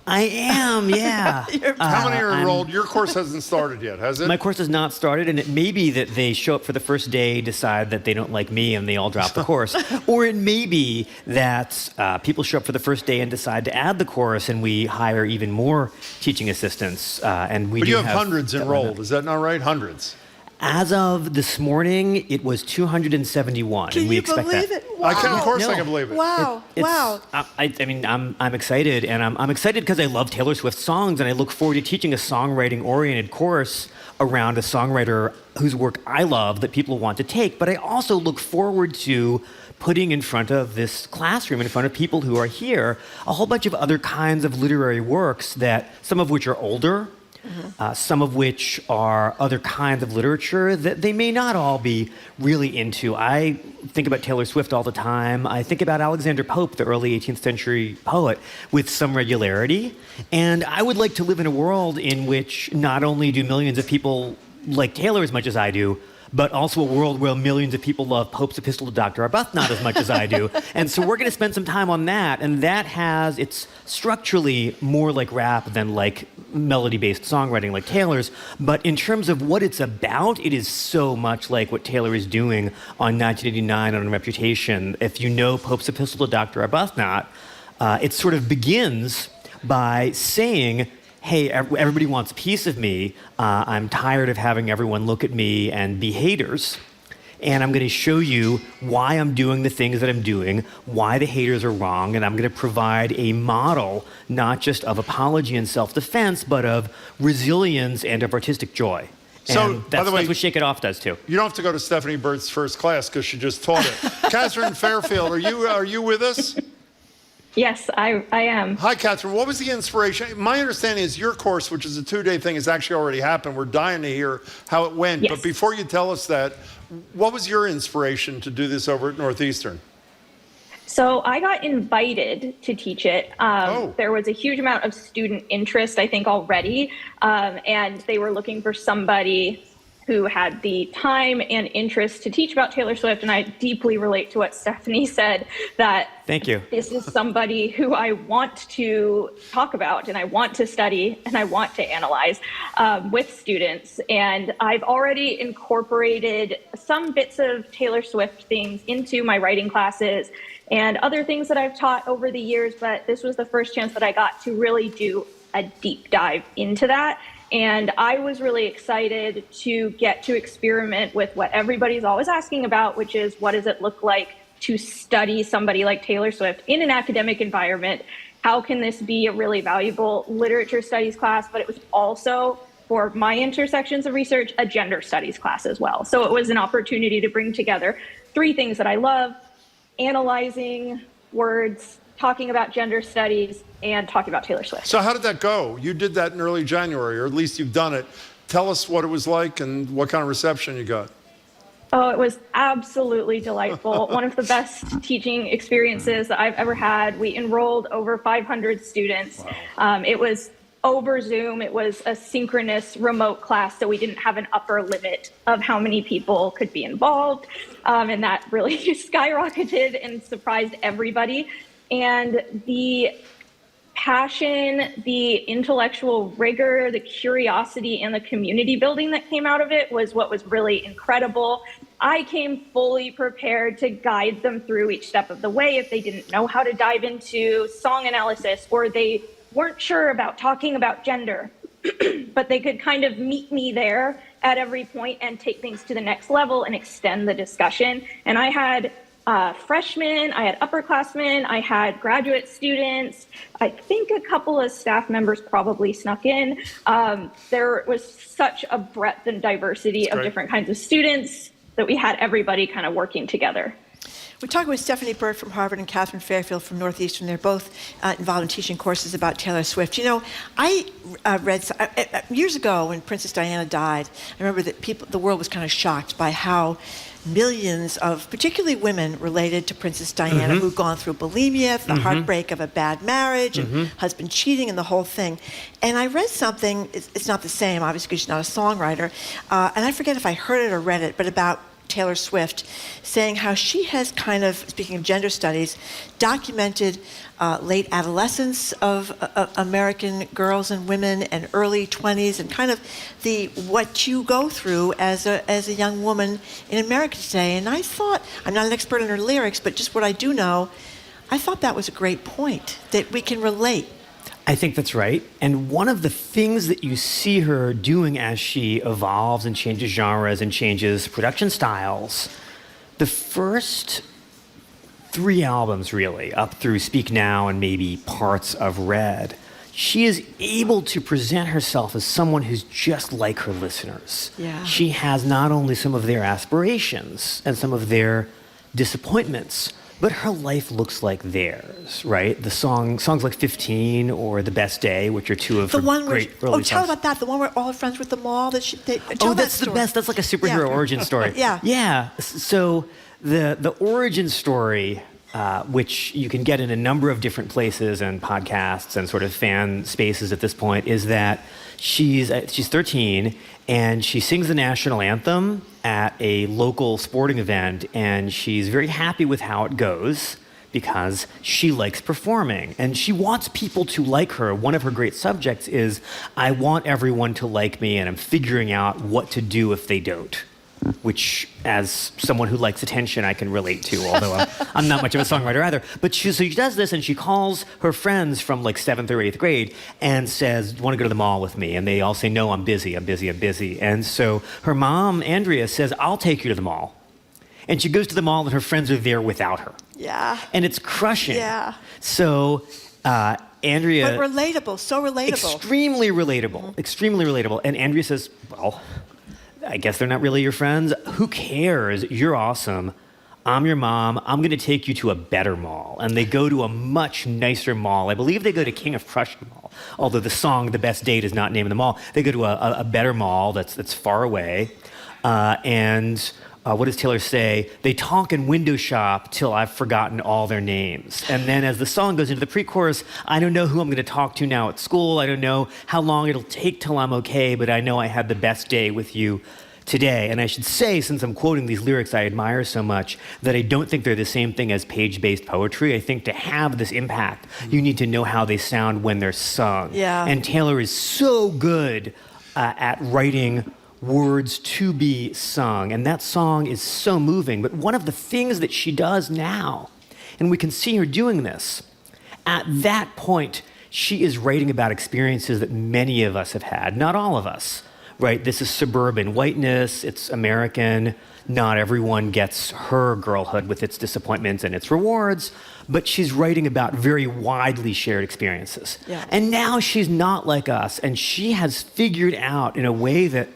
I am, yeah. How many are enrolled? Your course hasn't started yet, has it? My course has not started, and it may be that they show up for the first day, decide that they don't like me, and they all drop the course. Or it may be that people show up for the first day and decide to add the course, and we hire even more teaching assistants. And we but do you have hundreds enrolled, is that not right? Hundreds. As of this morning, it was 271. Can and we you expect believe that. it? Wow. Of course I can believe it. Wow. Wow. I'm excited, and I'm excited because I love Taylor Swift songs, and I look forward to teaching a songwriting-oriented course around a songwriter whose work I love that people want to take. But I also look forward to putting in front of this classroom, in front of people who are here, a whole bunch of other kinds of literary works that some of which are older, some of which are other kinds of literature that they may not all be really into. I think about Taylor Swift all the time. I think about Alexander Pope, the early 18th century poet, with some regularity. And I would like to live in a world in which not only do millions of people like Taylor as much as I do, but also a world where millions of people love Pope's Epistle to Dr. Arbuthnot as much as I do. And so we're going to spend some time on that. And that it's structurally more like rap than like melody-based songwriting like Taylor's. But in terms of what it's about, it is so much like what Taylor is doing on 1989 on Reputation. If you know Pope's Epistle to Dr. Arbuthnot, it sort of begins by saying, hey, everybody wants a piece of me. I'm tired of having everyone look at me and be haters. And I'm going to show you why I'm doing the things that I'm doing, why the haters are wrong, and I'm going to provide a model not just of apology and self-defense, but of resilience and of artistic joy. So, and by the way, that's what Shake It Off does too. You don't have to go to Stephanie Bird's first class because she just taught it. Catherine Fairfield, are you with us? Yes, I am. Hi, Catherine. What was the inspiration? My understanding is your course, which is a 2-day thing, has actually already happened. We're dying to hear how it went. Yes. But before you tell us that, what was your inspiration to do this over at Northeastern? So I got invited to teach it. There was a huge amount of student interest, I think, already. And they were looking for somebody who had the time and interest to teach about Taylor Swift. And I deeply relate to what Stephanie said, that Thank you. This is somebody who I want to talk about and I want to study and I want to analyze with students. And I've already incorporated some bits of Taylor Swift things into my writing classes and other things that I've taught over the years, but this was the first chance that I got to really do a deep dive into that. And I was really excited to get to experiment with what everybody's always asking about, which is what does it look like to study somebody like Taylor Swift in an academic environment? How can this be a really valuable literature studies class? But it was also, for my intersections of research, a gender studies class as well. So it was an opportunity to bring together 3 things that I love: analyzing words, talking about gender studies, and talking about Taylor Swift. So how did that go? You did that in early January, or at least you've done it. Tell us what it was like and what kind of reception you got. Oh, it was absolutely delightful. One of the best teaching experiences that I've ever had. We enrolled over 500 students. Wow. It was over Zoom. It was a synchronous remote class, so we didn't have an upper limit of how many people could be involved. And that really skyrocketed and surprised everybody. And the passion, the intellectual rigor, the curiosity, and the community building that came out of it was what was really incredible. I came fully prepared to guide them through each step of the way if they didn't know how to dive into song analysis or they weren't sure about talking about gender, but they could kind of meet me there at every point and take things to the next level and extend the discussion. And I had freshmen, I had upperclassmen, I had graduate students. I think a couple of staff members probably snuck in. There was such a breadth and diversity of different kinds of students that we had everybody kind of working together. We're talking with Stephanie Burt from Harvard and Catherine Fairfield from Northeastern. They're both involved in teaching courses about Taylor Swift. You know, I read years ago when Princess Diana died, I remember that the world was kind of shocked by how millions of, particularly women, related to Princess Diana who'd gone through bulimia, the heartbreak of a bad marriage, and husband cheating, and the whole thing. And I read something, it's not the same, obviously, because she's not a songwriter, and I forget if I heard it or read it, but about Taylor Swift, saying how she has kind of, speaking of gender studies, documented late adolescence of American girls and women and early 20s and kind of what you go through as a young woman in America today. And I thought, I'm not an expert in her lyrics, but just what I do know, I thought that was a great point, that we can relate. I think that's right. And one of the things that you see her doing as she evolves and changes genres and changes production styles, the first 3 albums really, up through Speak Now and maybe parts of Red, she is able to present herself as someone who's just like her listeners. Yeah. She has not only some of their aspirations and some of their disappointments, but her life looks like theirs, right? The songs like 15 or The Best Day, which are two of her great early songs. Tell about that. The one where all her friends were at the mall. That's the best. That's like a superhero origin story. Yeah. Yeah. So the origin story, which you can get in a number of different places and podcasts and sort of fan spaces at this point, is that she's 13 and she sings the national anthem at a local sporting event, and she's very happy with how it goes because she likes performing and she wants people to like her. One of her great subjects is, I want everyone to like me and I'm figuring out what to do if they don't, which as someone who likes attention, I can relate to, although I'm not much of a songwriter either. But so she does this, and she calls her friends from like 7th or 8th grade and says, want to go to the mall with me? And they all say, no, I'm busy. And so her mom, Andrea, says, I'll take you to the mall. And she goes to the mall, and her friends are there without her. Yeah. And it's crushing. Yeah. So Andrea... But relatable, so relatable. Extremely relatable. And Andrea says, well, I guess they're not really your friends. Who cares? You're awesome. I'm your mom. I'm going to take you to a better mall. And they go to a much nicer mall. I believe they go to King of Prussia Mall, although the song The Best Day does not name the mall. They go to a better mall that's far away. What does Taylor say? They talk and window shop till I've forgotten all their names. And then as the song goes into the pre-chorus, I don't know who I'm going to talk to now at school. I don't know how long it'll take till I'm okay, but I know I had the best day with you today. And I should say, since I'm quoting these lyrics I admire so much, that I don't think they're the same thing as page-based poetry. I think to have this impact, you need to know how they sound when they're sung. Yeah. And Taylor is so good at writing words to be sung, and that song is so moving. But one of the things that she does now, and we can see her doing this, at that point, she is writing about experiences that many of us have had, not all of us, right? This is suburban whiteness, it's American, not everyone gets her girlhood with its disappointments and its rewards, but she's writing about very widely shared experiences. Yeah. And now she's not like us, and she has figured out in a way that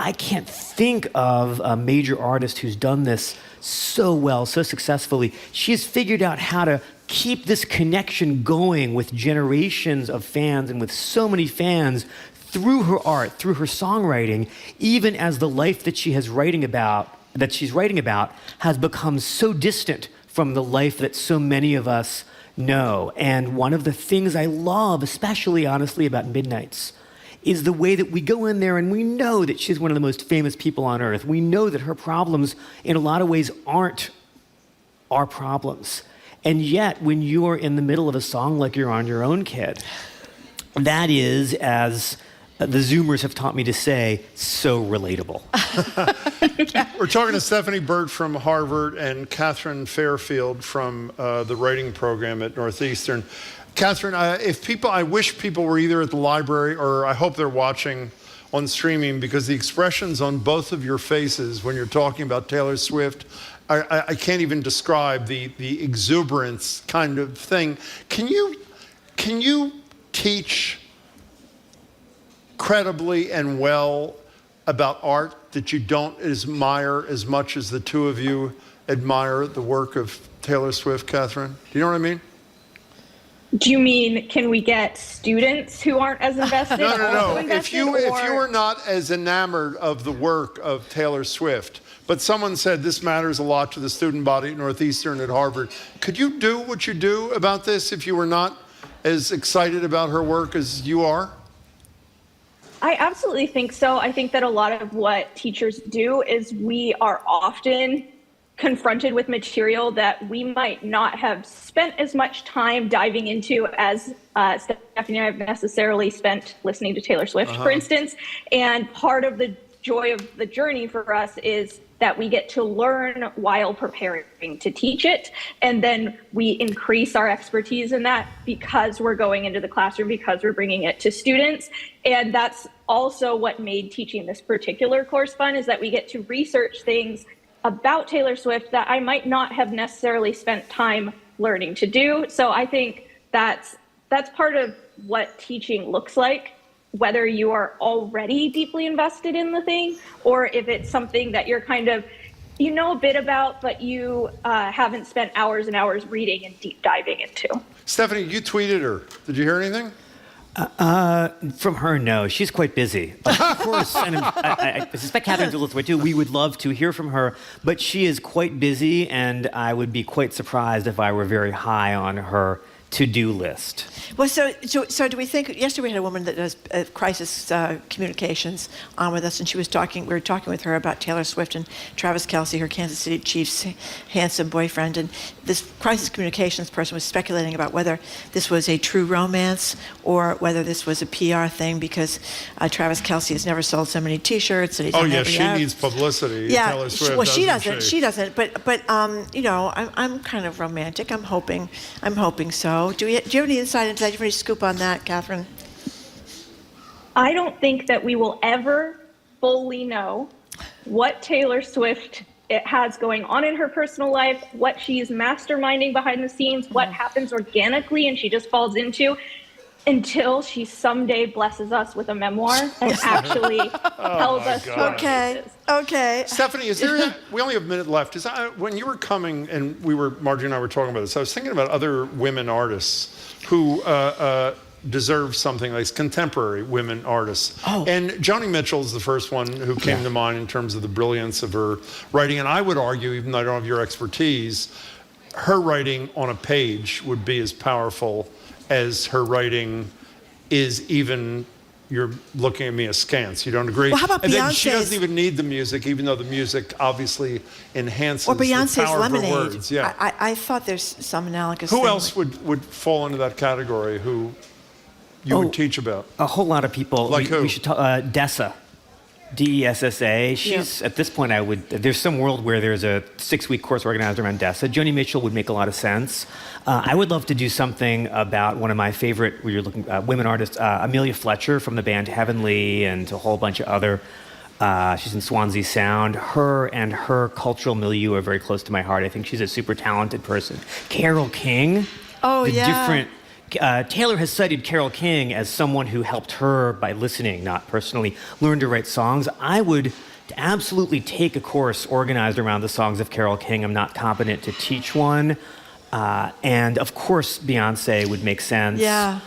I can't think of a major artist who's done this so well, so successfully. She's figured out how to keep this connection going with generations of fans and with so many fans through her art, through her songwriting, even as the life that she's writing about has become so distant from the life that so many of us know. And one of the things I love, especially honestly about Midnights, is the way that we go in there and we know that she's one of the most famous people on earth. We know that her problems in a lot of ways aren't our problems. And yet, when you're in the middle of a song like You're on Your Own, Kid, that is, as the Zoomers have taught me to say, so relatable. We're talking to Stephanie Burt from Harvard and Catherine Fairfield from the writing program at Northeastern. Catherine, I wish people were either at the library or I hope they're watching on streaming, because the expressions on both of your faces when you're talking about Taylor Swift, I can't even describe the exuberance kind of thing. Can you teach credibly and well about art that you don't admire as much as the two of you admire the work of Taylor Swift, Catherine? Do you know what I mean? Do you mean, can we get students who aren't as invested? No. Invested, if you were not as enamored of the work of Taylor Swift, but someone said this matters a lot to the student body at Northeastern, at Harvard, could you do what you do about this if you were not as excited about her work as you are? I absolutely think so. I think that a lot of what teachers do is we are often confronted with material that we might not have spent as much time diving into as Stephanie and I have necessarily spent listening to Taylor Swift, for instance. And part of the joy of the journey for us is that we get to learn while preparing to teach it. And then we increase our expertise in that because we're going into the classroom, because we're bringing it to students. And that's also what made teaching this particular course fun, is that we get to research things about Taylor Swift that I might not have necessarily spent time learning to do. So I think that's part of what teaching looks like, whether you are already deeply invested in the thing or if it's something that you're kind of, you know a bit about, but you haven't spent hours and hours reading and deep diving into. Stephanie, you tweeted her. Did you hear anything? From her, no. She's quite busy. Of course, and I suspect Catherine's a little way too. We would love to hear from her, but she is quite busy, and I would be quite surprised if I were very high on her to-do list. Well, so do we think, yesterday we had a woman that does crisis communications on with us, and we were talking with her about Taylor Swift and Travis Kelce, her Kansas City Chiefs handsome boyfriend, and this crisis communications person was speculating about whether this was a true romance or whether this was a PR thing, because Travis Kelce has never sold so many T-shirts. And he's she needs publicity. Yeah, Taylor Swift well, she doesn't. But you know, I'm kind of romantic. I'm hoping so. Do you have any insight into that? Do you have any scoop on that, Catherine? I don't think that we will ever fully know what Taylor Swift has going on in her personal life, what she's masterminding behind the scenes, what happens organically and she just falls into, until she someday blesses us with a memoir and actually tells us who Okay. Stephanie, we only have a minute left. When you were coming, and Margie and I were talking about this, I was thinking about other women artists who deserve something like contemporary women artists. And Joni Mitchell is the first one who came to mind in terms of the brilliance of her writing. And I would argue, even though I don't have your expertise, her writing on a page would be as powerful as her writing is, even you're looking at me askance. You don't agree? Well, how about and then Beyonce's? She doesn't even need the music, even though the music obviously enhances Or Beyonce's the power Lemonade. of her words. Yeah. I thought there's some analogous Who thing. else would fall into that category who you would teach about? A whole lot of people. Like who? We should talk, Dessa. Dessa. She's, at this point, there's some world where there's a 6-week course organized around Dessa. Joni Mitchell would make a lot of sense. I would love to do something about one of my favorite, where you're looking, women artists, Amelia Fletcher from the band Heavenly, and a whole bunch of other, she's in Swansea Sound. Her and her cultural milieu are very close to my heart. I think she's a super talented person. Carole King. Taylor has cited Carole King as someone who helped her, by listening, not personally, learn to write songs. I would absolutely take a course organized around the songs of Carole King. I'm not competent to teach one. And of course, Beyonce would make sense. Yeah.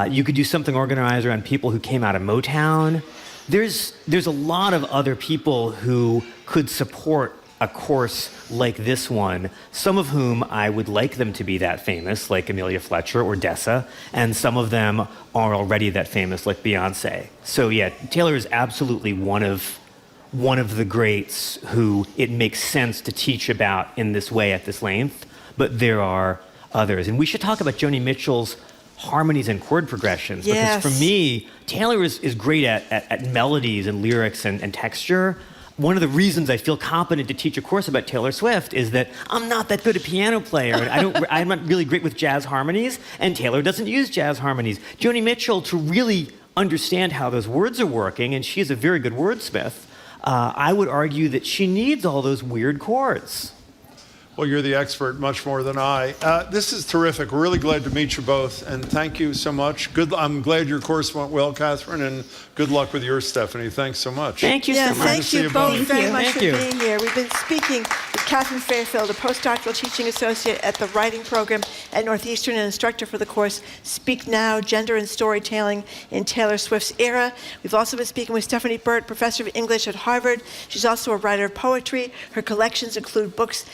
You could do something organized around people who came out of Motown. There's a lot of other people who could support a course like this one, some of whom I would like them to be that famous, like Amelia Fletcher or Dessa, and some of them are already that famous, like Beyonce. So yeah, Taylor is absolutely one of the greats who it makes sense to teach about in this way at this length, but there are others. And we should talk about Joni Mitchell's harmonies and chord progressions. Yes. Because for me, Taylor is great at melodies and lyrics and texture. One of the reasons I feel competent to teach a course about Taylor Swift is that I'm not that good a piano player. And I'm not really great with jazz harmonies, and Taylor doesn't use jazz harmonies. Joni Mitchell, to really understand how those words are working, and she is a very good wordsmith, I would argue that she needs all those weird chords. Well, you're the expert much more than I. This is terrific. We're really glad to meet you both, and thank you so much. I'm glad your course went well, Catherine, and good luck with yours, Stephanie. Thanks so much. Thank you so much. Thank you both very much Thank for you. being here. We've been speaking with Catherine Fairfield, a postdoctoral teaching associate at the writing program at Northeastern and instructor for the course Speak Now, Gender and Storytelling in Taylor Swift's Era. We've also been speaking with Stephanie Burt, professor of English at Harvard. She's also a writer of poetry. Her collections include books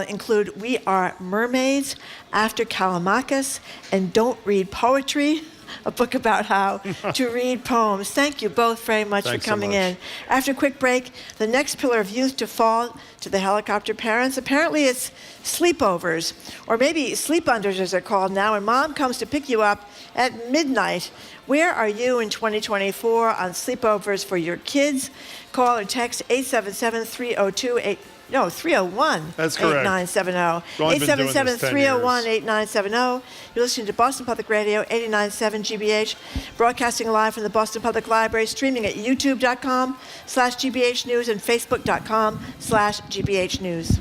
include We Are Mermaids, After Callimachus, and Don't Read Poetry, a book about how to read poems. Thank you both very much Thanks for coming so much. in. After a quick break, the next pillar of youth to fall to the helicopter parents, apparently it's sleepovers, or maybe sleep-unders as they're called now, and mom comes to pick you up at midnight. Where are you in 2024 on sleepovers for your kids? Call or text 877-302-301. That's correct. 8970. We've only been doing this 877-301-8970. You're listening to Boston Public Radio, 89.7 GBH, broadcasting live from the Boston Public Library, streaming at youtube.com/GBH News and facebook.com/GBH News.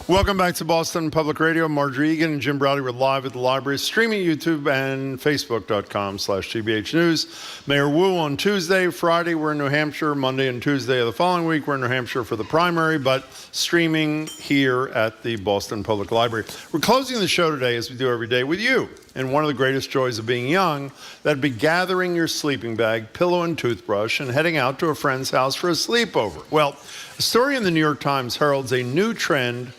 Welcome back to Boston Public Radio. Marjorie Egan and Jim Browdy were live at the library, streaming YouTube and facebook.com/GBH News. Mayor Wu on Tuesday. Friday, we're in New Hampshire. Monday and Tuesday of the following week, we're in New Hampshire for the primary, but streaming here at the Boston Public Library. We're closing the show today, as we do every day, with you. And one of the greatest joys of being young, that'd be gathering your sleeping bag, pillow, and toothbrush and heading out to a friend's house for a sleepover. Well, a story in the New York Times heralds a new trend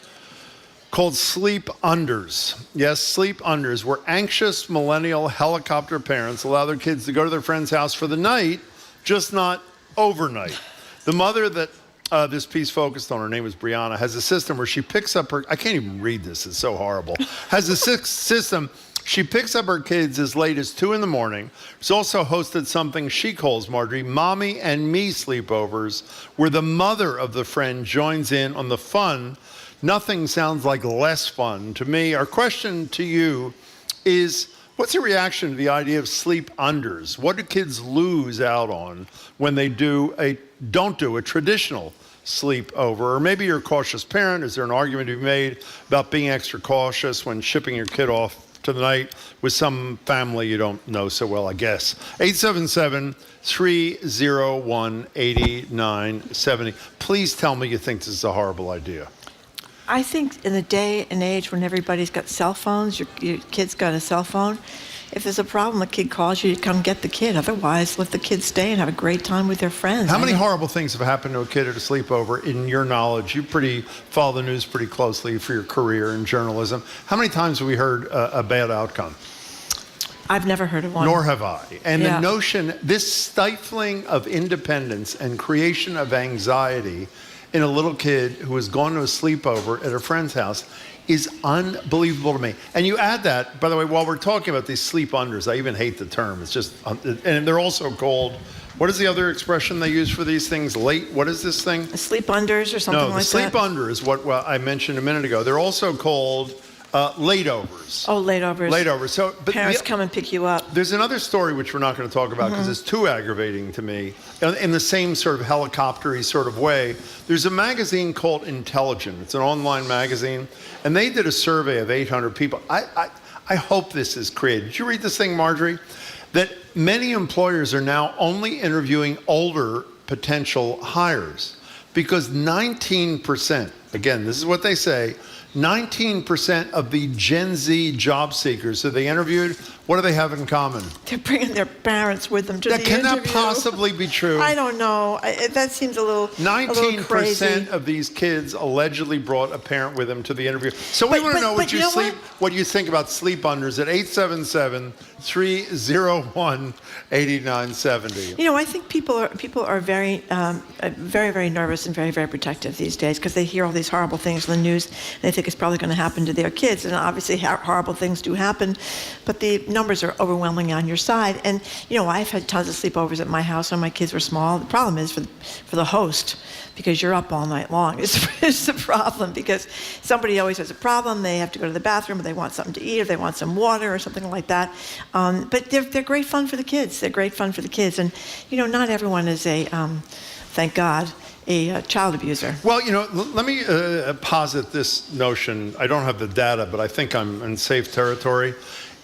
called sleep unders. Yes, sleep unders, where anxious millennial helicopter parents allow their kids to go to their friend's house for the night, just not overnight. The mother that this piece focused on, her name is Brianna, has a system where she picks up her, I can't even read this, it's so horrible, has a system, she picks up her kids as late as 2 in the morning. She's also hosted something she calls, Marjorie, Mommy and Me sleepovers, where the mother of the friend joins in on the fun. Nothing sounds like less fun to me. Our question to you is, what's your reaction to the idea of sleep unders? What do kids lose out on when they don't do a traditional sleepover? Or maybe you're a cautious parent. Is there an argument to be made about being extra cautious when shipping your kid off to the night with some family you don't know so well, I guess? 877-301-8970. Please tell me you think this is a horrible idea. I think in the day and age when everybody's got cell phones, your kid's got a cell phone, if there's a problem, the kid calls you to come get the kid. Otherwise, let the kid stay and have a great time with their friends. How many horrible things have happened to a kid at a sleepover in your knowledge? You follow the news pretty closely for your career in journalism. How many times have we heard a bad outcome? I've never heard of one. Nor have I. And Yeah. the notion, this stifling of independence and creation of anxiety in a little kid who has gone to a sleepover at a friend's house is unbelievable to me. And you add that, by the way, while we're talking about these sleep unders, I even hate the term. It's just, and they're also called, what is the other expression they use for these things? What is this thing? Sleep unders or something like that? No, the sleep under is what I mentioned a minute ago. They're also called lateovers. Oh, lateovers. Lateovers. So, but parents come and pick you up. There's another story which we're not going to talk about because it's too aggravating to me. In the same sort of helicopter-y sort of way, there's a magazine called Intelligent. It's an online magazine, and they did a survey of 800 people. I hope this is created. Did you read this thing, Marjorie? That many employers are now only interviewing older potential hires because 19%, again, this is what they say, 19% of the Gen Z job seekers that they interviewed, what do they have in common? They're bringing their parents with them to That the cannot interview. possibly be true. I don't know. That seems a little 19% of these kids allegedly brought a parent with them to the interview. So we But- want to but- know but you know what you think about sleep unders at 877-301-8970. You know, I think people are very, very, very nervous and very, very protective these days because they hear all these horrible things in the news and they think it's probably going to happen to their kids. And obviously, horrible things do happen, but the numbers are overwhelmingly on your side. And you know, I've had tons of sleepovers at my house when my kids were small. The problem is for the host, because you're up all night long. It's the problem because somebody always has a problem. They have to go to the bathroom, or they want something to eat, or they want some water, or something like that. But they're great fun for the kids. They're great fun for the kids. And you know, not everyone is thank God, a child abuser. Well, you know, let me posit this notion. I don't have the data, but I think I'm in safe territory.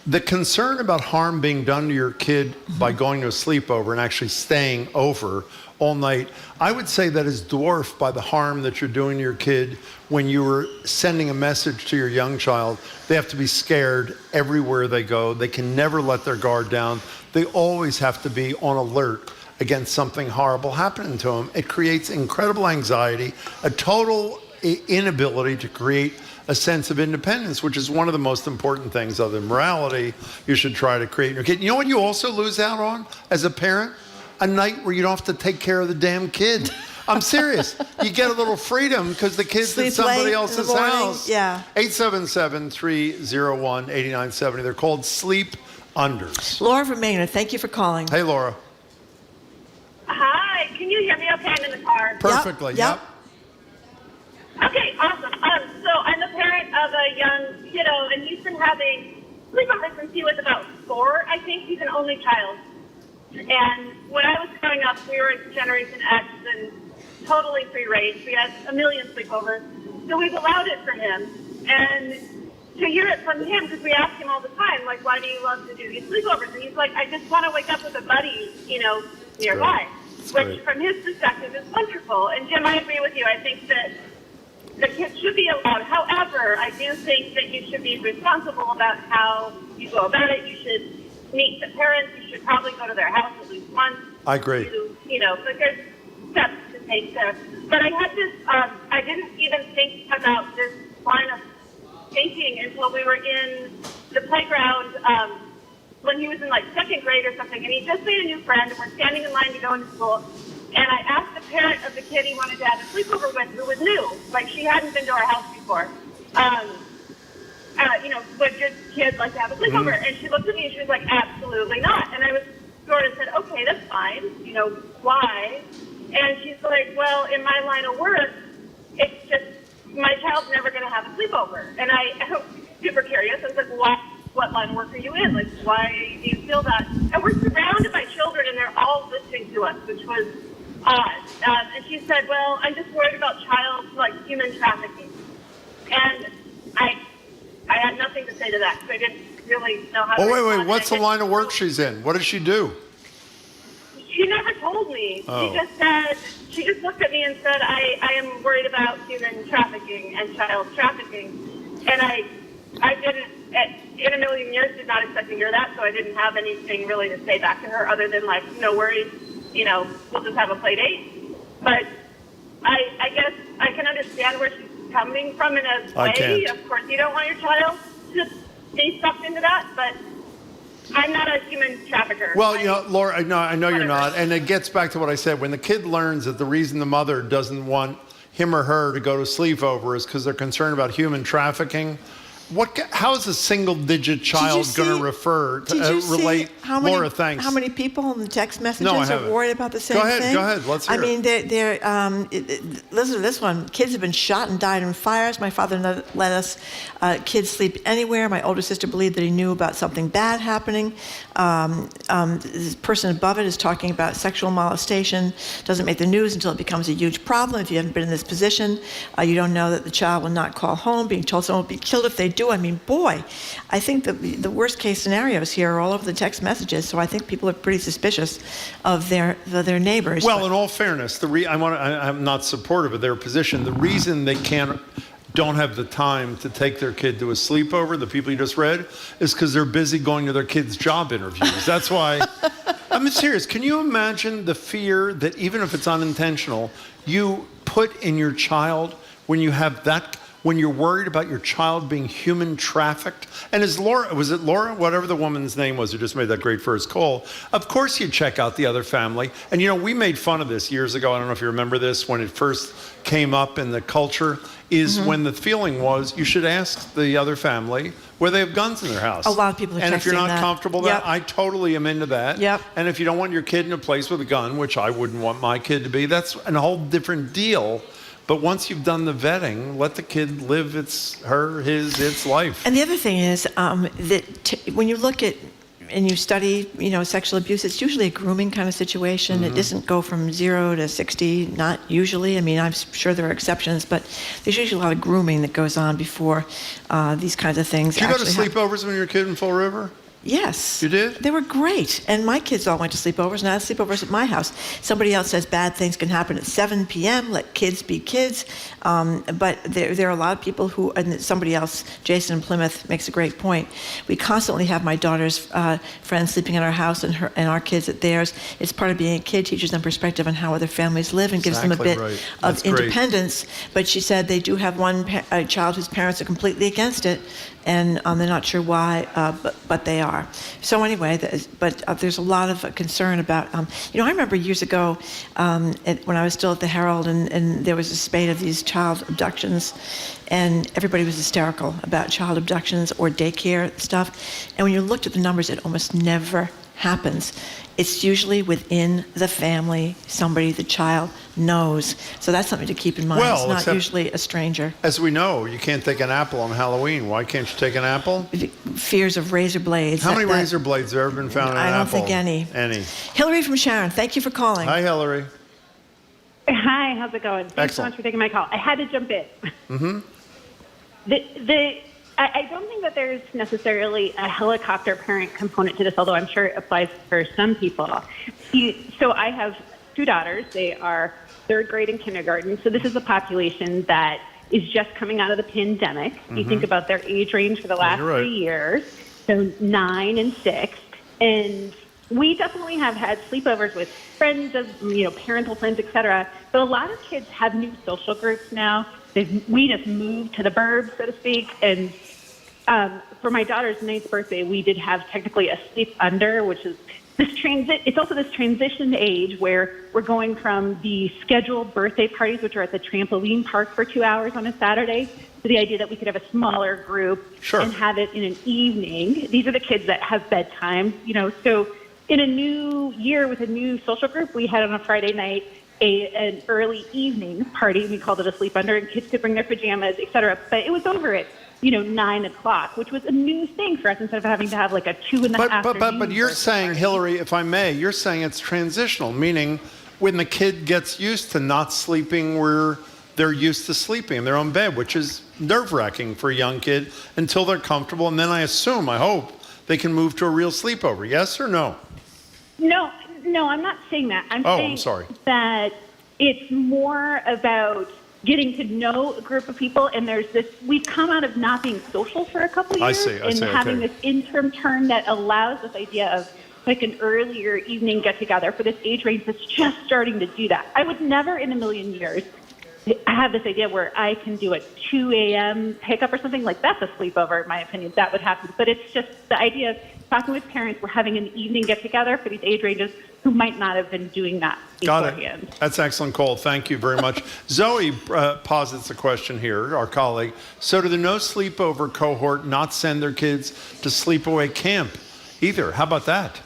The concern about harm being done to your kid by going to a sleepover and actually staying over all night, I would say that is dwarfed by the harm that you're doing to your kid when you were sending a message to your young child. They have to be scared everywhere they go. They can never let their guard down. They always have to be on alert against something horrible happening to them. It creates incredible anxiety, a total inability to create a sense of independence, which is one of the most important things other than morality you should try to create in your kid. You know what you also lose out on as a parent? A night where you don't have to take care of the damn kid. I'm serious. You get a little freedom because the kid's Sleep at somebody late else's in the morning. house. Yeah. 877-301-8970. They're called sleep unders. Laura from Maynard, thank you for calling. Hey, Laura. Hi, can you hear me okay? I'm in the car. Perfectly, yep. Okay, awesome. So I'm the parent of a young kiddo, and he's been having sleepovers since he was about 4. I think he's an only child. And when I was growing up, we were Generation X and totally free range. We had a million sleepovers. So we've allowed it for him. And to hear it from him, because we ask him all the time, like, why do you love to do these sleepovers? And he's like, I just want to wake up with a buddy, you know, nearby. Which, from his perspective, is wonderful. And Jim, I agree with you. I think that the kids should be allowed. However, I do think that you should be responsible about how you go about it. You should meet the parents. You should probably go to their house at least once. I agree. You know, but there's steps to take there. But I had this, I didn't even think about this line of thinking until we were in the playground when he was in like 2nd grade or something, and he just made a new friend, and we're standing in line to go into school. And I asked the parent of the kid he wanted to have a sleepover with, who was new. Like, she hadn't been to our house before. You know, would your kid like to have a sleepover? And she looked at me and she was like, absolutely not. And I was sort of said, okay, that's fine. You know, why? And she's like, well, in my line of work, it's just, my child's never going to have a sleepover. And I was super curious. I was like, what line of work are you in? Like, why do you feel that? And we're surrounded by children, and they're all listening to us, which was odd. And she said, well, I'm just worried about human trafficking. And I had nothing to say to that, because I didn't really know how to Oh, wait. respond. What's the line of work she's in? What does she do? She never told me. Oh. She just looked at me and said, I am worried about human trafficking and child trafficking. And I didn't, in a million years, did not expect to hear that, so I didn't have anything really to say back to her other than, like, no worries, we'll just have a play date. But I guess I can understand where she's coming from in a I way. can't. Of course, you don't want your child to be sucked into that, but I'm not a human trafficker. Well, Laura, I know you're not. And it gets back to what I said. When the kid learns that the reason the mother doesn't want him or her to go to sleepover is because they're concerned about human trafficking, how is a single-digit child going to relate? Laura, thanks. How many people in the text messages No, I are haven't. worried about the same thing? Go ahead. Let's hear it. Listen to this one. Kids have been shot and died in fires. My father let us kids sleep anywhere. My older sister believed that he knew about something bad happening. This person above it is talking about sexual molestation. Doesn't make the news until it becomes a huge problem. If you haven't been in this position, you don't know that the child will not call home. Being told someone will be killed if they do. I mean, boy, I think the worst case scenarios here are all over the text messages. So I think people are pretty suspicious of their neighbors. Well, in all fairness, I'm not supportive of their position. The reason they don't have the time to take their kid to a sleepover, the people you just read, is because they're busy going to their kids' job interviews. That's why. I'm serious. Can you imagine the fear that even if it's unintentional, you put in your child when you're worried about your child being human trafficked? And was it Laura, whatever the woman's name was who just made that great first call, of course you check out the other family. And we made fun of this years ago. I don't know if you remember this, when it first came up in the culture, when the feeling was you should ask the other family whether they have guns in their house. A lot of people are And if you're texting not that. comfortable with that, I totally am into that. Yep. And if you don't want your kid in a place with a gun, which I wouldn't want my kid to be, that's a whole different deal. But once you've done the vetting, let the kid live its life. And the other thing is when you look at and you study, sexual abuse, it's usually a grooming kind of situation. Mm-hmm. It doesn't go from 0 to 60, not usually. I mean, I'm sure there are exceptions, but there's usually a lot of grooming that goes on before these kinds of things. Did you go to sleepovers when you were a kid in Fall River? Yes. You did? They were great. And my kids all went to sleepovers, and I had sleepovers at my house. Somebody else says bad things can happen at 7 p.m. Let kids be kids. But there are a lot of people who, and somebody else, Jason in Plymouth, makes a great point. We constantly have my daughter's friends sleeping in our house and our kids at theirs. It's part of being a kid, teaches them perspective on how other families live and gives them a bit of independence. But she said they do have one child whose parents are completely against it, and they're not sure why, but they are. So anyway, there's a lot of concern about, I remember years ago when I was still at the Herald and there was a spate of these child abductions, and everybody was hysterical about child abductions or daycare stuff. And when you looked at the numbers, it almost never happens. It's usually within the family, the child knows. So that's something to keep in mind. Well, it's not usually a stranger. As we know, you can't take an apple on Halloween. Why can't you take an apple? Fears of razor blades. How many razor blades have ever been found in an apple? I don't think any. Any. Hillary from Sharon, thank you for calling. Hi, Hillary. Hi, how's it going? Thanks so much for taking my call. I had to jump in. Mm-hmm. I don't think that there's necessarily a helicopter parent component to this, although I'm sure it applies for some people. So I have two daughters. They are third grade and kindergarten. So this is a population that is just coming out of the pandemic. Mm-hmm. You think about their age range for the last 3 years, so 9 and 6. And we definitely have had sleepovers with friends of, parental friends, et cetera. But a lot of kids have new social groups now. We just moved to the burbs, so to speak. And for my daughter's 9th birthday, we did have technically a sleep under, which is it's also this transition age where we're going from the scheduled birthday parties, which are at the trampoline park for 2 hours on a Saturday, to the idea that we could have a smaller group and have it in an evening. These are the kids that have bedtime, so in a new year with a new social group, we had on a Friday night an early evening party. We called it a sleep under, and kids could bring their pajamas, et cetera. But it was over at 9 o'clock, which was a new thing for us instead of having to have like a 2 in the afternoon. But you're saying, Hillary, if I may, you're saying it's transitional, meaning when the kid gets used to not sleeping where they're used to sleeping in their own bed, which is nerve-wracking for a young kid until they're comfortable. And then I hope, they can move to a real sleepover. Yes or no? No, No, I'm not saying that. I'm Oh, saying I'm sorry. that it's more about getting to know a group of people, and there's this, we've come out of not being social for a couple years, I see, having okay. this interim term that allows this idea of like an earlier evening get-together for this age range that's just starting to do that. I would never in a million years have this idea where I can do a 2 a.m. pickup or something. Like, that's a sleepover, in my opinion. That would happen. But it's just the idea of talking with parents. We're having an evening get-together for these age ranges who might not have been doing that beforehand. Got it. That's excellent, Cole. Thank you very much. Zoe posits a question here, our colleague. So do the no sleepover cohort not send their kids to sleepaway camp either? How about that?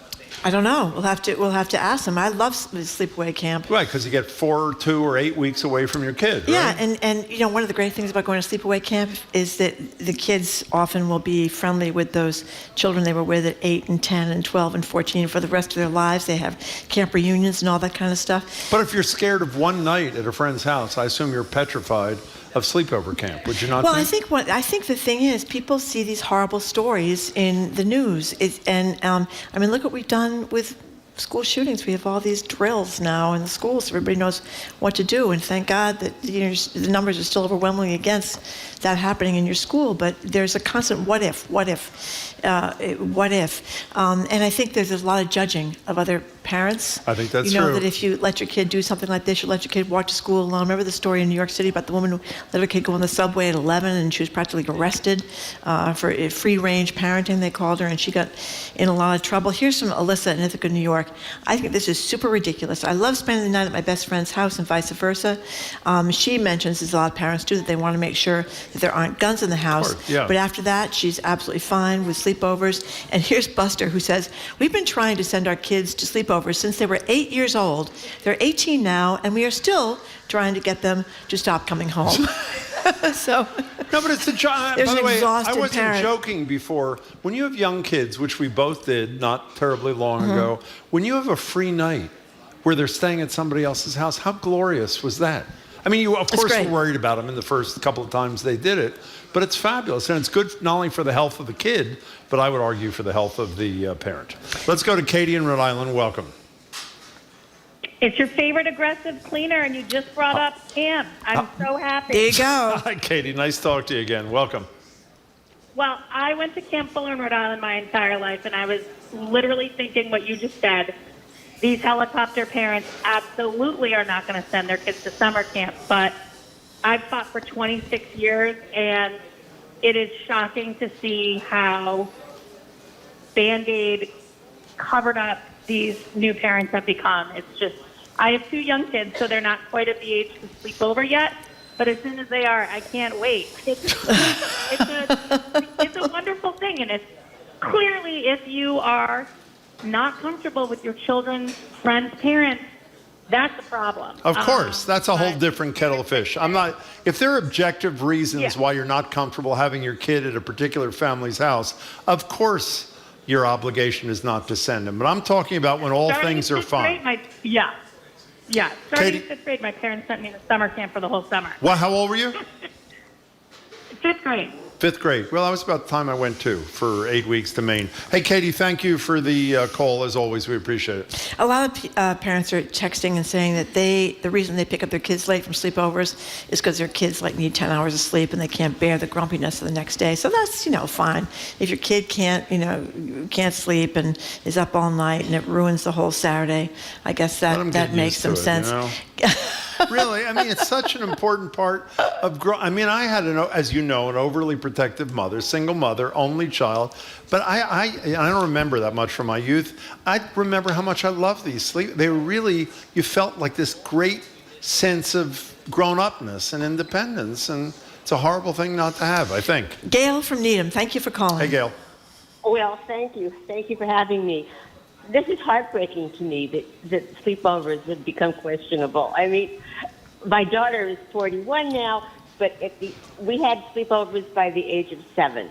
I don't know. We'll have to ask them. I love sleepaway camp. Right, because you get 4, 2, or 8 weeks away from your kid. Yeah, right? and you know, one of the great things about going to sleepaway camp is that the kids often will be friendly with those children they were with at 8 and 10 and 12 and 14 for the rest of their lives. They have camp reunions and all that kind of stuff. But if you're scared of one night at a friend's house, I assume you're petrified of sleepover camp, would you not? Well, think? I think the thing is, people see these horrible stories in the news, I mean, look what we've done with school shootings. We have all these drills now in the schools. Everybody knows what to do, and thank God that the numbers are still overwhelmingly against that happening in your school. But there's a constant what if, and I think there's a lot of judging of other parents. I think that's true. You know true. that if you let your kid do something like this, you let your kid walk to school alone. Remember the story in New York City about the woman who let her kid go on the subway at 11 and she was practically arrested for free-range parenting, they called her, and she got in a lot of trouble. Here's from Alyssa in Ithaca, New York. I think this is super ridiculous. I love spending the night at my best friend's house and vice versa. She mentions, as a lot of parents do, that they want to make sure that there aren't guns in the house. Of course, yeah. But after that, she's absolutely fine with sleepovers. And here's Buster, who says, we've been trying to send our kids to sleepovers since they were 8 years old. They're 18 now, and we are still trying to get them to stop coming home. So no, but it's a job. There's By the an way, I exhausted wasn't parent. joking before. When you have young kids, which we both did not terribly long ago, when you have a free night where they're staying at somebody else's house, how glorious was that? I mean, you of course were worried about them in the first couple of times they did it, but it's fabulous, and it's good not only for the health of the kid, but I would argue for the health of the parent. Let's go to Katie in Rhode Island. Welcome. It's your favorite aggressive cleaner, and you just brought up camp. I'm so happy. There you go. Hi, Katie. Nice to talk to you again. Welcome. Well, I went to Camp Fuller in Rhode Island my entire life, and I was literally thinking what you just said. These helicopter parents absolutely are not going to send their kids to summer camp, but I've fought for 26 years, and it is shocking to see how Band-Aid covered up these new parents have become. It's just, I have 2 young kids, so they're not quite at the age to sleep over yet, but as soon as they are, I can't wait. It's a wonderful thing, and it's clearly, if you are not comfortable with your children's friends' parents, that's a problem. Of course, that's a whole different kettle of fish. I'm not, if there are objective reasons why you're not comfortable having your kid at a particular family's house, of course your obligation is not to send them. But I'm talking about when all Starting things in are fifth fine. grade, Starting in 5th grade, my parents sent me to summer camp for the whole summer. Well, how old were you? 5th grade. 5th grade. Well, that was about the time I went too, for 8 weeks to Maine. Hey, Katie, thank you for the call. As always, we appreciate it. A lot of parents are texting and saying that the reason they pick up their kids late from sleepovers is because their kids need 10 hours of sleep and they can't bear the grumpiness of the next day. So that's, fine. If your kid can't sleep and is up all night and it ruins the whole Saturday, I guess that makes some sense. Really, I mean, it's such an important part of growing. I mean, I had, as you know, an overly protective mother, single mother, only child. But I don't remember that much from my youth. I remember how much I loved these sleep. They were really, you felt like this great sense of grown-upness and independence. And it's a horrible thing not to have, I think. Gail from Needham, thank you for calling. Hey, Gail. Well, thank you. Thank you for having me. This is heartbreaking to me that sleepovers have become questionable. I mean, my daughter is 41 now, but we had sleepovers by the age of 7.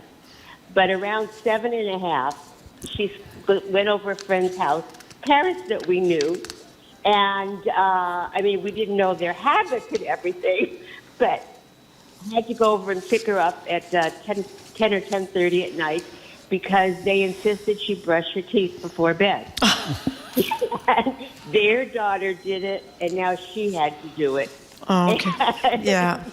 But around 7.5, she went over a friend's house, parents that we knew, and we didn't know their habits and everything, but I had to go over and pick her up at 10 or 10:30 at night, because they insisted she brush her teeth before bed. And their daughter did it, and now she had to do it. Oh, okay. Yeah.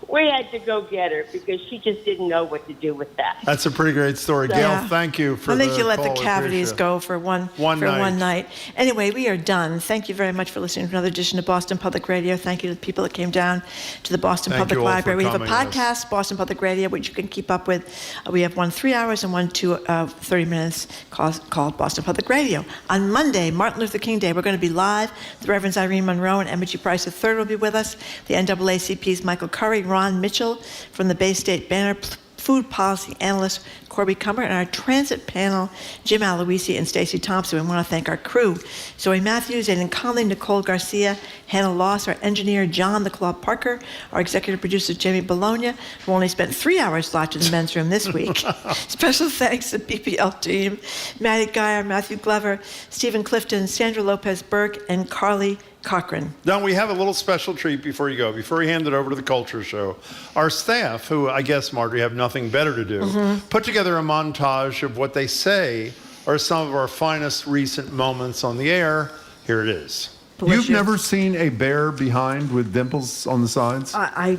We had to go get her because she just didn't know what to do with that. That's a pretty great story. Gail, Yeah. thank you for I think the you let call. the We cavities appreciate it. go for one night. Anyway, we are done. Thank you very much for listening to another edition of Boston Public Radio. Thank you to the people that came down to the Boston Thank Public you all for Library. We have a coming, yes. podcast, Boston Public Radio, which you can keep up with. We have one 3 hours and one 30 minutes called Boston Public Radio. On Monday, Martin Luther King Day, we're going to be live. The Reverend Irene Monroe and Emma G. Price III will be with us. The NAACP's Michael Curry, Ron Mitchell from the Bay State Banner, food policy analyst Corby Cumber, and our transit panel, Jim Aloisi and Stacey Thompson. We want to thank our crew, Zoe Matthews, Aidan Conley, Nicole Garcia, Hannah Loss, our engineer, John the Claw Parker, our executive producer, Jamie Bologna, who only spent 3 hours locked in the men's room this week. Special thanks to BPL team, Maddie Geyer, Matthew Glover, Stephen Clifton, Sandra Lopez Burke, and Carly Cochran. Now, we have a little special treat before you go. Before we hand it over to the Culture Show, our staff, who I guess, Marjorie, have nothing better to do, put together a montage of what they say are some of our finest recent moments on the air. Here it is. You've never seen a bear behind with dimples on the sides? I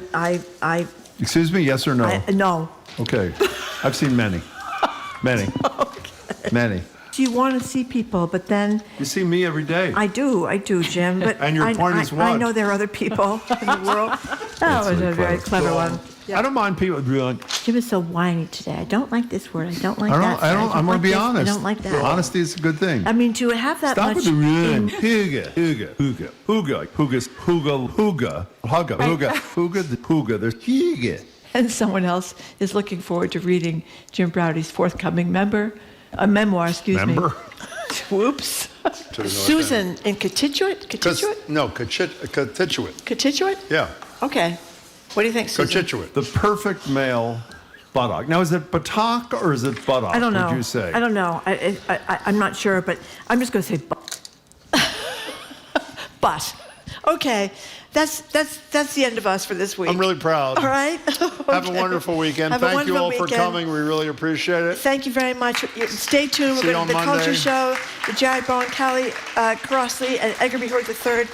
Excuse me, yes or no? no. Okay. I've seen many. Many. Many. You want to see people, but then You see me every day. I do, Jim. But And your point is what? I know there are other people in the world. That was a very clever one. I don't mind people being like, Jim is so whiny today. I don't like this word. I don't like I that. don't, I'm going to be this. honest. I don't like that. Honesty is a good thing. I mean, to have that Stop much. with the run. in- Hooga. There's Higa. And someone else is looking forward to reading Jim Browdy's forthcoming memoir, Member? Whoops. To the north Susan in Contituate? No, Contituate. Contituate? Yeah. Okay. What do you think, Susan? Contituate. The perfect male buttock. Now, is it buttock or is it buttock? I don't know. Would you say? I don't know. I'm not sure, but I'm just going to say but. But. Okay. That's the end of us for this week. I'm really proud. All right? Have a wonderful weekend. Have a Thank you all wonderful for weekend. coming. We really appreciate it. Thank you very much. Stay tuned. See We're you going to on the Culture Monday. Show. The Jerry Bowen, Callie Crossley, and Edgar B. Hort III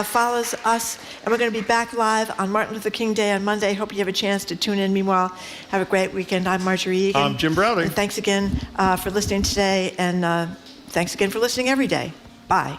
follows us. And we're going to be back live on Martin Luther King Day on Monday. Hope you have a chance to tune in. Meanwhile, have a great weekend. I'm Marjorie Egan. I'm Jim Browdy. And thanks again for listening today. And thanks again for listening every day. Bye.